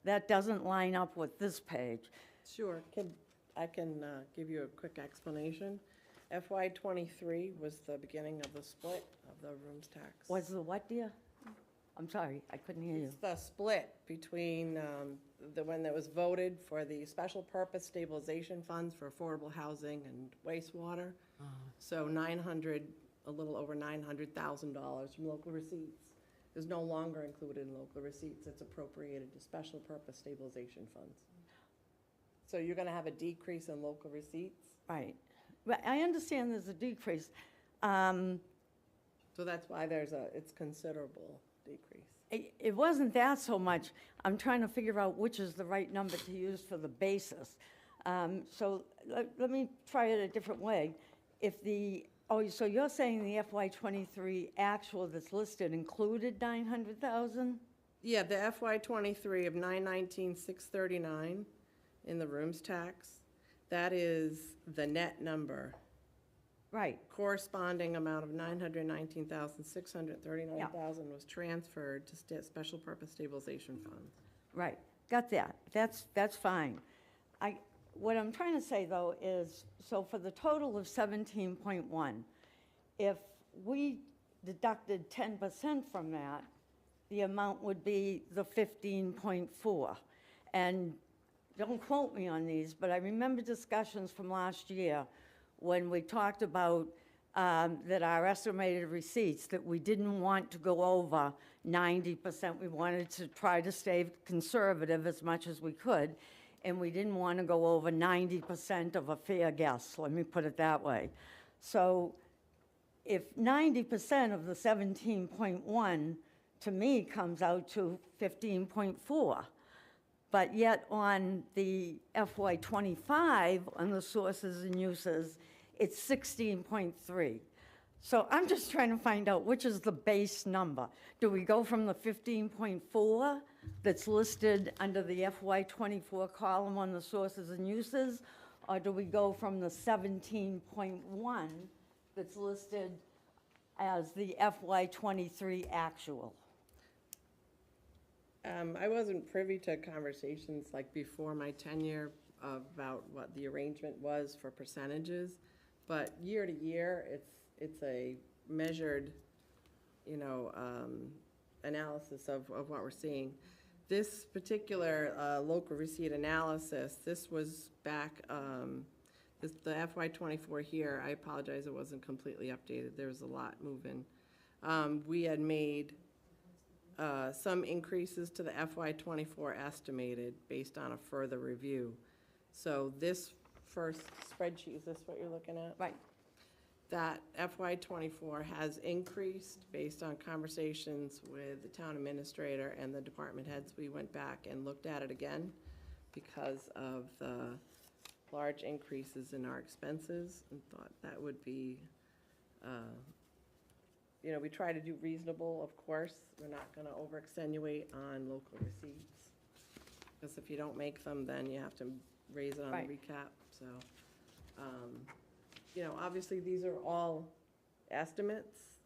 Speaker 14: that doesn't line up with this page.
Speaker 13: Sure, I can give you a quick explanation. FY '23 was the beginning of the split of the rooms tax.
Speaker 14: Was the what, dear? I'm sorry, I couldn't hear you.
Speaker 13: It's the split between the one that was voted for the special purpose stabilization funds for affordable housing and wastewater. So a little over $900,000 from local receipts is no longer included in local receipts. It's appropriated to special purpose stabilization funds. So you're going to have a decrease in local receipts.
Speaker 14: Right. But I understand there's a decrease.
Speaker 13: So that's why it's considerable decrease.
Speaker 14: It wasn't that so much. I'm trying to figure out which is the right number to use for the basis. So let me try it a different way. So you're saying the FY '23 actual that's listed included 900,000?
Speaker 13: Yeah, the FY '23 of 919,639 in the rooms tax, that is the net number.
Speaker 14: Right.
Speaker 13: Corresponding amount of 919,639,000 was transferred to special purpose stabilization funds.
Speaker 14: Right, got that. That's fine. What I'm trying to say, though, is, so for the total of 17.1, if we deducted 10% from that, the amount would be the 15.4. And don't quote me on these, but I remember discussions from last year when we talked about that our estimated receipts, that we didn't want to go over 90%. We wanted to try to stay conservative as much as we could, and we didn't want to go over 90% of a fair guess, let me put it that way. So if 90% of the 17.1, to me, comes out to 15.4, but yet on the FY '25, on the sources and uses, it's 16.3. So I'm just trying to find out which is the base number. Do we go from the 15.4 that's listed under the FY '24 column on the sources and uses, or do we go from the 17.1 that's listed as the FY '23 actual?
Speaker 13: I wasn't privy to conversations like before my tenure about what the arrangement was for percentages, but year to year, it's a measured, analysis of what we're seeing. This particular local receipt analysis, this was back, the FY '24 here, I apologize, it wasn't completely updated. There was a lot moving. We had made some increases to the FY '24 estimated based on a further review. So this first spreadsheet, is this what you're looking at?
Speaker 14: Right.
Speaker 13: That FY '24 has increased based on conversations with the town administrator and the department heads. We went back and looked at it again because of the large increases in our expenses and thought that would be, we try to do reasonable, of course. We're not going to over-extenuate on local receipts. Because if you don't make them, then you have to raise it on
Speaker 14: Right.
Speaker 13: the recap. So, obviously, these are all estimates.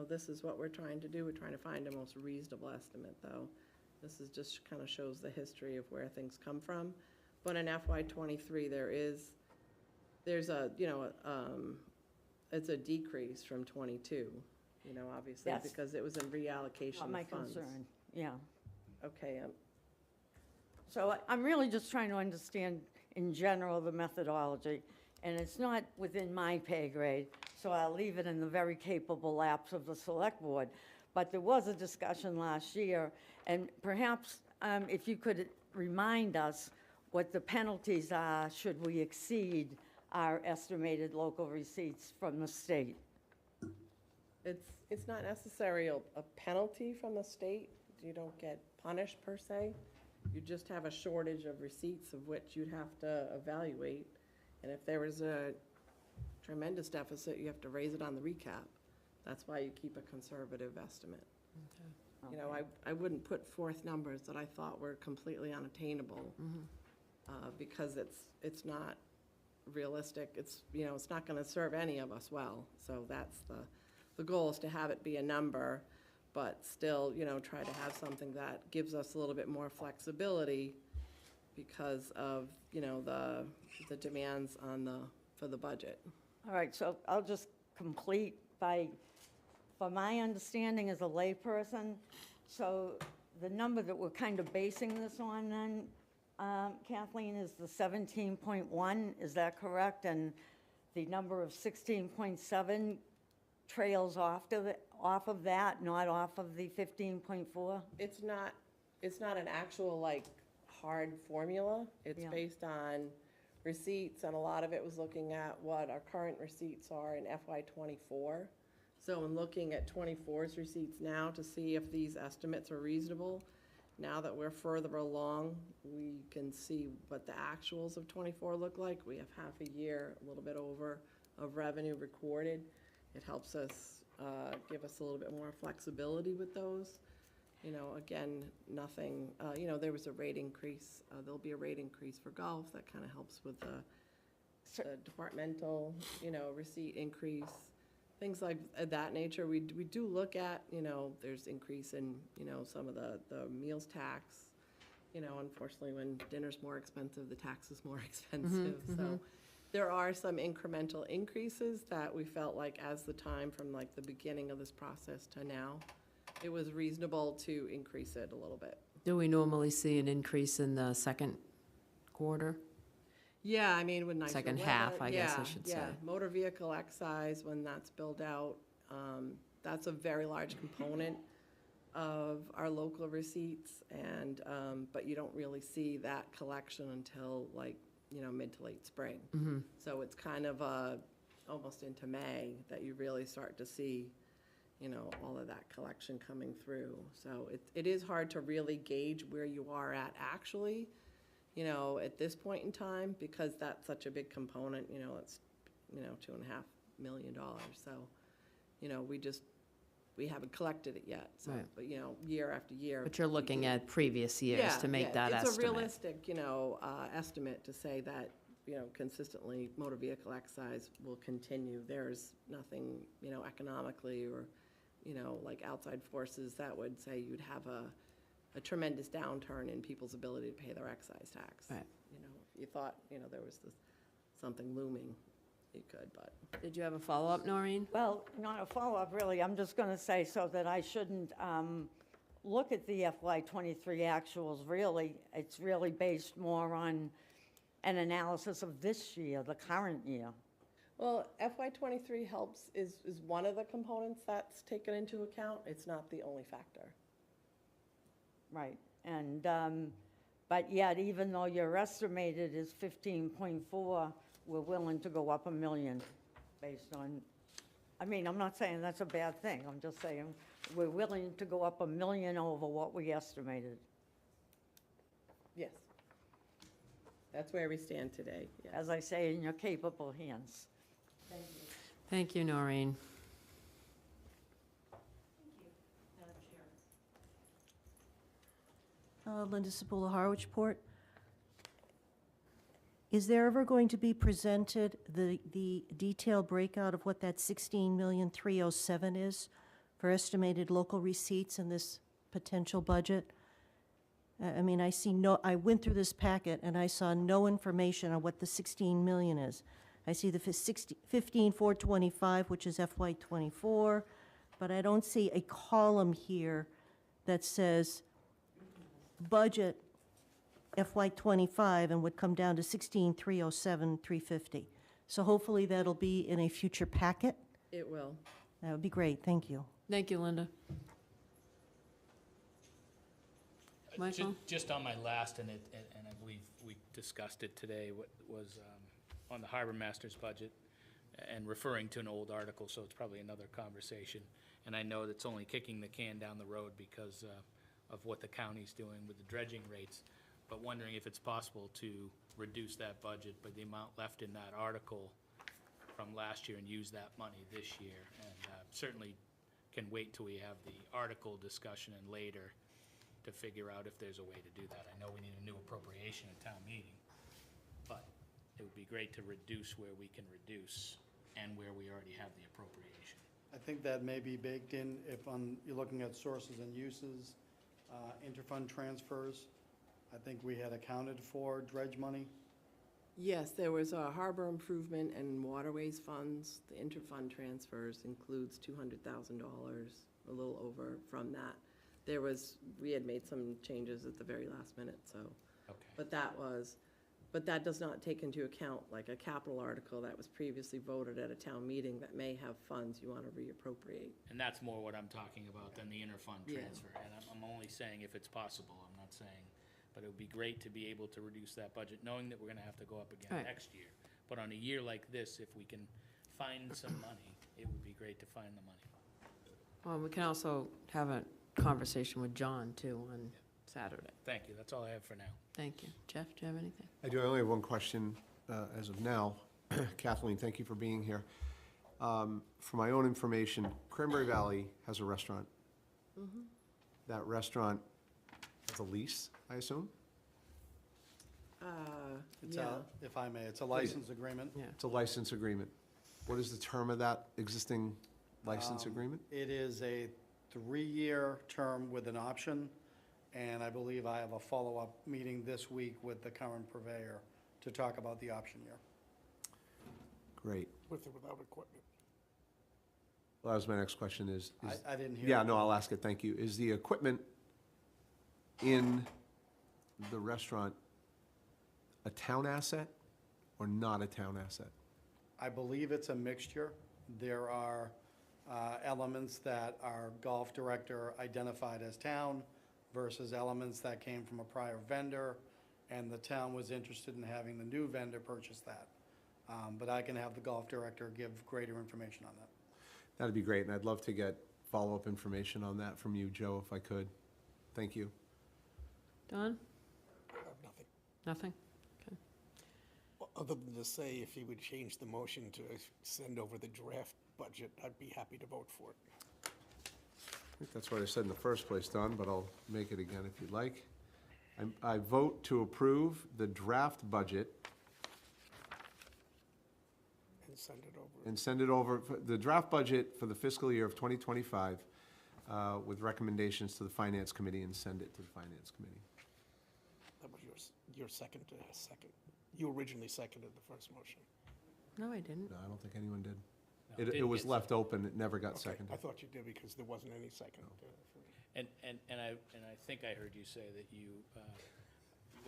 Speaker 13: This is what we're trying to do. We're trying to find the most reasonable estimate, though. This is just kind of shows the history of where things come from. But in FY '23, there's a, it's a decrease from '22, obviously,
Speaker 14: Yes.
Speaker 13: because it was a reallocation
Speaker 14: Not
Speaker 13: of
Speaker 14: my
Speaker 13: funds.
Speaker 14: concern, yeah.
Speaker 13: Okay,
Speaker 14: So I'm really just trying to understand, in general, the methodology, and it's not within my pay grade, so I'll leave it in the very capable laps of the Select Board. But there was a discussion last year, and perhaps if you could remind us what the penalties are should we exceed our estimated local receipts from the state.
Speaker 13: It's not necessarily a penalty from the state. You don't get punished per se. You just have a shortage of receipts of which you'd have to evaluate. And if there was a tremendous deficit, you have to raise it on the recap. That's why you keep a conservative estimate. I wouldn't put forth numbers that I thought were completely unattainable because it's not realistic. It's not going to serve any of us well. So that's the goal is to have it be a number, but still, you know, try to have something that gives us a little bit more flexibility because of, you know, the demands on for the budget.
Speaker 14: All right, so I'll just complete by, for my understanding as a layperson, so the number that we're kind of basing this on then, Kathleen, is the 17.1, is that correct? And the number of 16.7 trails off of that, not off of the 15.4?
Speaker 13: It's not an actual, like, hard formula. It's
Speaker 14: Yeah.
Speaker 13: based on receipts, and a lot of it was looking at what our current receipts are in FY '24. So in looking at '24's receipts now to see if these estimates are reasonable, now that we're further along, we can see what the actuals of '24 look like. We have half a year, a little bit over, of revenue recorded. It helps us, give us a little bit more flexibility with those. You know, again, nothing, you know, there was a rate increase, there'll be a rate increase for golf, that kind of helps with the departmental, you know, receipt increase, things like that nature. We do look at, you know, there's increase in, you know, some of the meals tax. You know, unfortunately, when dinner's more expensive, the tax is more expensive, so. There are some incremental increases that we felt like as the time from like the beginning of this process to now, it was reasonable to increase it a little bit.
Speaker 1: Do we normally see an increase in the second quarter?
Speaker 13: Yeah, I mean, with nicer
Speaker 1: Second
Speaker 13: weather,
Speaker 1: half, I guess I
Speaker 13: yeah,
Speaker 1: should
Speaker 13: yeah.
Speaker 1: say.
Speaker 13: Motor vehicle excise, when that's billed out, that's a very large component of our local receipts, and, but you don't really see that collection until like, you know, mid to late spring. So it's kind of almost into May that you really start to see, you know, all of that collection coming through. So it is hard to really gauge where you are at actually, you know, at this point in time, because that's such a big component, you know, it's, you know, $2.5 million. So, you know, we haven't collected it yet, so,
Speaker 1: Right.
Speaker 13: but, you know, year after year.
Speaker 1: But you're
Speaker 13: we
Speaker 1: looking
Speaker 13: do.
Speaker 1: at previous years
Speaker 13: Yeah,
Speaker 1: to make
Speaker 13: yeah.
Speaker 1: that estimate.
Speaker 13: It's a realistic, you know, estimate to say that, you know, consistently motor vehicle excise will continue. There's nothing, you know, economically or, you know, like outside forces that would say you'd have a tremendous downturn in people's ability to pay their excise tax.
Speaker 1: Right.
Speaker 13: You know, if you thought, you know, there was something looming, you could, but.
Speaker 1: Did you have a follow-up, Noreen?
Speaker 14: Well, not a follow-up, really. I'm just going to say so that I shouldn't look at the FY '23 actuals, really. It's really based more on an analysis of this year, the current year.
Speaker 13: Well, FY '23 is one of the components that's taken into account. It's not the only factor.
Speaker 14: Right. And, but yet, even though your estimated is 15.4, we're willing to go up $1 million based on, I mean, I'm not saying that's a bad thing. I'm just saying we're willing to go up $1 million over what we estimated.
Speaker 13: Yes. That's where we stand today, yes.
Speaker 14: As I say, in your capable hands.
Speaker 1: Thank you, Noreen.
Speaker 15: Linda Sabula, Harwichport. Is there ever going to be presented the detailed breakout of what that 16,307,000 is for estimated local receipts in this potential budget? I mean, I went through this packet and I saw no information on what the 16 million is. I see the 15,425, which is FY '24, but I don't see a column here that says budget FY '25 and would come down to 16,307,350. So hopefully that'll be in a future packet.
Speaker 13: It will.
Speaker 15: That would be great, thank you.
Speaker 1: Thank you, Linda. Michael?
Speaker 8: Just on my last, and I believe we discussed it today, what was on the Harbor Master's budget, and referring to an old article, so it's probably another conversation. And I know that's only kicking the can down the road because of what the county's doing with the dredging rates, but wondering if it's possible to reduce that budget by the amount left in that article from last year and use that money this year. And certainly can wait till we have the article discussion and later to figure out if there's a way to do that. I know we need a new appropriation at town meeting, but it would be great to reduce where we can reduce and where we already have the appropriation.
Speaker 2: I think that may be baked in if you're looking at sources and uses, interfund transfers. I think we had accounted for dredge money.
Speaker 13: Yes, there was a harbor improvement and waterways funds. The interfund transfers includes $200,000, a little over from that. We had made some changes at the very last minute, so.
Speaker 8: Okay.
Speaker 13: But that does not take into account like a capital article that was previously voted at a town meeting that may have funds you want to reappropriate.
Speaker 8: And that's more what I'm talking about than the interfund
Speaker 13: Yeah.
Speaker 8: transfer. And I'm only saying if it's possible, I'm not saying, but it would be great to be able to reduce that budget, knowing that we're gonna have to go up again
Speaker 1: Right.
Speaker 8: next year. But on a year like this, if we can find some money, it would be great to find the money.
Speaker 1: Well, we can also have a conversation with John, too, on Saturday.
Speaker 8: Thank you, that's all I have for now.
Speaker 1: Thank you. Jeff, do you have anything?
Speaker 7: I do, I only have one question as of now. Kathleen, thank you for being here. For my own information, Cranberry Valley has a restaurant. That restaurant has a lease, I assume?
Speaker 2: It's
Speaker 13: Yeah.
Speaker 2: if I may, it's a license agreement.
Speaker 1: Yeah.
Speaker 7: It's a license agreement. What is the term of that existing license agreement?
Speaker 2: It is a 3-year term with an option, and I believe I have a follow-up meeting this week with the current purveyor to talk about the option year.
Speaker 7: Great.
Speaker 6: With or without equipment.
Speaker 7: Well, that was my next question is.
Speaker 2: I didn't hear.
Speaker 7: Yeah, no, I'll ask it, thank you. Is the equipment in the restaurant a town asset or not a town asset?
Speaker 2: I believe it's a mixture. There are elements that our golf director identified as town versus elements that came from a prior vendor, and the town was interested in having the new vendor purchase that. But I can have the golf director give greater information on that.
Speaker 7: That'd be great, and I'd love to get follow-up information on that from you, Joe, if I could. Thank you.
Speaker 1: Don?
Speaker 6: I have nothing.
Speaker 1: Nothing? Okay.
Speaker 6: Other than to say, if you would change the motion to send over the draft budget, I'd be happy to vote for it.
Speaker 7: I think that's what I said in the first place, Don, but I'll make it again if you'd like. I vote to approve the draft budget
Speaker 6: And send it over.
Speaker 7: and send it over, the draft budget for the fiscal year of 2025 with recommendations to the Finance Committee, and send it to the Finance Committee.
Speaker 6: That was your second. You originally seconded the first motion.
Speaker 1: No, I didn't.
Speaker 7: No, I don't think anyone did.
Speaker 8: No,
Speaker 7: It
Speaker 8: didn't
Speaker 7: was
Speaker 8: get
Speaker 7: left open, it never got
Speaker 6: Okay,
Speaker 7: seconded.
Speaker 6: I thought you did because there wasn't any second.
Speaker 8: And I think I heard you say that you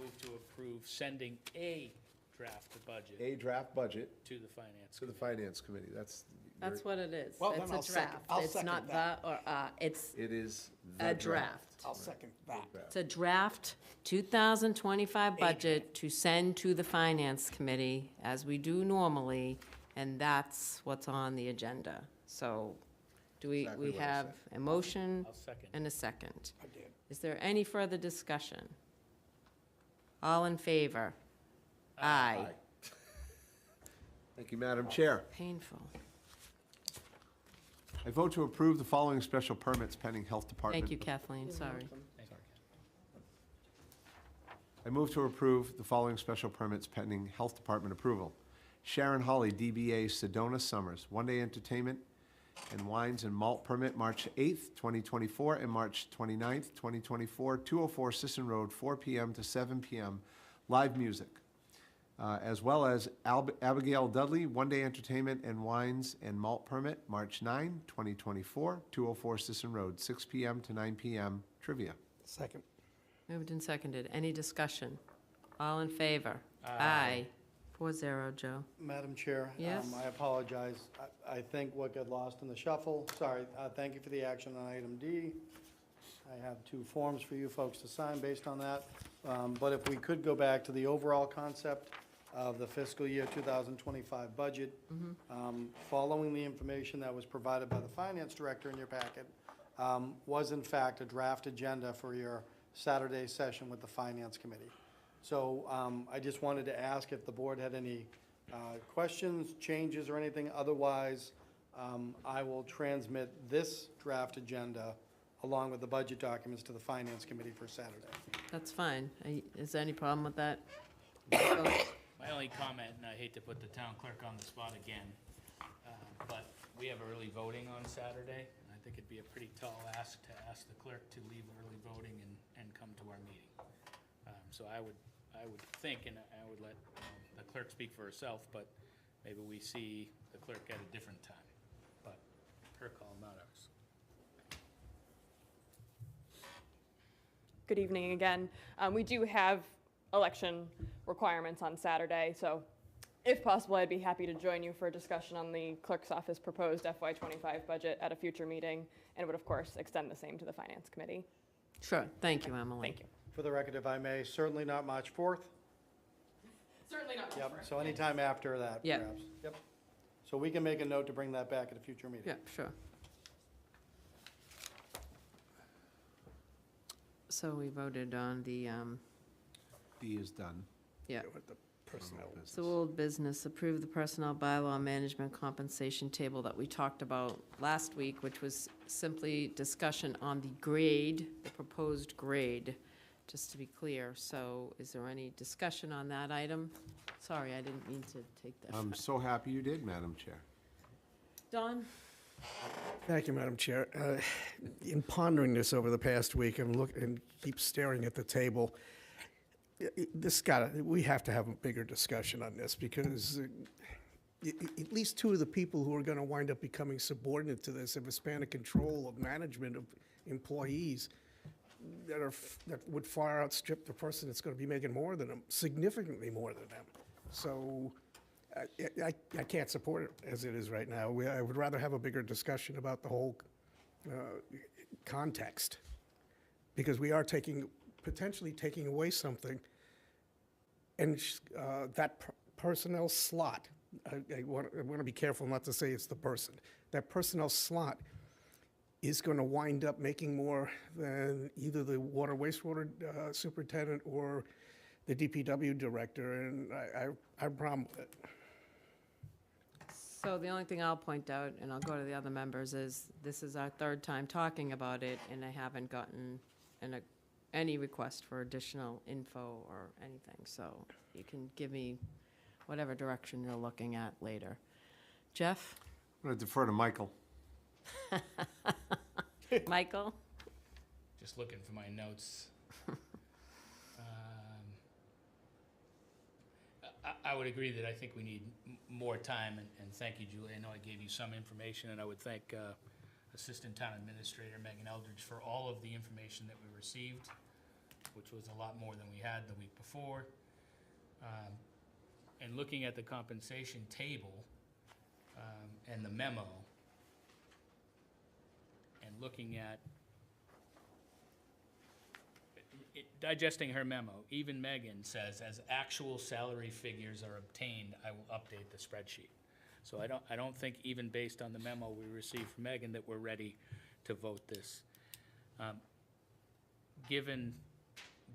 Speaker 8: moved to approve sending a draft budget
Speaker 7: A draft budget
Speaker 8: to the finance
Speaker 7: to the
Speaker 8: committee.
Speaker 7: Finance Committee, that's.
Speaker 1: That's what it is.
Speaker 6: Well, then
Speaker 1: It's
Speaker 6: I'll
Speaker 1: a
Speaker 6: second-
Speaker 1: draft.
Speaker 6: I'll
Speaker 1: It's
Speaker 6: second
Speaker 1: not the,
Speaker 6: that.
Speaker 1: or, it's
Speaker 7: It is the
Speaker 1: a draft.
Speaker 6: I'll second that.
Speaker 1: It's a draft 2025 budget to send to the Finance Committee, as we do normally, and that's what's on the agenda. So,
Speaker 7: Exactly
Speaker 1: we
Speaker 7: what I
Speaker 1: have
Speaker 7: said.
Speaker 1: a motion
Speaker 8: I'll second.
Speaker 1: and a second.
Speaker 6: I did.
Speaker 1: Is there any further discussion? All in favor? Aye.
Speaker 7: Thank you, Madam Chair.
Speaker 1: Painful.
Speaker 7: I vote to approve the following special permits pending Health Department.
Speaker 1: Thank you, Kathleen, sorry.
Speaker 7: I move to approve the following special permits pending Health Department approval. Sharon Hawley, DBA Sedona Summers, one-day entertainment and wines and malt permit, March 8th, 2024, and March 29th, 2024, 204 Sisson Road, 4 PM to 7 PM, live music. As well as Abigail Dudley, one-day entertainment and wines and malt permit, March 9, 2024, 204 Sisson Road, 6 PM to 9 PM, trivia.
Speaker 6: Second.
Speaker 1: Moved and seconded. Any discussion? All in favor? Aye. 4-0, Joe.
Speaker 2: Madam Chair?
Speaker 1: Yes?
Speaker 2: I apologize. I think what got lost in the shuffle, sorry, thank you for the action on item D. I have 2 forms for you folks to sign based on that. But if we could go back to the overall concept of the fiscal year 2025 budget, following the information that was provided by the finance director in your packet, was in fact a draft agenda for your Saturday session with the Finance Committee. So I just wanted to ask if the board had any questions, changes, or anything. Otherwise, I will transmit this draft agenda along with the budget documents to the Finance Committee for Saturday.
Speaker 1: That's fine. Is there any problem with that?
Speaker 8: My only comment, and I hate to put the town clerk on the spot again, but we have early voting on Saturday, and I think it'd be a pretty tall ask to ask the clerk to leave early voting and come to our meeting. So I would think, and I would let the clerk speak for herself, but maybe we see the clerk at a different time. But her call, not ours.
Speaker 9: Good evening again. We do have election requirements on Saturday, so if possible, I'd be happy to join you for a discussion on the clerk's office proposed FY25 budget at a future meeting, and would of course extend the same to the Finance Committee.
Speaker 1: Sure, thank you, Emily.
Speaker 9: Thank you.
Speaker 2: For the record, if I may, certainly not March 4th.
Speaker 9: Certainly not.
Speaker 2: Yep, so anytime after that,
Speaker 1: Yeah.
Speaker 2: perhaps. Yep. So we can make a note to bring that back at a future meeting.
Speaker 1: Yeah, sure. So we voted on the,
Speaker 7: D is done.
Speaker 1: yeah.
Speaker 6: With the personnel.
Speaker 1: So old business, approve the personnel bylaw management compensation table that we talked about last week, which was simply discussion on the grade, the proposed grade, just to be clear. So is there any discussion on that item? Sorry, I didn't mean to take that.
Speaker 7: I'm so happy you did, Madam Chair.
Speaker 1: Don?
Speaker 6: Thank you, Madam Chair. In pondering this over the past week and keep staring at the table, we have to have a bigger discussion on this because at least two of the people who are going to wind up becoming subordinate to this have a span of control of management of employees that would far outstrip the person that's going to be making more than them, significantly more than them. So I can't support it as it is right now. I would rather have a bigger discussion about the whole context, because we are potentially taking away something, and that personnel slot, I want to be careful not to say it's the person, that personnel slot is going to wind up making more than either the water wastewater superintendent or the DPW director, and I have a problem with it.
Speaker 1: So the only thing I'll point out, and I'll go to the other members, is this is our third time talking about it, and I haven't gotten any request for additional info or anything. So you can give me whatever direction you're looking at later. Jeff?
Speaker 7: I'm going to defer to Michael.
Speaker 1: Michael?
Speaker 8: Just looking for my notes. I would agree that I think we need more time, and thank you, Julie. I know I gave you some information, and I would thank Assistant Town Administrator Megan Eldridge for all of the information that we received, which was a lot more than we had the week before. And looking at the compensation table and the memo, and looking at digesting her memo, even Megan says, as actual salary figures are obtained, I will update the spreadsheet. So I don't think, even based on the memo we received from Megan, that we're ready to vote this. Given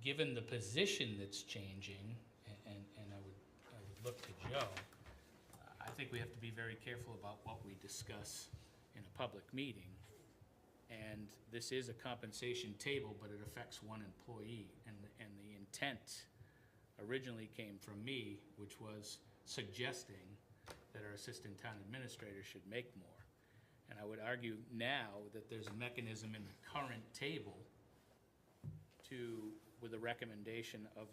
Speaker 8: the position that's changing, and I would look to Joe, I think we have to be very careful about what we discuss in a public meeting. And this is a compensation table, but it affects one employee. And the intent originally came from me, which was suggesting that our assistant town administrator should make more. And I would argue now that there's a mechanism in the current table with a recommendation of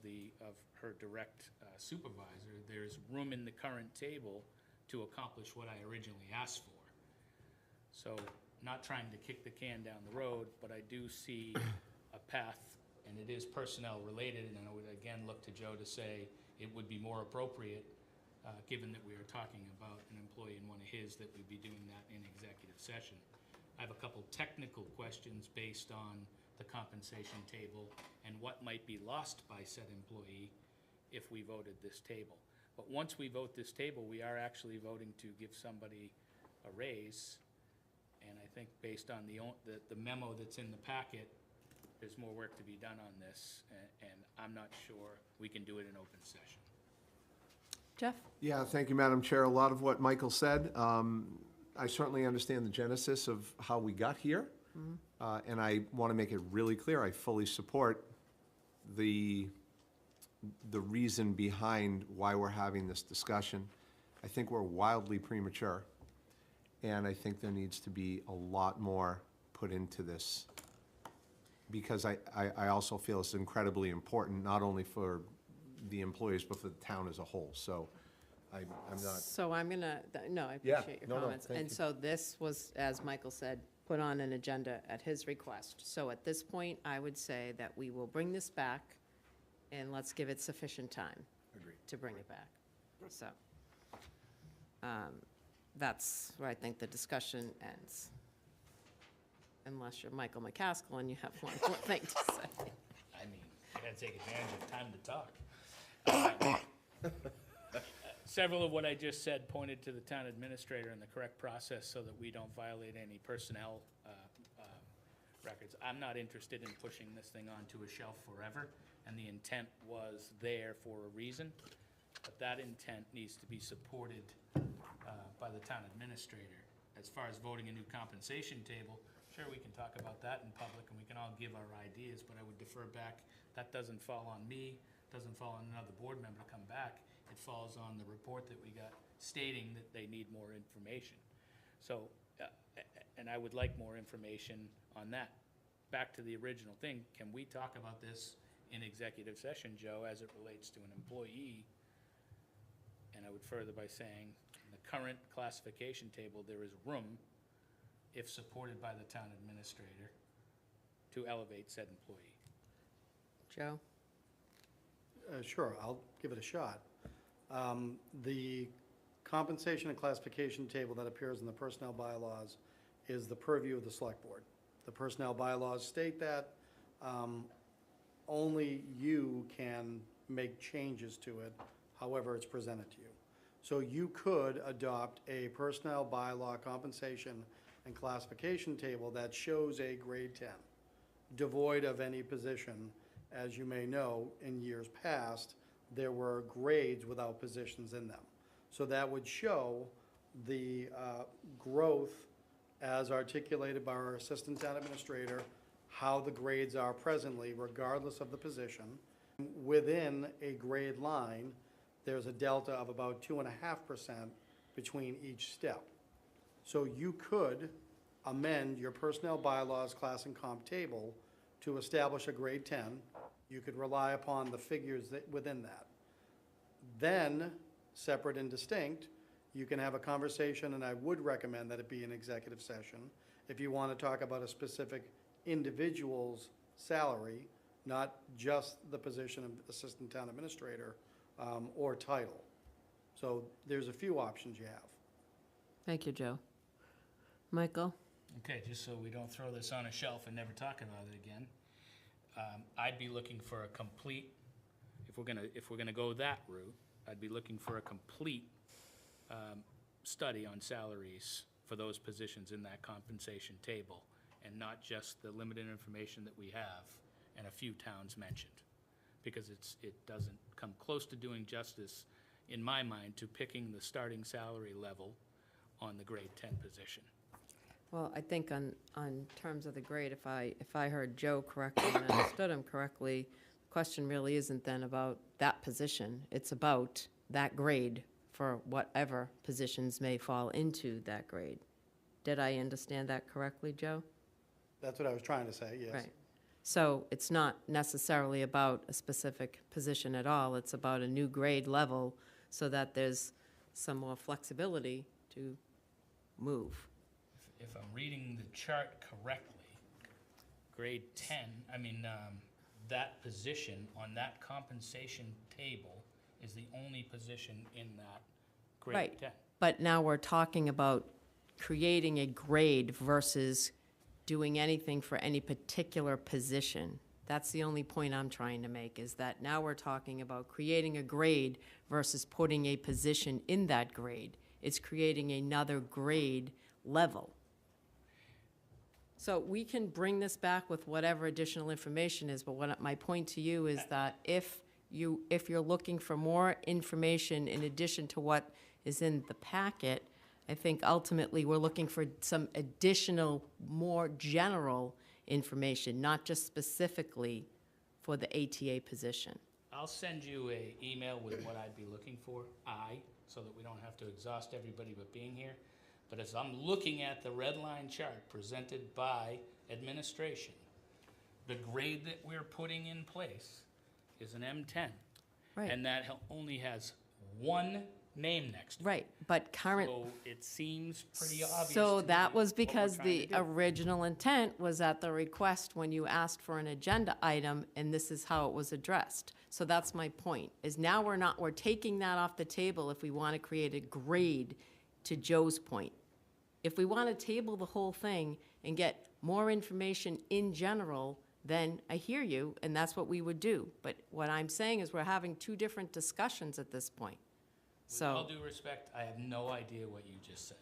Speaker 8: her direct supervisor, there's room in the current table to accomplish what I originally asked for. So, not trying to kick the can down the road, but I do see a path, and it is personnel related, and I would again look to Joe to say it would be more appropriate, given that we are talking about an employee and one of his, that we'd be doing that in executive session. I have a couple technical questions based on the compensation table and what might be lost by said employee if we voted this table. But once we vote this table, we are actually voting to give somebody a raise. And I think based on the memo that's in the packet, there's more work to be done on this, and I'm not sure we can do it in open session.
Speaker 1: Jeff?
Speaker 7: Yeah, thank you, Madam Chair. A lot of what Michael said, I certainly understand the genesis of how we got here. And I want to make it really clear, I fully support the reason behind why we're having this discussion. I think we're wildly premature. And I think there needs to be a lot more put into this, because I also feel it's incredibly important, not only for the employees, but for the town as a whole. So I'm not,
Speaker 1: So I'm gonna, no, I
Speaker 7: Yeah,
Speaker 1: appreciate your
Speaker 7: no,
Speaker 1: comments.
Speaker 7: thank
Speaker 1: And
Speaker 7: you.
Speaker 1: so this was, as Michael said, put on an agenda at his request. So at this point, I would say that we will bring this back, and let's give it sufficient time to bring it back. So that's where I think the discussion ends. Unless you're Michael McCaskill and you have one more thing to say.
Speaker 8: I mean, I gotta take advantage of time to talk. Several of what I just said pointed to the town administrator and the correct process so that we don't violate any personnel records. I'm not interested in pushing this thing onto a shelf forever, and the intent was there for a reason. But that intent needs to be supported by the town administrator. As far as voting a new compensation table, sure, we can talk about that in public, and we can all give our ideas, but I would defer back. That doesn't fall on me, doesn't fall on another board member to come back. It falls on the report that we got stating that they need more information. So, and I would like more information on that. Back to the original thing, can we talk about this in executive session, Joe, as it relates to an employee? And I would further by saying, in the current classification table, there is room, if supported by the town administrator, to elevate said employee.
Speaker 1: Joe?
Speaker 2: Sure, I'll give it a shot. The compensation and classification table that appears in the personnel bylaws is the purview of the select board. The personnel bylaws state that only you can make changes to it, however it's presented to you. So you could adopt a personnel bylaw compensation and classification table that shows a grade 10, devoid of any position. As you may know, in years past, there were grades without positions in them. So that would show the growth as articulated by our assistant town administrator, how the grades are presently, regardless of the position. Within a grade line, there's a delta of about 2.5% between each step. So you could amend your personnel bylaws class and comp table to establish a grade 10. You could rely upon the figures within that. Then, separate and distinct, you can have a conversation, and I would recommend that it be an executive session, if you want to talk about a specific individual's salary, not just the position of assistant town administrator or title. So there's a few options you have.
Speaker 1: Thank you, Joe. Michael?
Speaker 8: Okay, just so we don't throw this on a shelf and never talk about it again, I'd be looking for a complete, if we're gonna go that route, I'd be looking for a complete study on salaries for those positions in that compensation table, and not just the limited information that we have and a few towns mentioned. Because it doesn't come close to doing justice, in my mind, to picking the starting salary level on the grade 10 position.
Speaker 1: Well, I think on terms of the grade, if I heard Joe correctly and understood him correctly, the question really isn't then about that position. It's about that grade for whatever positions may fall into that grade. Did I understand that correctly, Joe?
Speaker 2: That's what I was trying to say, yes.
Speaker 1: Right. So it's not necessarily about a specific position at all. It's about a new grade level so that there's some more flexibility to move.
Speaker 8: If I'm reading the chart correctly, grade 10, that position on that compensation table is the only position in that grade
Speaker 1: Right.
Speaker 8: 10.
Speaker 1: But now we're talking about creating a grade versus doing anything for any particular position. That's the only point I'm trying to make, is that now we're talking about creating a grade versus putting a position in that grade. It's creating another grade level. So we can bring this back with whatever additional information is, but what my point to you is that if you're looking for more information in addition to what is in the packet, I think ultimately we're looking for some additional, more general information, not just specifically for the ATA position.
Speaker 8: I'll send you an email with what I'd be looking for, so that we don't have to exhaust everybody but being here. But as I'm looking at the red line chart presented by administration, the grade that we're putting in place is an M10.
Speaker 1: Right.
Speaker 8: And that only has one name next to it.
Speaker 1: Right, but current,
Speaker 8: So it seems pretty obvious
Speaker 1: so
Speaker 8: to
Speaker 1: that
Speaker 8: me
Speaker 1: was
Speaker 8: what we're
Speaker 1: because
Speaker 8: trying
Speaker 1: the
Speaker 8: to do.
Speaker 1: original intent was at the request when you asked for an agenda item, and this is how it was addressed. So that's my point, is now we're taking that off the table if we want to create a grade, to Joe's point. If we want to table the whole thing and get more information in general, then I hear you, and that's what we would do. But what I'm saying is we're having two different discussions at this point.
Speaker 8: With all
Speaker 1: So,
Speaker 8: due respect, I have no idea what you just said.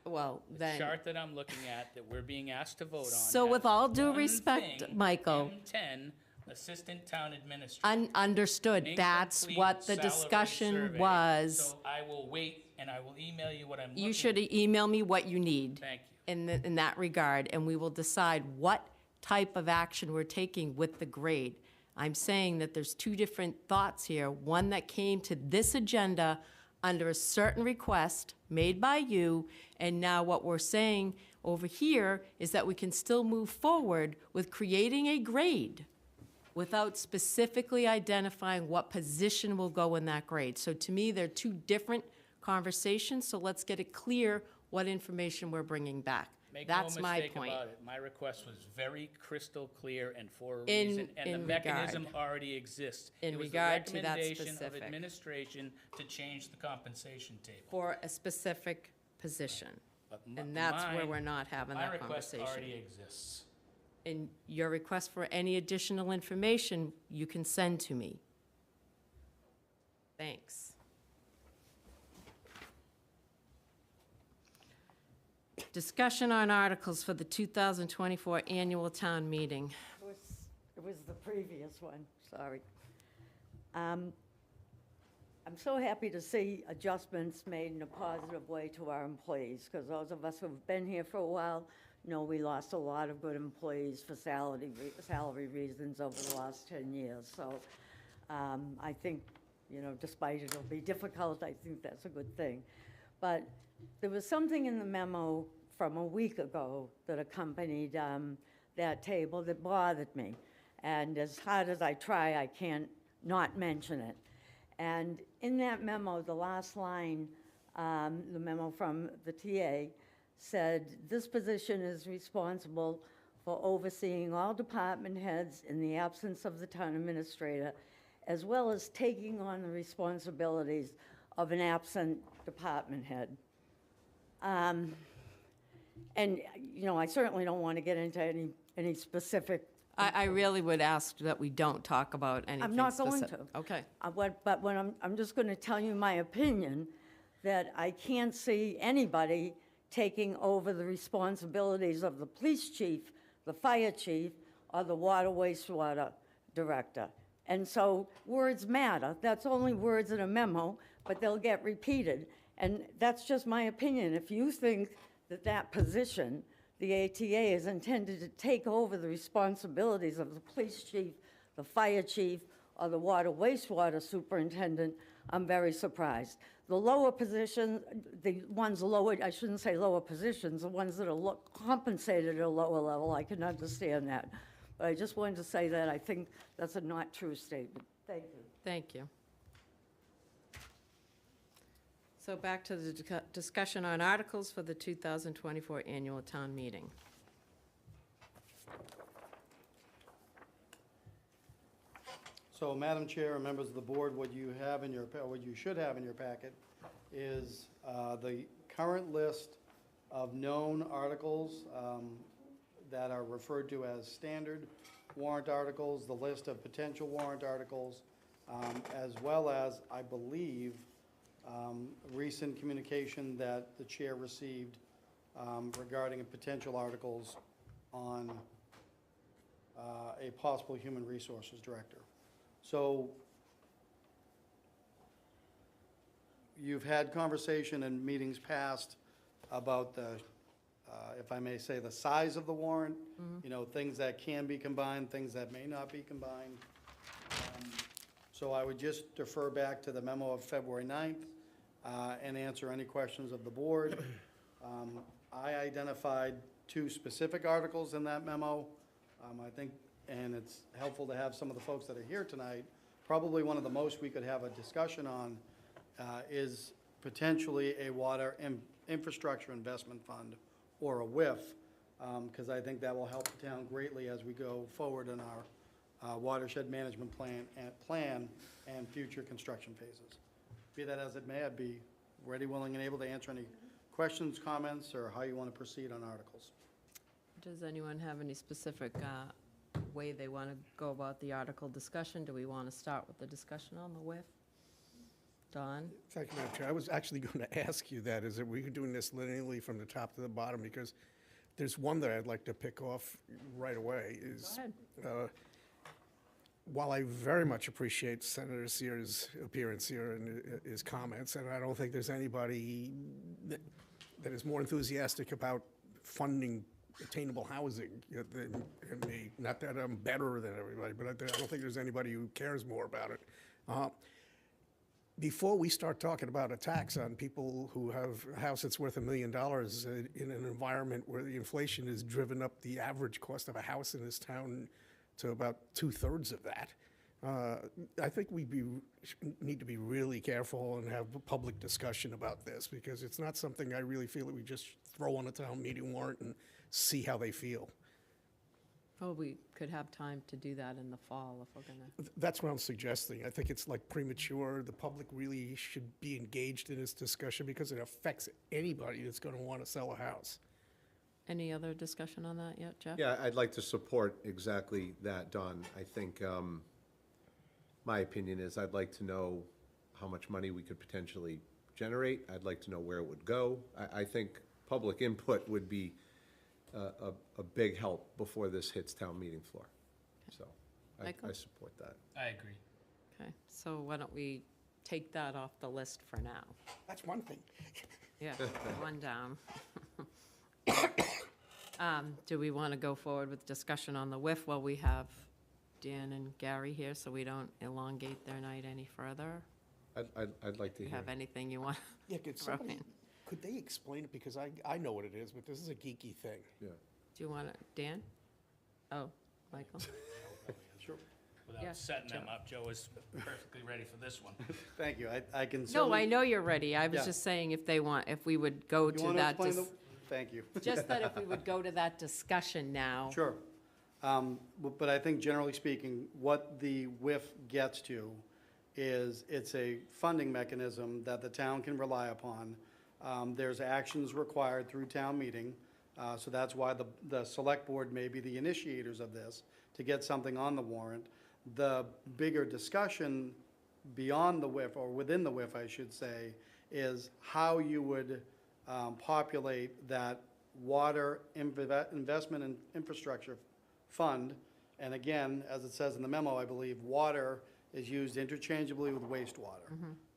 Speaker 1: well,
Speaker 8: The
Speaker 1: then,
Speaker 8: chart that I'm looking at, that we're being asked to vote on.
Speaker 1: so with
Speaker 8: has
Speaker 1: all due
Speaker 8: one
Speaker 1: respect,
Speaker 8: thing,
Speaker 1: Michael,
Speaker 8: M10, Assistant Town Administrator.
Speaker 1: understood, that's
Speaker 8: Incomplete
Speaker 1: what the
Speaker 8: salary
Speaker 1: discussion
Speaker 8: survey.
Speaker 1: was.
Speaker 8: So I will wait, and I will email you what I'm looking.
Speaker 1: You should email me what you need.
Speaker 8: Thank
Speaker 1: In that regard, and we will decide what type of action we're taking with the grade. I'm saying that there's two different thoughts here, one that came to this agenda under a certain request made by you, and now what we're saying over here is that we can still move forward with creating a grade without specifically identifying what position will go in that grade. So to me, they're two different conversations, so let's get it clear what information we're bringing back.
Speaker 8: Make
Speaker 1: That's
Speaker 8: no
Speaker 1: my
Speaker 8: mistake
Speaker 1: point.
Speaker 8: about it. My request was very crystal clear and for a
Speaker 1: In-
Speaker 8: reason, and the
Speaker 1: in
Speaker 8: mechanism
Speaker 1: regard.
Speaker 8: already exists.
Speaker 1: In
Speaker 8: It was
Speaker 1: regard to
Speaker 8: the
Speaker 1: that
Speaker 8: recommendation of
Speaker 1: specific.
Speaker 8: administration to change the compensation table.
Speaker 1: For a specific position.
Speaker 8: But
Speaker 1: And that's where
Speaker 8: mine-
Speaker 1: we're not having
Speaker 8: My
Speaker 1: that
Speaker 8: request already
Speaker 1: conversation.
Speaker 8: exists.
Speaker 1: And your request for any additional information, you can send to me. Thanks. Discussion on articles for the 2024 annual town meeting.
Speaker 14: It was the previous one, sorry. I'm so happy to see adjustments made in a positive way to our employees, because those of us who've been here for a while know we lost a lot of good employees for salary reasons over the last 10 years. So I think, despite it'll be difficult, I think that's a good thing. But there was something in the memo from a week ago that accompanied that table that bothered me. And as hard as I try, I can't not mention it. And in that memo, the last line, the memo from the TA, said, "This position is responsible for overseeing all department heads in the absence of the town administrator, as well as taking on the responsibilities of an absent department head." And, I certainly don't want to get into any specific.
Speaker 1: I really would ask that we don't talk about anything
Speaker 14: I'm not going
Speaker 1: specific.
Speaker 14: to.
Speaker 1: Okay.
Speaker 14: But when I'm just going to tell you my opinion, that I can't see anybody taking over the responsibilities of the police chief, the fire chief, or the water wastewater director. And so words matter. That's only words in a memo, but they'll get repeated. And that's just my opinion. If you think that that position, the ATA, is intended to take over the responsibilities of the police chief, the fire chief, or the water wastewater superintendent, I'm very surprised. The lower position, the ones lower, I shouldn't say lower positions, the ones that are compensated at a lower level, I can understand that. But I just wanted to say that I think that's a not true statement. Thank you.
Speaker 1: Thank you. So back to the discussion on articles for the 2024 annual town meeting.
Speaker 2: So, Madam Chair and members of the board, what you should have in your packet is the current list of known articles that are referred to as standard warrant articles, the list of potential warrant articles, as well as, I believe, recent communication that the chair received regarding potential articles on a possible human resources director. So you've had conversation in meetings past about the, if I may say, the size of the warrant, things that can be combined, things that may not be combined. So I would just defer back to the memo of February 9th and answer any questions of the board. I identified 2 specific articles in that memo. I think, and it's helpful to have some of the folks that are here tonight, probably one of the most we could have a discussion on is potentially a water infrastructure investment fund, or a WIF, because I think that will help the town greatly as we go forward in our watershed management plan and future construction phases. Be that as it may, I'd be ready, willing, and able to answer any questions, comments, or how you want to proceed on articles.
Speaker 1: Does anyone have any specific way they want to go about the article discussion? Do we want to start with the discussion on the WIF? Don?
Speaker 6: Thank you, Madam Chair. I was actually going to ask you that, is that we're doing this linearly from the top to the bottom, because there's one that I'd like to pick off right away, is,
Speaker 1: Go ahead.
Speaker 6: while I very much appreciate Senator Sears' appearance here and his comments, and I don't think there's anybody that is more enthusiastic about funding attainable housing than me. Not that I'm better than everybody, but I don't think there's anybody who cares more about it. Before we start talking about a tax on people who have a house that's worth $1 million in an environment where the inflation has driven up the average cost of a house in this town to about 2/3 of that, I think we need to be really careful and have a public discussion about this, because it's not something I really feel that we just throw on a town meeting warrant and see how they feel.
Speaker 1: Well, we could have time to do that in the fall if we're going to.
Speaker 6: That's what I'm suggesting. I think it's like premature. The public really should be engaged in this discussion because it affects anybody that's going to want to sell a house.
Speaker 1: Any other discussion on that yet, Jeff?
Speaker 7: Yeah, I'd like to support exactly that, Don. I think, my opinion is I'd like to know how much money we could potentially generate. I'd like to know where it would go. I think public input would be a big help before this hits town meeting floor. So
Speaker 1: Michael?
Speaker 7: I support that.
Speaker 8: I agree.
Speaker 1: Okay, so why don't we take that off the list for now?
Speaker 6: That's one thing.
Speaker 1: Yeah, one down. Do we want to go forward with discussion on the WIF while we have Dan and Gary here, so we don't elongate their night any further?
Speaker 7: I'd like to
Speaker 1: Do you
Speaker 7: hear.
Speaker 1: have anything you want?
Speaker 6: Yeah, could
Speaker 1: throw
Speaker 6: somebody,
Speaker 1: in?
Speaker 6: could they explain it? Because I know what it is, but this is a geeky thing.
Speaker 7: Yeah.
Speaker 1: Do you want to, Dan? Oh, Michael?
Speaker 2: Sure.
Speaker 8: Without
Speaker 1: Yeah,
Speaker 8: setting them
Speaker 1: Joe.
Speaker 8: up, Joe is perfectly ready for this one.
Speaker 2: Thank you. I can
Speaker 1: No,
Speaker 2: certainly.
Speaker 1: I know you're ready. I was
Speaker 2: Yeah.
Speaker 1: just saying if they want, if we would go
Speaker 2: You
Speaker 1: to
Speaker 2: want to
Speaker 1: that.
Speaker 2: explain the? Thank you.
Speaker 1: Just that if we would go to that discussion now.
Speaker 2: Sure. But I think generally speaking, what the WIF gets to is it's a funding mechanism that the town can rely upon. There's actions required through town meeting, so that's why the select board may be the initiators of this, to get something on the warrant. The bigger discussion beyond the WIF, or within the WIF, I should say, is how you would populate that water investment and infrastructure fund. And again, as it says in the memo, I believe, water is used interchangeably with wastewater.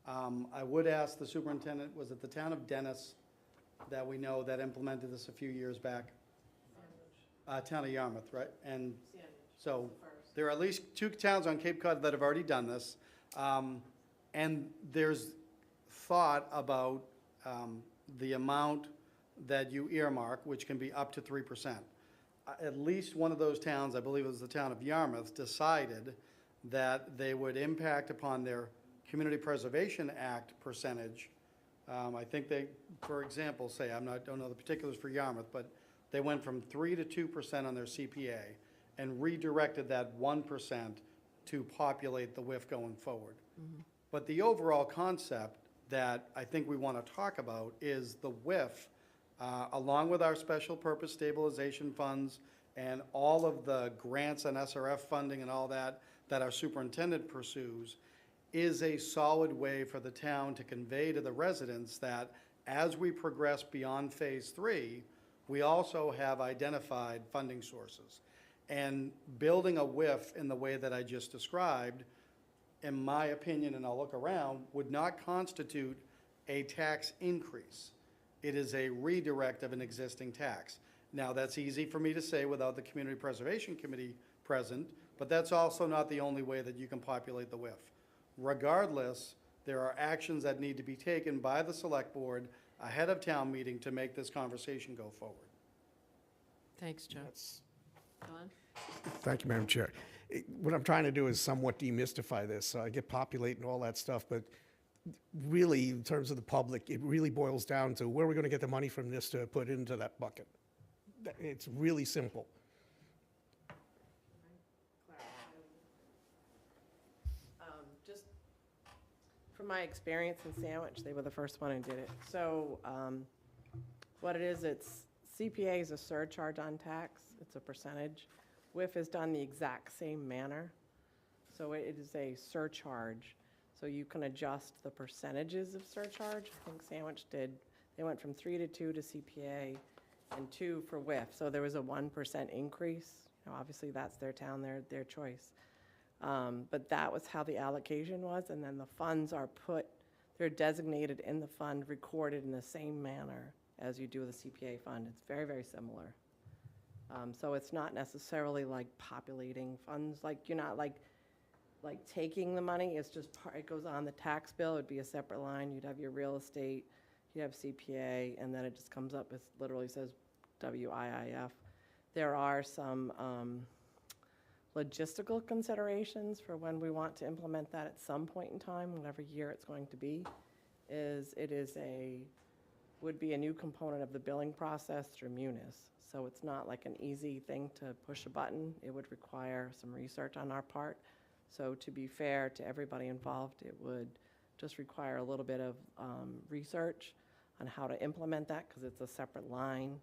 Speaker 2: I would ask the superintendent, was it the town of Dennis that we know that implemented this a few years back? Town of Yarmouth, right? And so there are at least 2 towns on Cape Cod that have already done this. And there's thought about the amount that you earmark, which can be up to 3%. At least one of those towns, I believe it was the town of Yarmouth, decided that they would impact upon their Community Preservation Act percentage. I think they, for example, say, don't know the particulars for Yarmouth, but they went from 3% to 2% on their CPA and redirected that 1% to populate the WIF going forward. But the overall concept that I think we want to talk about is the WIF, along with our special purpose stabilization funds and all of the grants and SRF funding and all that our superintendent pursues, is a solid way for the town to convey to the residents that as we progress beyond phase 3, we also have identified funding sources. And building a WIF in the way that I just described, in my opinion, and I'll look around, would not constitute a tax increase. It is a redirect of an existing tax. Now, that's easy for me to say without the Community Preservation Committee present, but that's also not the only way that you can populate the WIF. Regardless, There are actions that need to be taken by the select board ahead of town meeting to make this conversation go forward.
Speaker 1: Thanks, Joe.
Speaker 6: That's-
Speaker 1: Don?
Speaker 6: Thank you, Madam Chair. What I'm trying to do is somewhat demystify this. I get populate and all that stuff, but really, in terms of the public, it really boils down to where we're going to get the money from this to put into that bucket. It's really simple.
Speaker 13: Just from my experience in Sandwich, they were the first one who did it. So what it is, it's CPA is a surcharge on tax. It's a percentage. WIF is done the exact same manner. So it is a surcharge. So you can adjust the percentages of surcharge. I think Sandwich did, they went from 3 to 2 to CPA and 2 for WIF. So there was a 1% increase. You know, obviously that's their town, their choice. But that was how the allocation was, and then the funds are they're designated in the fund, recorded in the same manner as you do the CPA fund. It's very, very similar. So it's not necessarily like populating funds, like you're not like taking the money, it's just it goes on the tax bill, it'd be a separate line, you'd have your real estate, you'd have CPA, and then it just comes up, it literally says WIIF. There are some logistical considerations for when we want to implement that at some point in time, whatever year it's going to be, would be a new component of the billing process through Munis. So it's not like an easy thing to push a button. It would require some research on our part. So to be fair to everybody involved, it would just require a little bit of research on how to implement that, because it's a separate line,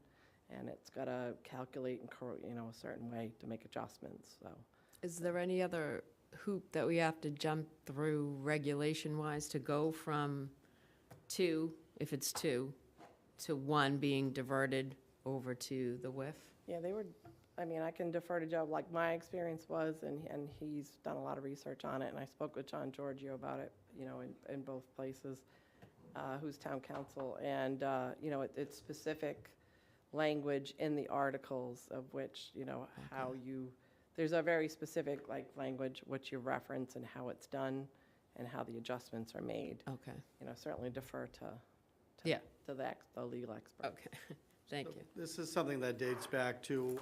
Speaker 13: and it's got to calculate in a certain way to make adjustments, so.
Speaker 1: Is there any other hoop that we have to jump through regulation-wise to go from 2, if it's 2, to 1 being diverted over to the WIF?
Speaker 13: Yeah, I can defer to Joe, like my experience was, and he's done a lot of research on it, and I spoke with John Giorgio about it, in both places, who's town council, and, it's specific language in the articles of which, how there's a very specific, language, what you reference and how it's done, and how the adjustments are made.
Speaker 1: Okay,
Speaker 13: Certainly defer to the legal expert.
Speaker 1: okay, thank you.
Speaker 2: This is something that dates back to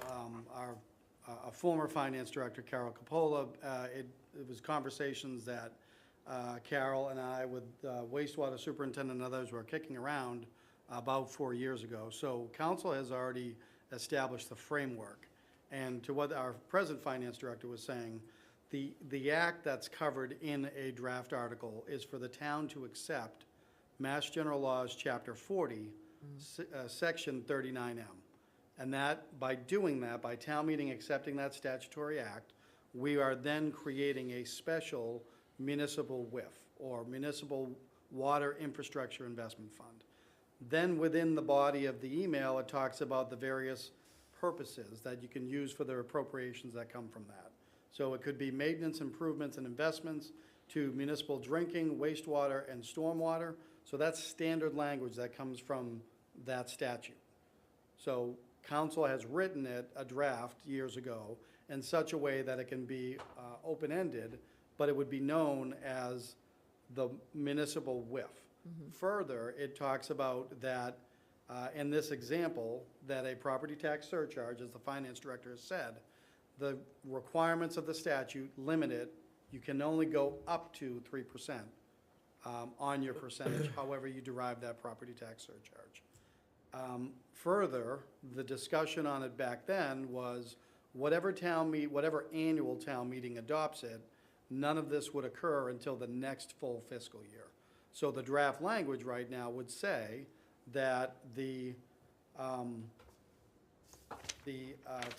Speaker 2: a former finance director, Carol Capola. It was conversations that Carol and I, with wastewater superintendent and others, were kicking around about 4 years ago. So council has already established the framework. And to what our present finance director was saying, the act that's covered in a draft article is for the town to accept Mass General Laws, Chapter 40, Section 39M. And that, by doing that, by town meeting accepting that statutory act, we are then creating a special municipal WIF, or Municipal Water Infrastructure Investment Fund. Then within the body of the email, it talks about the various purposes that you can use for the appropriations that come from that. So it could be maintenance, improvements, and investments to municipal drinking, wastewater, and stormwater. So that's standard language that comes from that statute. So council has written it, a draft, years ago, in such a way that it can be open-ended, but it would be known as the municipal WIF. Further, it talks about that, in this example, that a property tax surcharge, as the finance director has said, the requirements of the statute limit it, you can only go up to 3% on your percentage, however you derive that property tax surcharge. Further, the discussion on it back then was whatever annual town meeting adopts it, none of this would occur until the next full fiscal year. So the draft language right now would say that the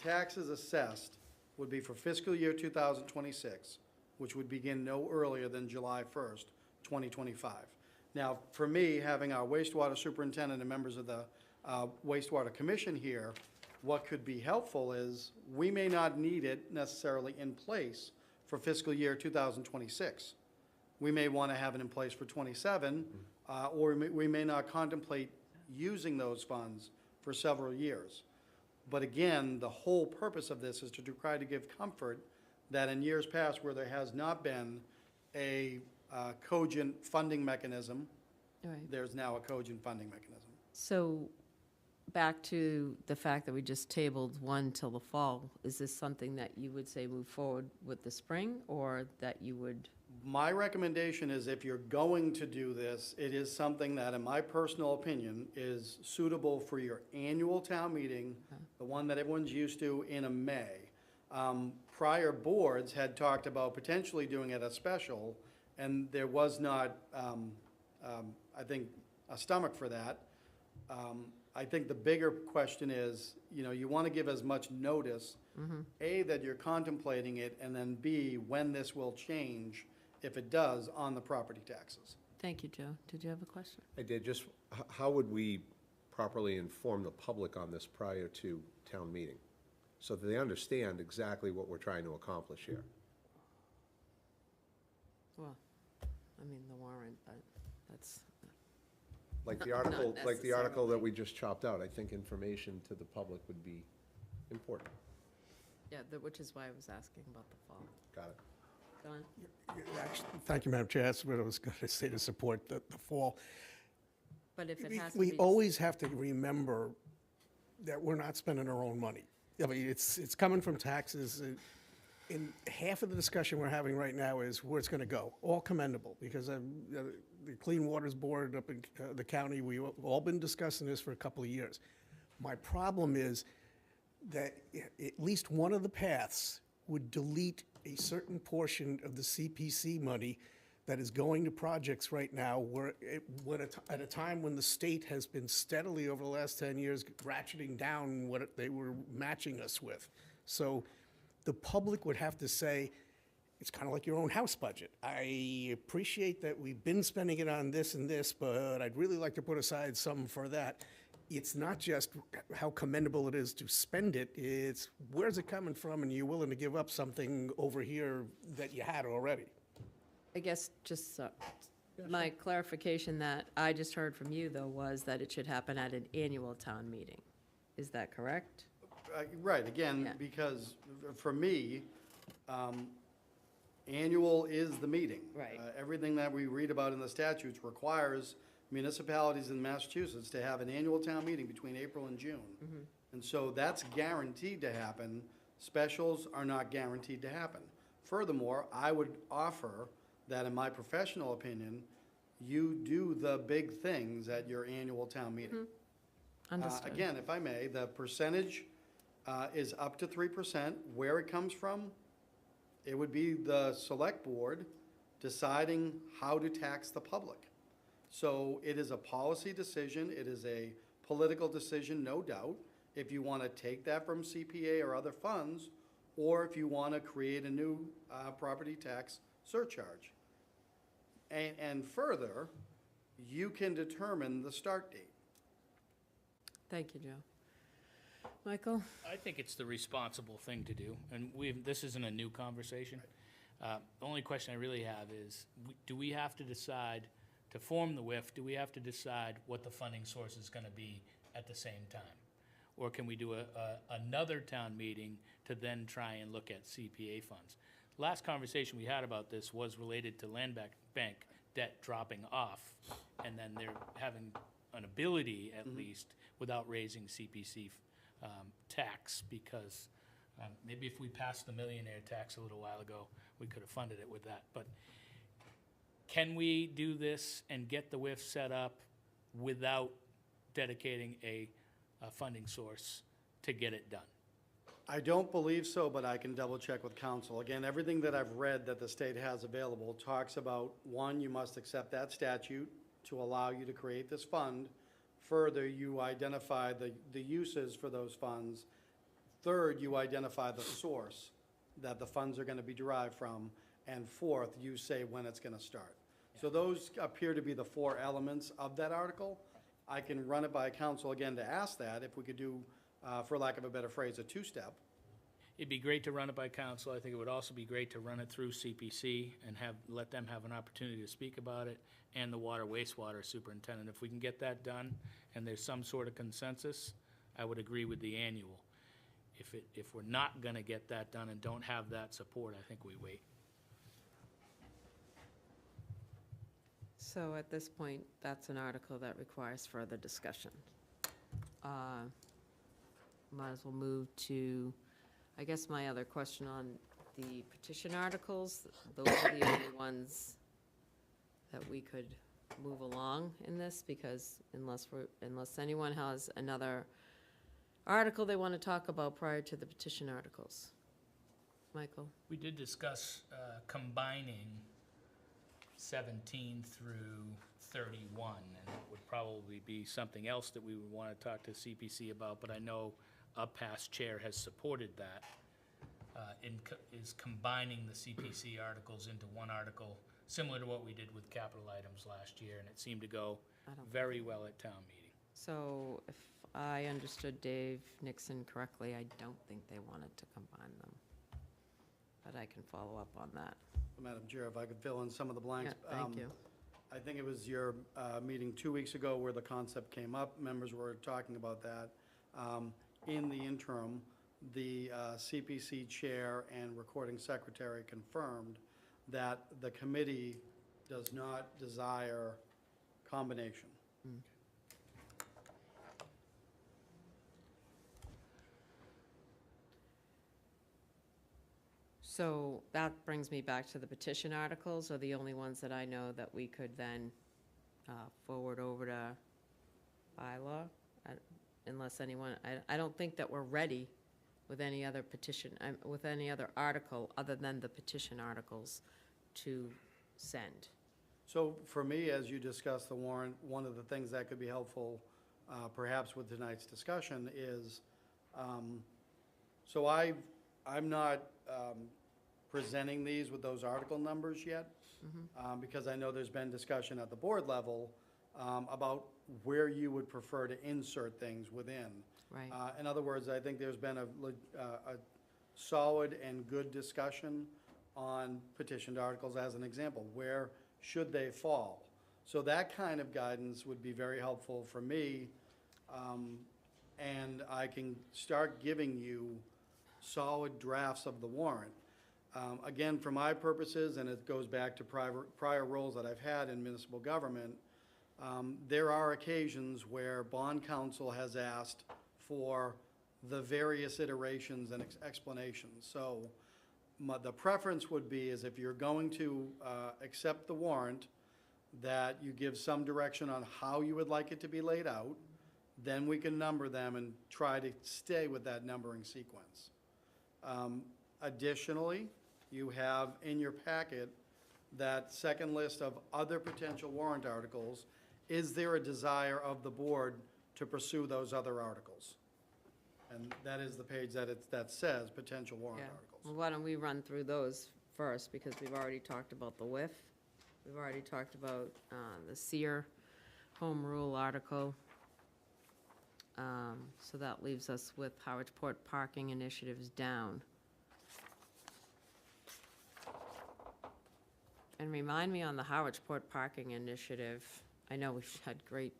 Speaker 2: taxes assessed would be for fiscal year 2026, which would begin no earlier than July 1st, 2025. Now, for me, having our wastewater superintendent and members of the wastewater commission here, what could be helpful is we may not need it necessarily in place for fiscal year 2026. We may want to have it in place for 27, or we may not contemplate using those funds for several years. But again, the whole purpose of this is to try to give comfort that in years past where there has not been a cogent funding mechanism.
Speaker 1: All right.
Speaker 2: There's now a cogent funding mechanism.
Speaker 1: So back to the fact that we just tabled one till the fall, is this something that you would say move forward with the spring, or that you would?
Speaker 2: My recommendation is if you're going to do this, it is something that, in my personal opinion, is suitable for your annual town meeting, the one that everyone's used to in a May. Prior boards had talked about potentially doing it a special, and there was not, I think, a stomach for that. I think the bigger question is, you want to give as much notice, A, that you're contemplating it, and then B, when this will change, if it does, on the property taxes.
Speaker 1: Thank you, Joe. Did you have a question?
Speaker 7: I did, just, how would we properly inform the public on this prior to town meeting? So that they understand exactly what we're trying to accomplish here.
Speaker 1: Well, I mean, the warrant, but that's,
Speaker 7: Like the
Speaker 1: Not
Speaker 7: article, like the article that
Speaker 1: necessarily.
Speaker 7: we just chopped out, I think information to the public would be important.
Speaker 1: yeah, which is why I was asking about the fall.
Speaker 7: Got it.
Speaker 1: Don?
Speaker 6: Actually, thank you, Madam Chair. That's what I was going to say to support the fall.
Speaker 1: But if it has to
Speaker 6: We
Speaker 1: be.
Speaker 6: always have to remember that we're not spending our own money. I mean, it's coming from taxes. And half of the discussion we're having right now is where it's going to go. All commendable, because the Clean Waters Board up in the county, we've all been discussing this for a couple of years. My problem is that at least one of the paths would delete a certain portion of the CPC money that is going to projects right now, where at a time when the state has been steadily over the last 10 years ratcheting down what they were matching us with. So the public would have to say, it's kind of like your own house budget. I appreciate that we've been spending it on this and this, but I'd really like to put aside some for that. It's not just how commendable it is to spend it, it's where's it coming from, and you're willing to give up something over here that you had already.
Speaker 1: I guess just my clarification that I just heard from you, though, was that it should happen at an annual town meeting. Is that correct?
Speaker 2: Right, again,
Speaker 1: Yeah.
Speaker 2: because for me, annual is the meeting.
Speaker 1: Right.
Speaker 2: Everything that we read about in the statutes requires municipalities in Massachusetts to have an annual town meeting between April and June. And so that's guaranteed to happen. Specials are not guaranteed to happen. Furthermore, I would offer that, in my professional opinion, you do the big things at your annual town meeting.
Speaker 1: Understood.
Speaker 2: Again, if I may, the percentage is up to 3%. Where it comes from, it would be the select board deciding how to tax the public. So it is a policy decision, it is a political decision, no doubt, if you want to take that from CPA or other funds, or if you want to create a new property tax surcharge. And further, you can determine the start date.
Speaker 1: Thank you, Joe. Michael?
Speaker 8: I think it's the responsible thing to do, and this isn't a new conversation. The only question I really have is, do we have to decide, to form the WIF, do we have to decide what the funding source is gonna be at the same time? Or can we do another town meeting to then try and look at CPA funds? Last conversation we had about this was related to land bank debt dropping off, and then they're having an ability, at least, without raising CPC tax, because maybe if we passed the millionaire tax a little while ago, we could have funded it with that. But can we do this and get the WIF set up without dedicating a funding source to get it done?
Speaker 2: I don't believe so, but I can double check with council. Again, everything that I've read that the state has available talks about, one, you must accept that statute to allow you to create this fund. Further, you identify the uses for those funds. Third, you identify the source that the funds are going to be derived from. And fourth, you say when it's going to start. So those appear to be the four elements of that article. I can run it by council again to ask that, if we could do, for lack of a better phrase, a two-step.
Speaker 8: It'd be great to run it by council. I think it would also be great to run it through CPC and let them have an opportunity to speak about it, and the water wastewater superintendent. If we can get that done and there's some sort of consensus, I would agree with the annual. If we're not gonna get that done and don't have that support, I think we wait.
Speaker 1: So at this point, that's an article that requires further discussion. Might as well move to, I guess my other question on the petition articles, those are the only ones that we could move along in this, because unless anyone has another article they want to talk about prior to the petition articles. Michael?
Speaker 8: We did discuss combining 17 through 31, and it would probably be something else that we would want to talk to CPC about, but I know a past chair has supported that, is combining the CPC articles into one article, similar to what we did with capital items last year, and it seemed to go very well at town meeting.
Speaker 1: So if I understood Dave Nixon correctly, I don't think they wanted to combine them. But I can follow up on that.
Speaker 2: Madam Chair, if I could fill in some of the blanks.
Speaker 1: Yeah, thank you.
Speaker 2: I think it was your meeting 2 weeks ago where the concept came up. Members were talking about that. In the interim, the CPC chair and recording secretary confirmed that the committee does not desire combination.
Speaker 1: So that brings me back to the petition articles, are the only ones that I know that we could then forward over to bylaw, unless anyone, I don't think that we're ready with any other petition, with any other article other than the petition articles to send.
Speaker 2: So for me, as you discuss the warrant, one of the things that could be helpful, perhaps with tonight's discussion, is, so I'm not presenting these with those article numbers yet, because I know there's been discussion at the board level about where you would prefer to insert things within.
Speaker 1: Right.
Speaker 2: In other words, I think there's been a solid and good discussion on petitioned articles as an example. Where should they fall? So that kind of guidance would be very helpful for me, and I can start giving you solid drafts of the warrant. Again, for my purposes, and it goes back to prior roles that I've had in municipal government, there are occasions where bond counsel has asked for the various iterations and explanations. So the preference would be is if you're going to accept the warrant, that you give some direction on how you would like it to be laid out, then we can number them and try to stay with that numbering sequence. Additionally, you have in your packet that second list of other potential warrant articles. Is there a desire of the board to pursue those other articles? And that is the page that says potential warrant
Speaker 1: Yeah.
Speaker 2: articles.
Speaker 1: Well, why don't we run through those first, because we've already talked about the WIF. We've already talked about the SEER home rule article. So that leaves us with Howardsport parking initiatives down. And remind me on the Howardsport parking initiative, I know we've had great,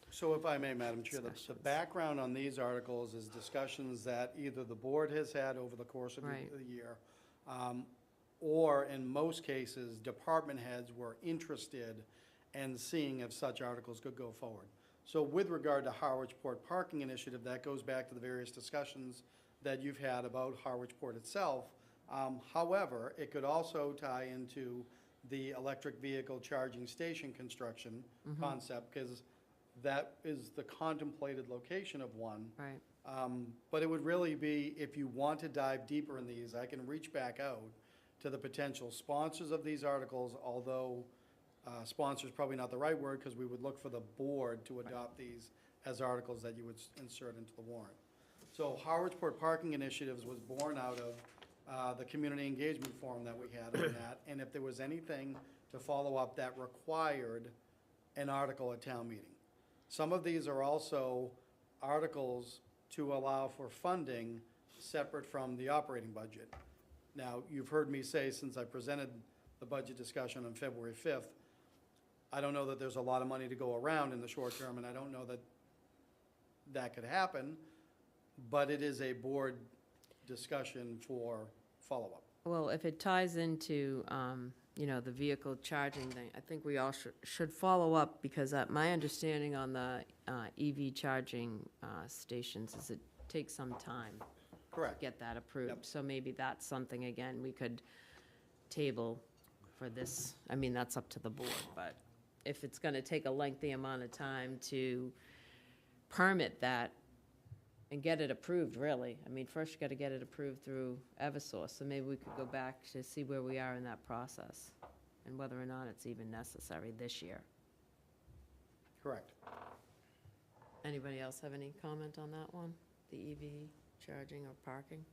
Speaker 2: So if I may, Madam Chair, the
Speaker 1: Discussions.
Speaker 2: background on these articles is discussions that either the board has had over the course of
Speaker 1: Right.
Speaker 2: the year, or in most cases, department heads were interested in seeing if such articles could go forward. So with regard to Harwichport Parking Initiative, that goes back to the various discussions that you've had about Harwichport itself. However, it could also tie into the electric vehicle charging station construction concept, because that is the contemplated location of one.
Speaker 1: right,
Speaker 2: But it would really be, if you want to dive deeper in these, I can reach back out to the potential sponsors of these articles, although sponsor is probably not the right word, because we would look for the board to adopt these as articles that you would insert into the warrant. So Harwichport Parking Initiatives was born out of the community engagement forum that we had on that, and if there was anything to follow up that required an article at town meeting. Some of these are also articles to allow for funding separate from the operating budget. Now, you've heard me say since I presented the budget discussion on February 5th, I don't know that there's a lot of money to go around in the short term, and I don't know that that could happen, but it is a board discussion for follow-up.
Speaker 1: well, if it ties into the vehicle charging thing, I think we all should follow up, because my understanding on the EV charging stations is it takes some time
Speaker 2: Correct.
Speaker 1: to get that approved. So maybe that's something, again, we could table for this. I mean, that's up to the board, but if it's going to take a lengthy amount of time to permit that and get it approved, really. I mean, first you got to get it approved through Eversource, so maybe we could go back to see where we are in that process and whether or not it's even necessary this year.
Speaker 2: Correct.
Speaker 1: Anybody else have any comment on that one? The EV charging or parking?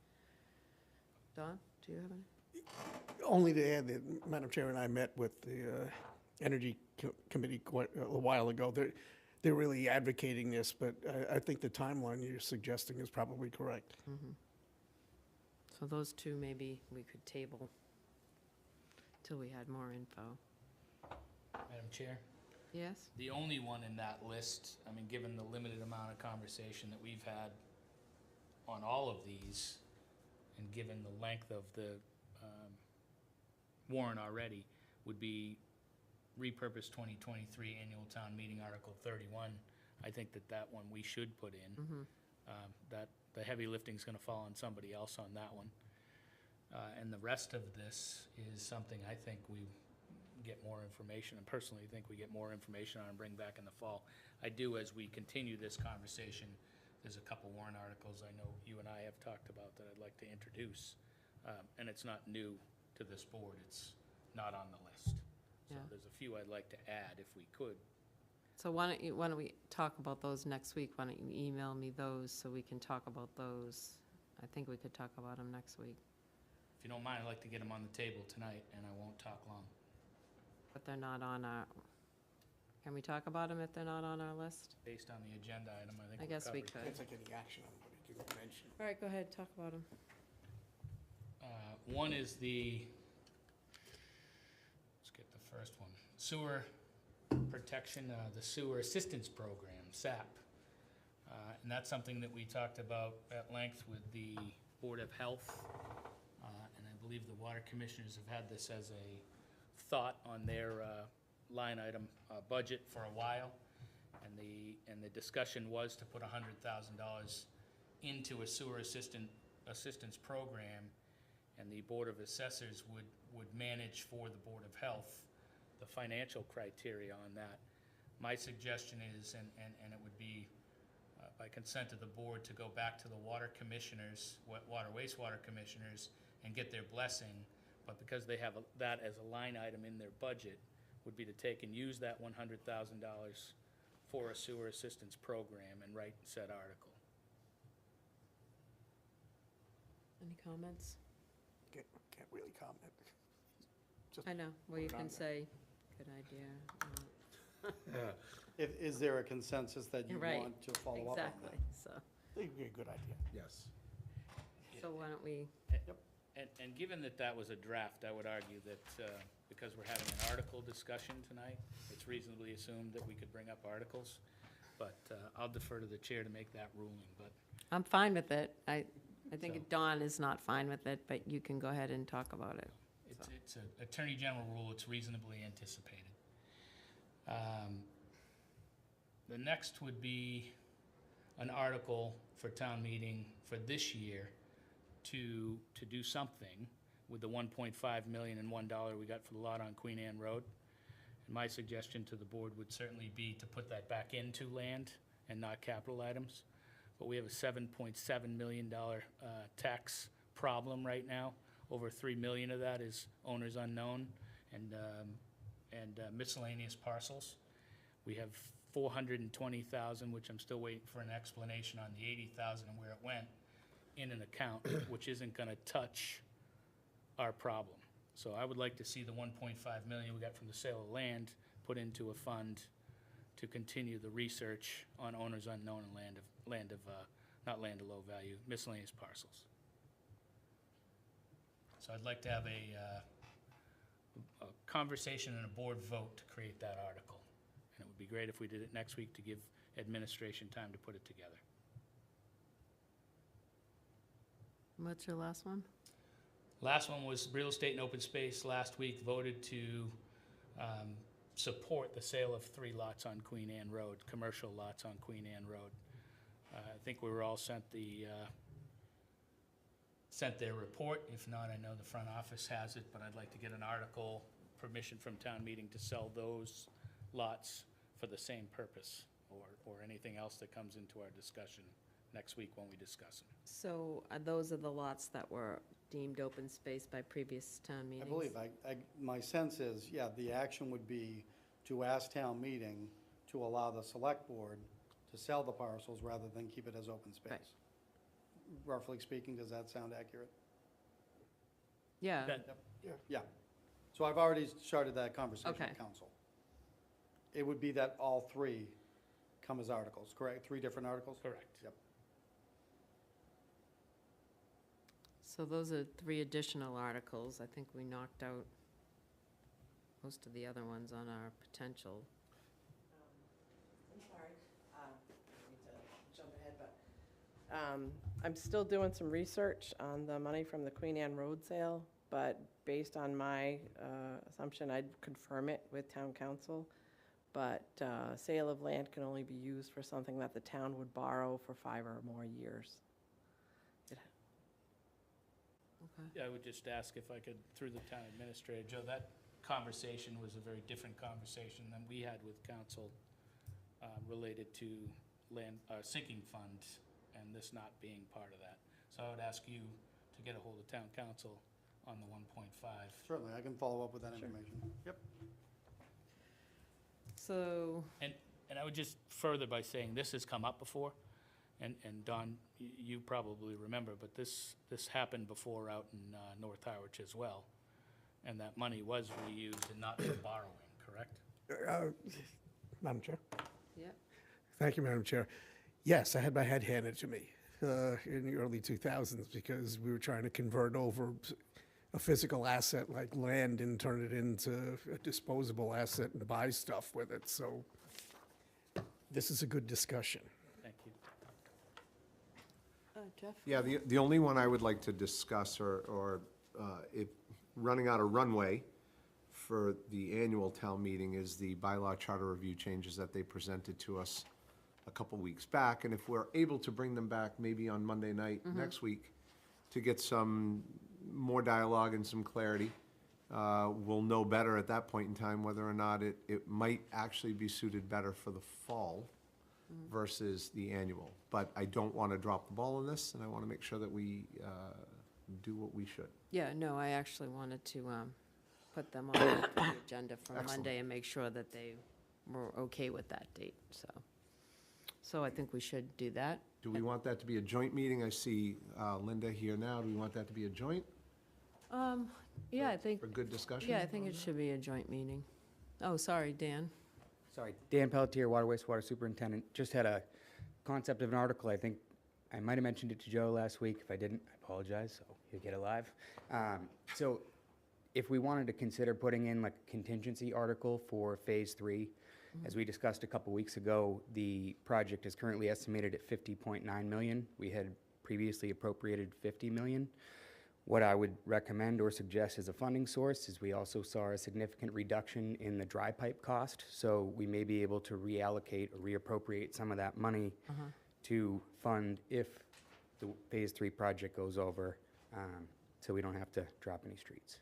Speaker 1: Don, do you have any?
Speaker 6: Only to add that Madam Chair and I met with the Energy Committee quite a while ago. They're really advocating this, but I think the timeline you're suggesting is probably correct.
Speaker 1: So those two, maybe we could table till we had more info.
Speaker 8: Madam Chair?
Speaker 1: Yes?
Speaker 8: The only one in that list, I mean, given the limited amount of conversation that we've had on all of these, and given the length of the warrant already, would be repurpose 2023 annual town meeting Article 31. I think that one we should put in. That the heavy lifting's gonna fall on somebody else on that one. And the rest of this is something I think we get more information, and personally think we get more information on and bring back in the fall. I do, as we continue this conversation, there's a couple warrant articles I know you and I have talked about that I'd like to introduce. And it's not new to this board, it's not on the list. So
Speaker 1: Yeah.
Speaker 8: there's a few I'd like to add if we could.
Speaker 1: So why don't we talk about those next week? Why don't you email me those so we can talk about those? I think we could talk about them next week,
Speaker 8: If you don't mind, I'd like to get them on the table tonight, and I won't talk long.
Speaker 1: but they're not on our, can we talk about them if they're not on our list?
Speaker 8: Based on the agenda item, I think
Speaker 1: I
Speaker 8: we're
Speaker 1: guess we
Speaker 8: covered.
Speaker 1: could.
Speaker 6: Can't take any action on what you can mention.
Speaker 1: All right, go ahead, talk about them.
Speaker 8: One is let's get the first one, sewer protection, the sewer assistance program, SAP. And that's something that we talked about at length with the Board of Health. And I believe the water commissioners have had this as a thought on their line item budget for a while. And the discussion was to put $100,000 into a sewer assistance program, and the Board of Assessors would manage for the Board of Health the financial criteria on that. My suggestion is, and it would be by consent of the board, to go back to the water commissioners, water wastewater commissioners, and get their blessing, but because they have that as a line item in their budget, would be to take and use that $100,000 for a sewer assistance program and write said article.
Speaker 1: Any comments?
Speaker 6: Can't really comment. Just
Speaker 1: I know, well, you
Speaker 6: put it
Speaker 1: can
Speaker 6: on there.
Speaker 1: say, good idea.
Speaker 2: Is there a consensus that you
Speaker 1: Right,
Speaker 2: want to follow up on that?
Speaker 1: exactly, so,
Speaker 6: I think it'd be a good idea.
Speaker 7: Yes.
Speaker 1: so why don't we,
Speaker 8: And given that that was a draft, I would argue that because we're having an article discussion tonight, it's reasonably assumed that we could bring up articles. But I'll defer to the chair to make that ruling, but
Speaker 1: I'm fine with it. I
Speaker 8: So-
Speaker 1: think Dawn is not fine with it, but you can go ahead and talk about it.
Speaker 8: it's an Attorney General rule, it's reasonably anticipated. The next would be an article for town meeting for this year to do something with the $1.5 million and $1 we got for the lot on Queen Anne Road. And my suggestion to the board would certainly be to put that back into land and not capital items. But we have a $7.7 million tax problem right now. Over $3 million of that is owners unknown and miscellaneous parcels. We have $420,000, which I'm still waiting for an explanation on the $80,000 and where it went, in an account, which isn't gonna touch our problem. So I would like to see the $1.5 million we got from the sale of land put into a fund to continue the research on owners unknown and not land of low value, miscellaneous parcels. So I'd like to have a conversation and a board vote to create that article. And it would be great if we did it next week to give administration time to put it together.
Speaker 1: What's your last one?
Speaker 8: Last one was real estate and open space. Last week voted to support the sale of 3 lots on Queen Anne Road, commercial lots on Queen Anne Road. I think we were all sent their report. If not, I know the front office has it, but I'd like to get an article, permission from town meeting to sell those lots for the same purpose, or anything else that comes into our discussion next week when we discuss them.
Speaker 1: So those are the lots that were deemed open space by previous town meetings?
Speaker 2: I believe, my sense is, yeah, the action would be to ask town meeting to allow the select board to sell the parcels rather than keep it as open space.
Speaker 1: Right.
Speaker 2: Roughly speaking, does that sound accurate?
Speaker 1: Yeah,
Speaker 2: Yeah. So I've already started that conversation
Speaker 1: Okay.
Speaker 2: with council. It would be that all 3 come as articles, correct? 3 different articles?
Speaker 8: Correct.
Speaker 2: Yep.
Speaker 1: so those are 3 additional articles. I think we knocked out most of the other ones on our potential.
Speaker 13: I'm sorry, I need to jump ahead, but I'm still doing some research on the money from the Queen Anne Road sale, but based on my assumption, I'd confirm it with town council. But sale of land can only be used for something that the town would borrow for 5 or more years.
Speaker 8: Yeah, I would just ask if I could, through the town administrator, Joe, that conversation was a very different conversation than we had with council related to land, sinking funds, and this not being part of that. So I would ask you to get a hold of town council on the 1.5.
Speaker 2: Certainly, I can follow up with that information. Yep.
Speaker 1: So,
Speaker 8: And I would just further by saying, this has come up before, and Don, you probably remember, but this happened before out in North Harwich as well, and that money was reused and not for borrowing, correct?
Speaker 6: Madam Chair?
Speaker 1: yeah,
Speaker 6: Thank you, Madam Chair. Yes, I had my head handed to me in the early 2000s because we were trying to convert over a physical asset like land and turn it into a disposable asset and buy stuff with it. So this is a good discussion.
Speaker 8: Thank you.
Speaker 1: Jeff?
Speaker 7: Yeah, the only one I would like to discuss, or if running out of runway for the annual town meeting, is the bylaw charter review changes that they presented to us a couple weeks back. And if we're able to bring them back maybe on Monday night next week to get some more dialogue and some clarity, we'll know better at that point in time whether or not it might actually be suited better for the fall versus the annual. But I don't want to drop the ball on this, and I want to make sure that we do what we should.
Speaker 1: Yeah, no, I actually wanted to put them on the agenda for
Speaker 7: Excellent.
Speaker 1: Monday and make sure that they were okay with that date, so I think we should do that.
Speaker 7: Do we want that to be a joint meeting? I see Linda here now. Do we want that to be a joint
Speaker 1: Yeah, I think,
Speaker 7: for good discussion?
Speaker 1: yeah, I think it should be a joint meeting. Oh, sorry, Dan.
Speaker 16: Sorry, Dan Pelletier, Water Wastewater Superintendent. Just had a concept of an article. I think I might have mentioned it to Joe last week. If I didn't, I apologize, so you'll get it live. So if we wanted to consider putting in like a contingency article for Phase 3, as we discussed a couple weeks ago, the project is currently estimated at 50.9 million. We had previously appropriated 50 million. What I would recommend or suggest as a funding source is we also saw a significant reduction in the dry pipe cost, so we may be able to reallocate or reappropriate some of that money to fund if the Phase 3 project goes over, so we don't have to drop any streets.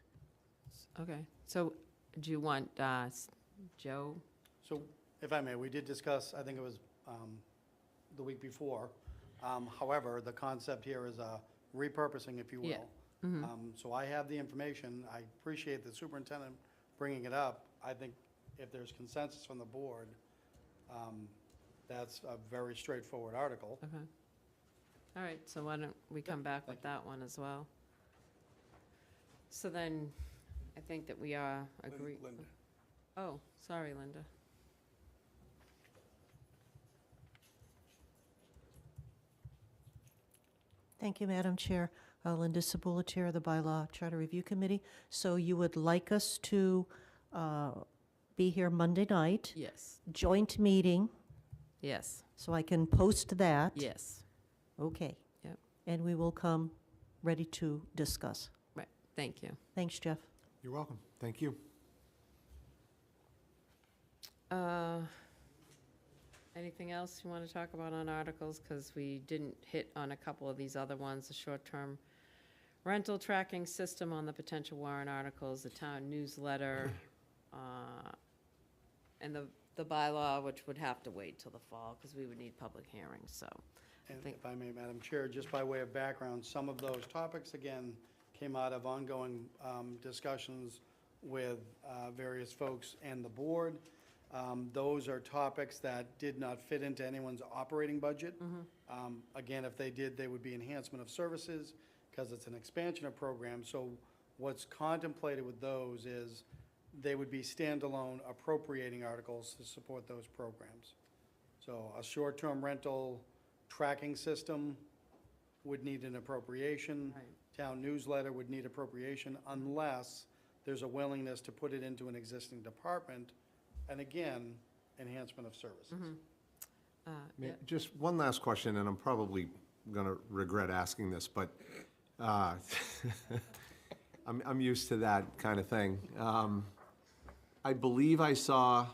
Speaker 1: Okay, so do you want Joe?
Speaker 2: So if I may, we did discuss, I think it was the week before. However, the concept here is repurposing, if you will.
Speaker 1: Yeah.
Speaker 2: So I have the information. I appreciate the superintendent bringing it up. I think if there's consensus from the board, that's a very straightforward article.
Speaker 1: Okay. All right, so why don't we come back with that one as well? So then, I think that we are agree.
Speaker 6: Linda.
Speaker 1: Oh, sorry, Linda.
Speaker 15: Thank you, Madam Chair. Linda Sabula, Chair of the Bylaw Charter Review Committee. So you would like us to be here Monday night,
Speaker 1: Yes,
Speaker 15: joint meeting,
Speaker 1: yes,
Speaker 15: so I can post that?
Speaker 1: yes.
Speaker 15: Okay.
Speaker 1: Yep.
Speaker 15: And we will come ready to discuss.
Speaker 1: Right. Thank you.
Speaker 15: Thanks, Jeff.
Speaker 7: You're welcome. Thank you.
Speaker 1: Anything else you want to talk about on articles? Because we didn't hit on a couple of these other ones, the short-term rental tracking system on the potential warrant articles, the town newsletter, and the bylaw, which would have to wait till the fall, because we would need public hearings, so.
Speaker 2: And if I may, Madam Chair, just by way of background, some of those topics, again, came out of ongoing discussions with various folks and the board. Those are topics that did not fit into anyone's operating budget. Again, if they did, they would be enhancement of services, because it's an expansion of programs. So what's contemplated with those is they would be standalone appropriating articles to support those programs. So a short-term rental tracking system would need an appropriation. Town newsletter would need appropriation unless there's a willingness to put it into an existing department. And again, enhancement of services.
Speaker 7: Just one last question, and I'm probably going to regret asking this, but I'm used to that kind of thing. I believe I saw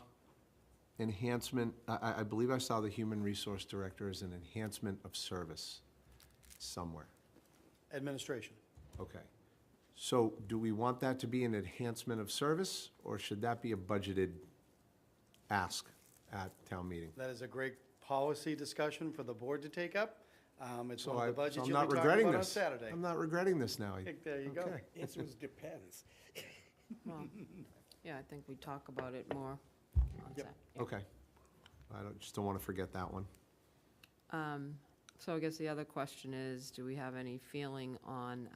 Speaker 7: enhancement, I believe I saw the Human Resource Director as an enhancement of service somewhere.
Speaker 2: Administration.
Speaker 7: Okay. So do we want that to be an enhancement of service, or should that be a budgeted ask at town meeting?
Speaker 2: That is a great policy discussion for the board to take up. It's
Speaker 7: So
Speaker 2: one of the
Speaker 7: so
Speaker 2: budgets
Speaker 7: I'm
Speaker 2: you'll
Speaker 7: not
Speaker 2: be talking
Speaker 7: regretting
Speaker 2: about on
Speaker 7: this.
Speaker 2: Saturday.
Speaker 7: I'm not regretting this now.
Speaker 2: There you go.
Speaker 7: Okay.
Speaker 6: Answer is depends.
Speaker 1: Well, yeah, I think we talk about it more on Sat. Yeah.
Speaker 7: Okay. Just don't want to forget that one.
Speaker 1: So I guess the other question is, do we have any feeling on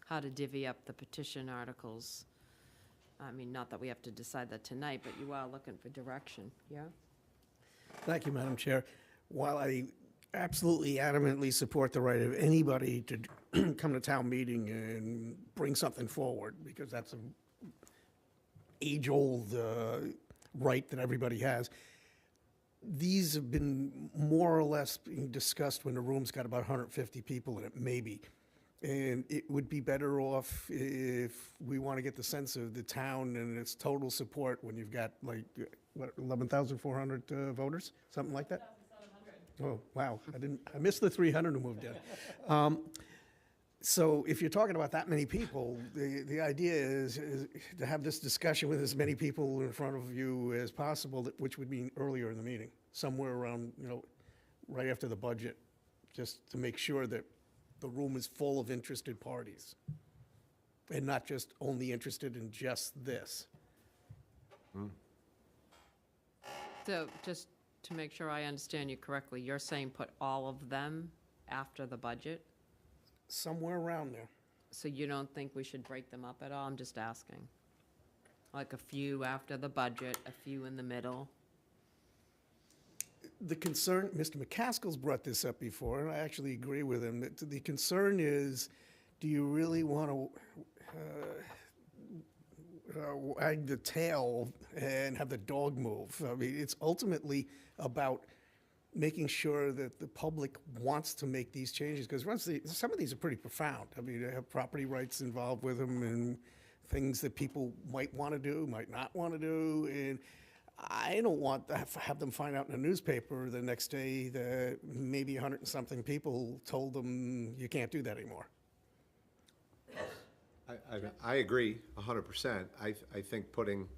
Speaker 1: how to divvy up the petition articles? I mean, not that we have to decide that tonight, but you are looking for direction, yeah?
Speaker 6: Thank you, Madam Chair. While I absolutely adamantly support the right of anybody to come to town meeting and bring something forward, because that's an age-old right that everybody has, these have been more or less being discussed when the room's got about 150 people in it, maybe. And it would be better off if we want to get the sense of the town and its total support when you've got like, what, 11,400 voters, something like that? Oh, wow, I missed the 300 who moved in. So if you're talking about that many people, the idea is to have this discussion with as many people in front of you as possible, which would mean earlier in the meeting, somewhere around, right after the budget, just to make sure that the room is full of interested parties and not just only interested in just this.
Speaker 1: So just to make sure I understand you correctly, you're saying put all of them after the budget?
Speaker 6: Somewhere around there.
Speaker 1: So you don't think we should break them up at all? I'm just asking. Like a few after the budget, a few in the middle?
Speaker 6: The concern, Mr. McCaskill's brought this up before, and I actually agree with him, that the concern is, do you really want to wag the tail and have the dog move? I mean, it's ultimately about making sure that the public wants to make these changes, because some of these are pretty profound. I mean, they have property rights involved with them and things that people might want to do, might not want to do, and I don't want to have them find out in the newspaper the next day that maybe 100 and something people told them you can't do that anymore.
Speaker 7: I agree 100%. I think putting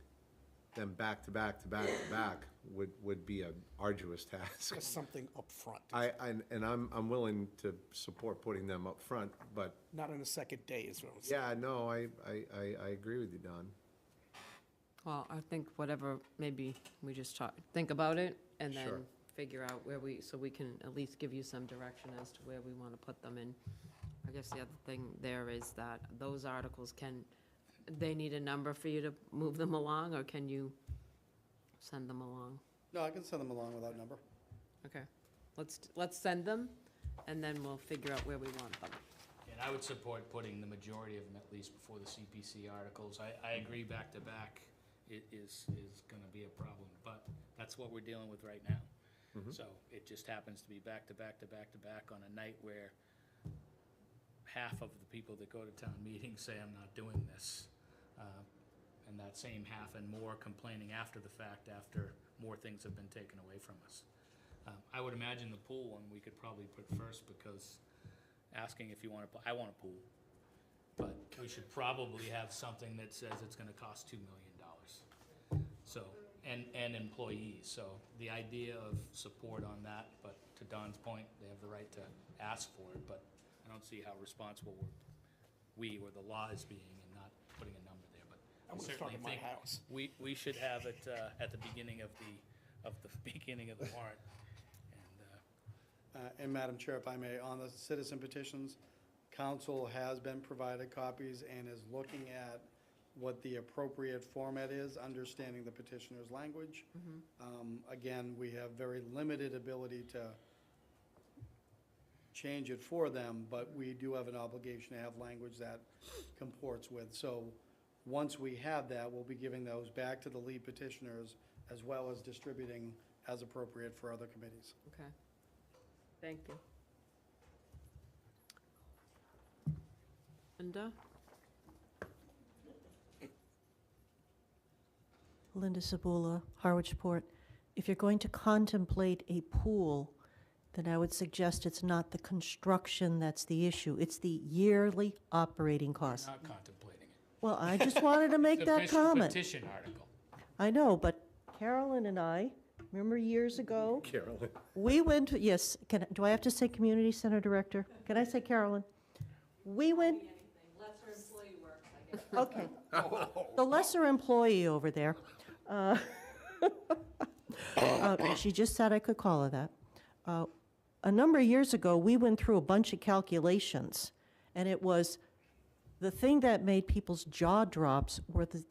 Speaker 7: them back to back to back to back would be an arduous task.
Speaker 6: Just something up front.
Speaker 7: I'm willing to support putting them up front, but
Speaker 6: Not on the second day is what I'm saying.
Speaker 7: yeah, no, I agree with you, Don.
Speaker 1: Well, I think whatever, maybe we just think about it and then
Speaker 7: Sure.
Speaker 1: figure out so we can at least give you some direction as to where we want to put them in. I guess the other thing there is that those articles they need a number for you to move them along, or can you send them along?
Speaker 2: No, I can send them along without number.
Speaker 1: Okay, let's send them, and then we'll figure out where we want them.
Speaker 8: And I would support putting the majority of them at least before the CPC articles. I agree back to back is gonna be a problem, but that's what we're dealing with right now. So it just happens to be back to back to back to back on a night where half of the people that go to town meetings say I'm not doing this. And that same half and more complaining after the fact, after more things have been taken away from us. I would imagine the pool one we could probably put first, because asking if you want to, I want a pool. But we should probably have something that says it's gonna cost $2 million. So, and employees, so the idea of support on that, but to Don's point, they have the right to ask for it, but I don't see how responsible we or the law is being in not putting a number there, but I certainly think we should have it at the beginning of the beginning of the warrant.
Speaker 2: And Madam Chair, if I may, on the citizen petitions, council has been provided copies and is looking at what the appropriate format is, understanding the petitioner's language. Again, we have very limited ability to change it for them, but we do have an obligation to have language that comports with. So once we have that, we'll be giving those back to the lead petitioners, as well as distributing as appropriate for other committees.
Speaker 1: Okay. Thank you. Linda?
Speaker 15: Linda Sabula, Harwichport. If you're going to contemplate a pool, then I would suggest it's not the construction that's the issue. It's the yearly operating costs.
Speaker 8: Not contemplating it.
Speaker 15: Well, I just wanted to make that comment.
Speaker 8: Petition article.
Speaker 15: I know, but Carolyn and I, remember years ago?
Speaker 7: Carolyn.
Speaker 15: We went to, yes, do I have to say community center director? Can I say Carolyn? We went. Okay. The lesser employee over there. She just said I could call her that. A number of years ago, we went through a bunch of calculations, and it was the thing that made people's jaw drops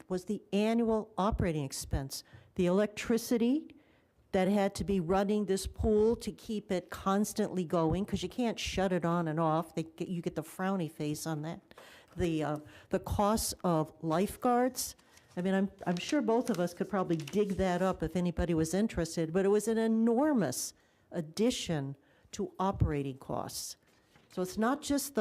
Speaker 15: was the annual operating expense. The electricity that had to be running this pool to keep it constantly going, because you can't shut it on and off. You get the frowny face on that. The costs of lifeguards. I mean, I'm sure both of us could probably dig that up if anybody was interested, but it was an enormous addition to operating costs. So it's not just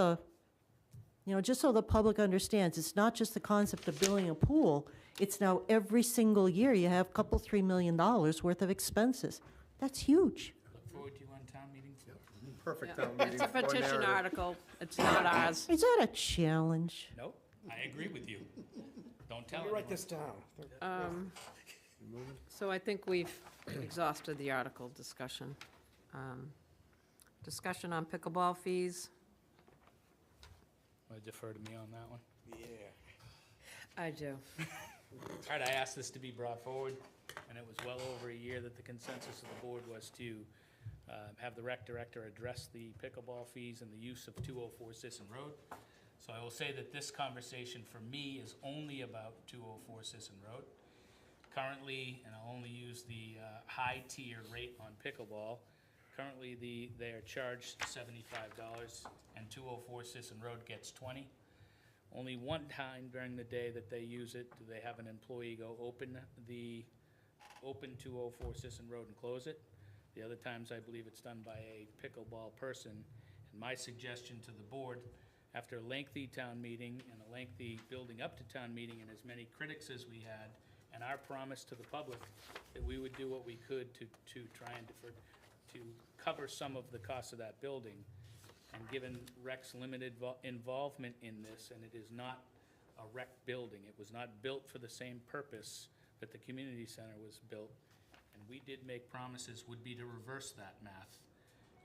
Speaker 15: just so the public understands, it's not just the concept of building a pool. It's now every single year you have $2-3 million worth of expenses. That's huge.
Speaker 8: Look forward to you on town meeting floor.
Speaker 7: Perfect
Speaker 1: Yeah.
Speaker 7: town meeting.
Speaker 1: It's a
Speaker 7: floor
Speaker 1: petition
Speaker 7: narrative.
Speaker 1: article. It's not ours.
Speaker 15: Is that a challenge?
Speaker 8: Nope, I agree with you. Don't tell
Speaker 6: Let me
Speaker 8: anyone.
Speaker 6: write this down.
Speaker 1: So I think we've exhausted the article discussion. Discussion on pickleball fees.
Speaker 8: Want to defer to me on that one?
Speaker 1: I do.
Speaker 8: All right, I asked this to be brought forward, and it was well over a year that the consensus of the board was to have the rec director address the pickleball fees and the use of 204 Sisson Road. So I will say that this conversation for me is only about 204 Sisson Road. Currently, and I'll only use the high tier rate on pickleball, currently they are charged $75, and 204 Sisson Road gets $20. Only one time during the day that they use it do they have an employee go open 204 Sisson Road and close it. The other times, I believe it's done by a pickleball person. And my suggestion to the board, after a lengthy town meeting and a lengthy building up to town meeting and as many critics as we had, and our promise to the public that we would do what we could to try and to cover some of the costs of that building. And given rec's limited involvement in this, and it is not a rec building, it was not built for the same purpose that the community center was built, and we did make promises would be to reverse that math,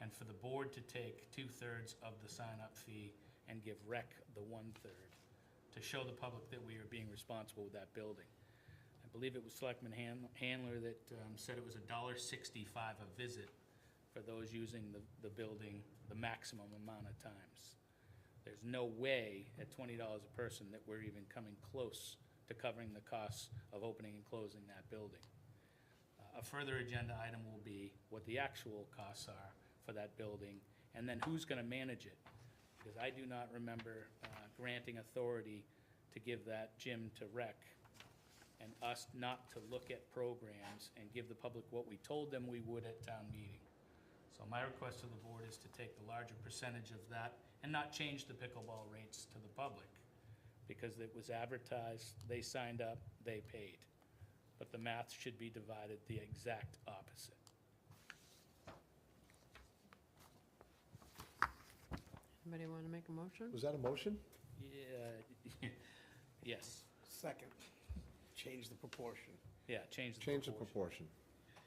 Speaker 8: and for the board to take 2/3 of the sign-up fee and give rec the 1/3, to show the public that we are being responsible with that building. I believe it was Selectman Handler that said it was $1.65 a visit for those using the building the maximum amount of times. There's no way at $20 a person that we're even coming close to covering the costs of opening and closing that building. A further agenda item will be what the actual costs are for that building, and then who's gonna manage it. Because I do not remember granting authority to give that gym to rec, and us not to look at programs and give the public what we told them we would at town meeting. So my request to the board is to take the larger percentage of that and not change the pickleball rates to the public, because it was advertised, they signed up, they paid. But the math should be divided the exact opposite.
Speaker 1: Anybody want to make a motion?
Speaker 7: Was that a motion?
Speaker 8: Yeah, yes,
Speaker 6: Second, change the proportion.
Speaker 8: yeah, change the
Speaker 7: Change the
Speaker 8: proportion.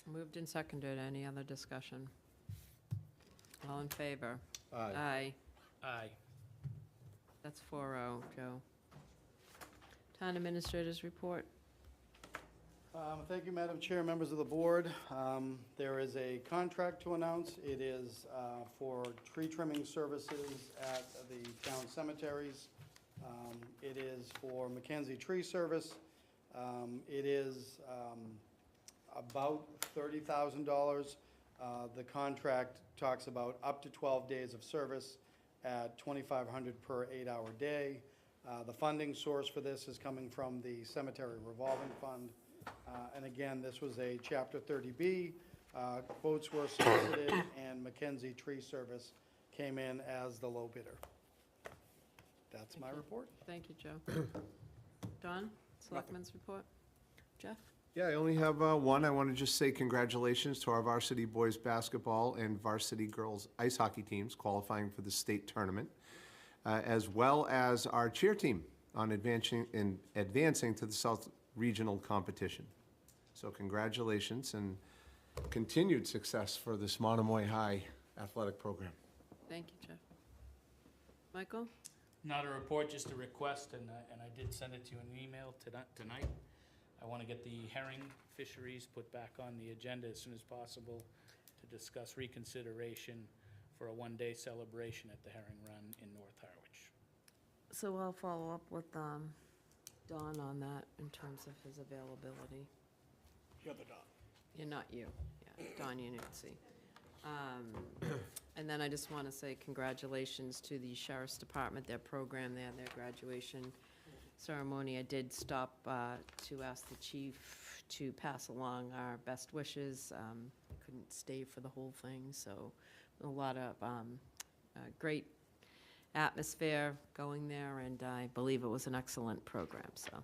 Speaker 7: proportion.
Speaker 1: Moved and seconded. Any other discussion? All in favor?
Speaker 7: Aye.
Speaker 1: Aye.
Speaker 8: Aye.
Speaker 1: That's 4-0, Joe. Town Administrators Report.
Speaker 2: Thank you, Madam Chair, members of the board. There is a contract to announce. It is for tree trimming services at the town cemeteries. It is for Mackenzie Tree Service. It is about $30,000. The contract talks about up to 12 days of service at $2,500 per 8-hour day. The funding source for this is coming from the Cemetery Revolving Fund. And again, this was a Chapter 30B. Quotes were solicited, and Mackenzie Tree Service came in as the low bidder. That's my report.
Speaker 1: Thank you, Joe. Don, Selectmen's Report. Jeff?
Speaker 7: Yeah, I only have one. I want to just say congratulations to our varsity boys basketball and varsity girls ice hockey teams qualifying for the state tournament, as well as our cheer team on advancing to the South Regional competition. So congratulations and continued success for this Monomoy High athletic program.
Speaker 1: Thank you, Jeff. Michael?
Speaker 8: Not a report, just a request, and I did send it to you in an email tonight. I want to get the herring fisheries put back on the agenda as soon as possible to discuss reconsideration for a one-day celebration at the Herring Run in North Harwich.
Speaker 1: So I'll follow up with Don on that in terms of his availability.
Speaker 6: The other Don.
Speaker 1: You're not you. Yeah, Don Yancy. And then I just want to say congratulations to the Sheriff's Department, their program there, their graduation ceremony. I did stop to ask the chief to pass along our best wishes. Couldn't stay for the whole thing, so a lot of great atmosphere going there, and I believe it was an excellent program, so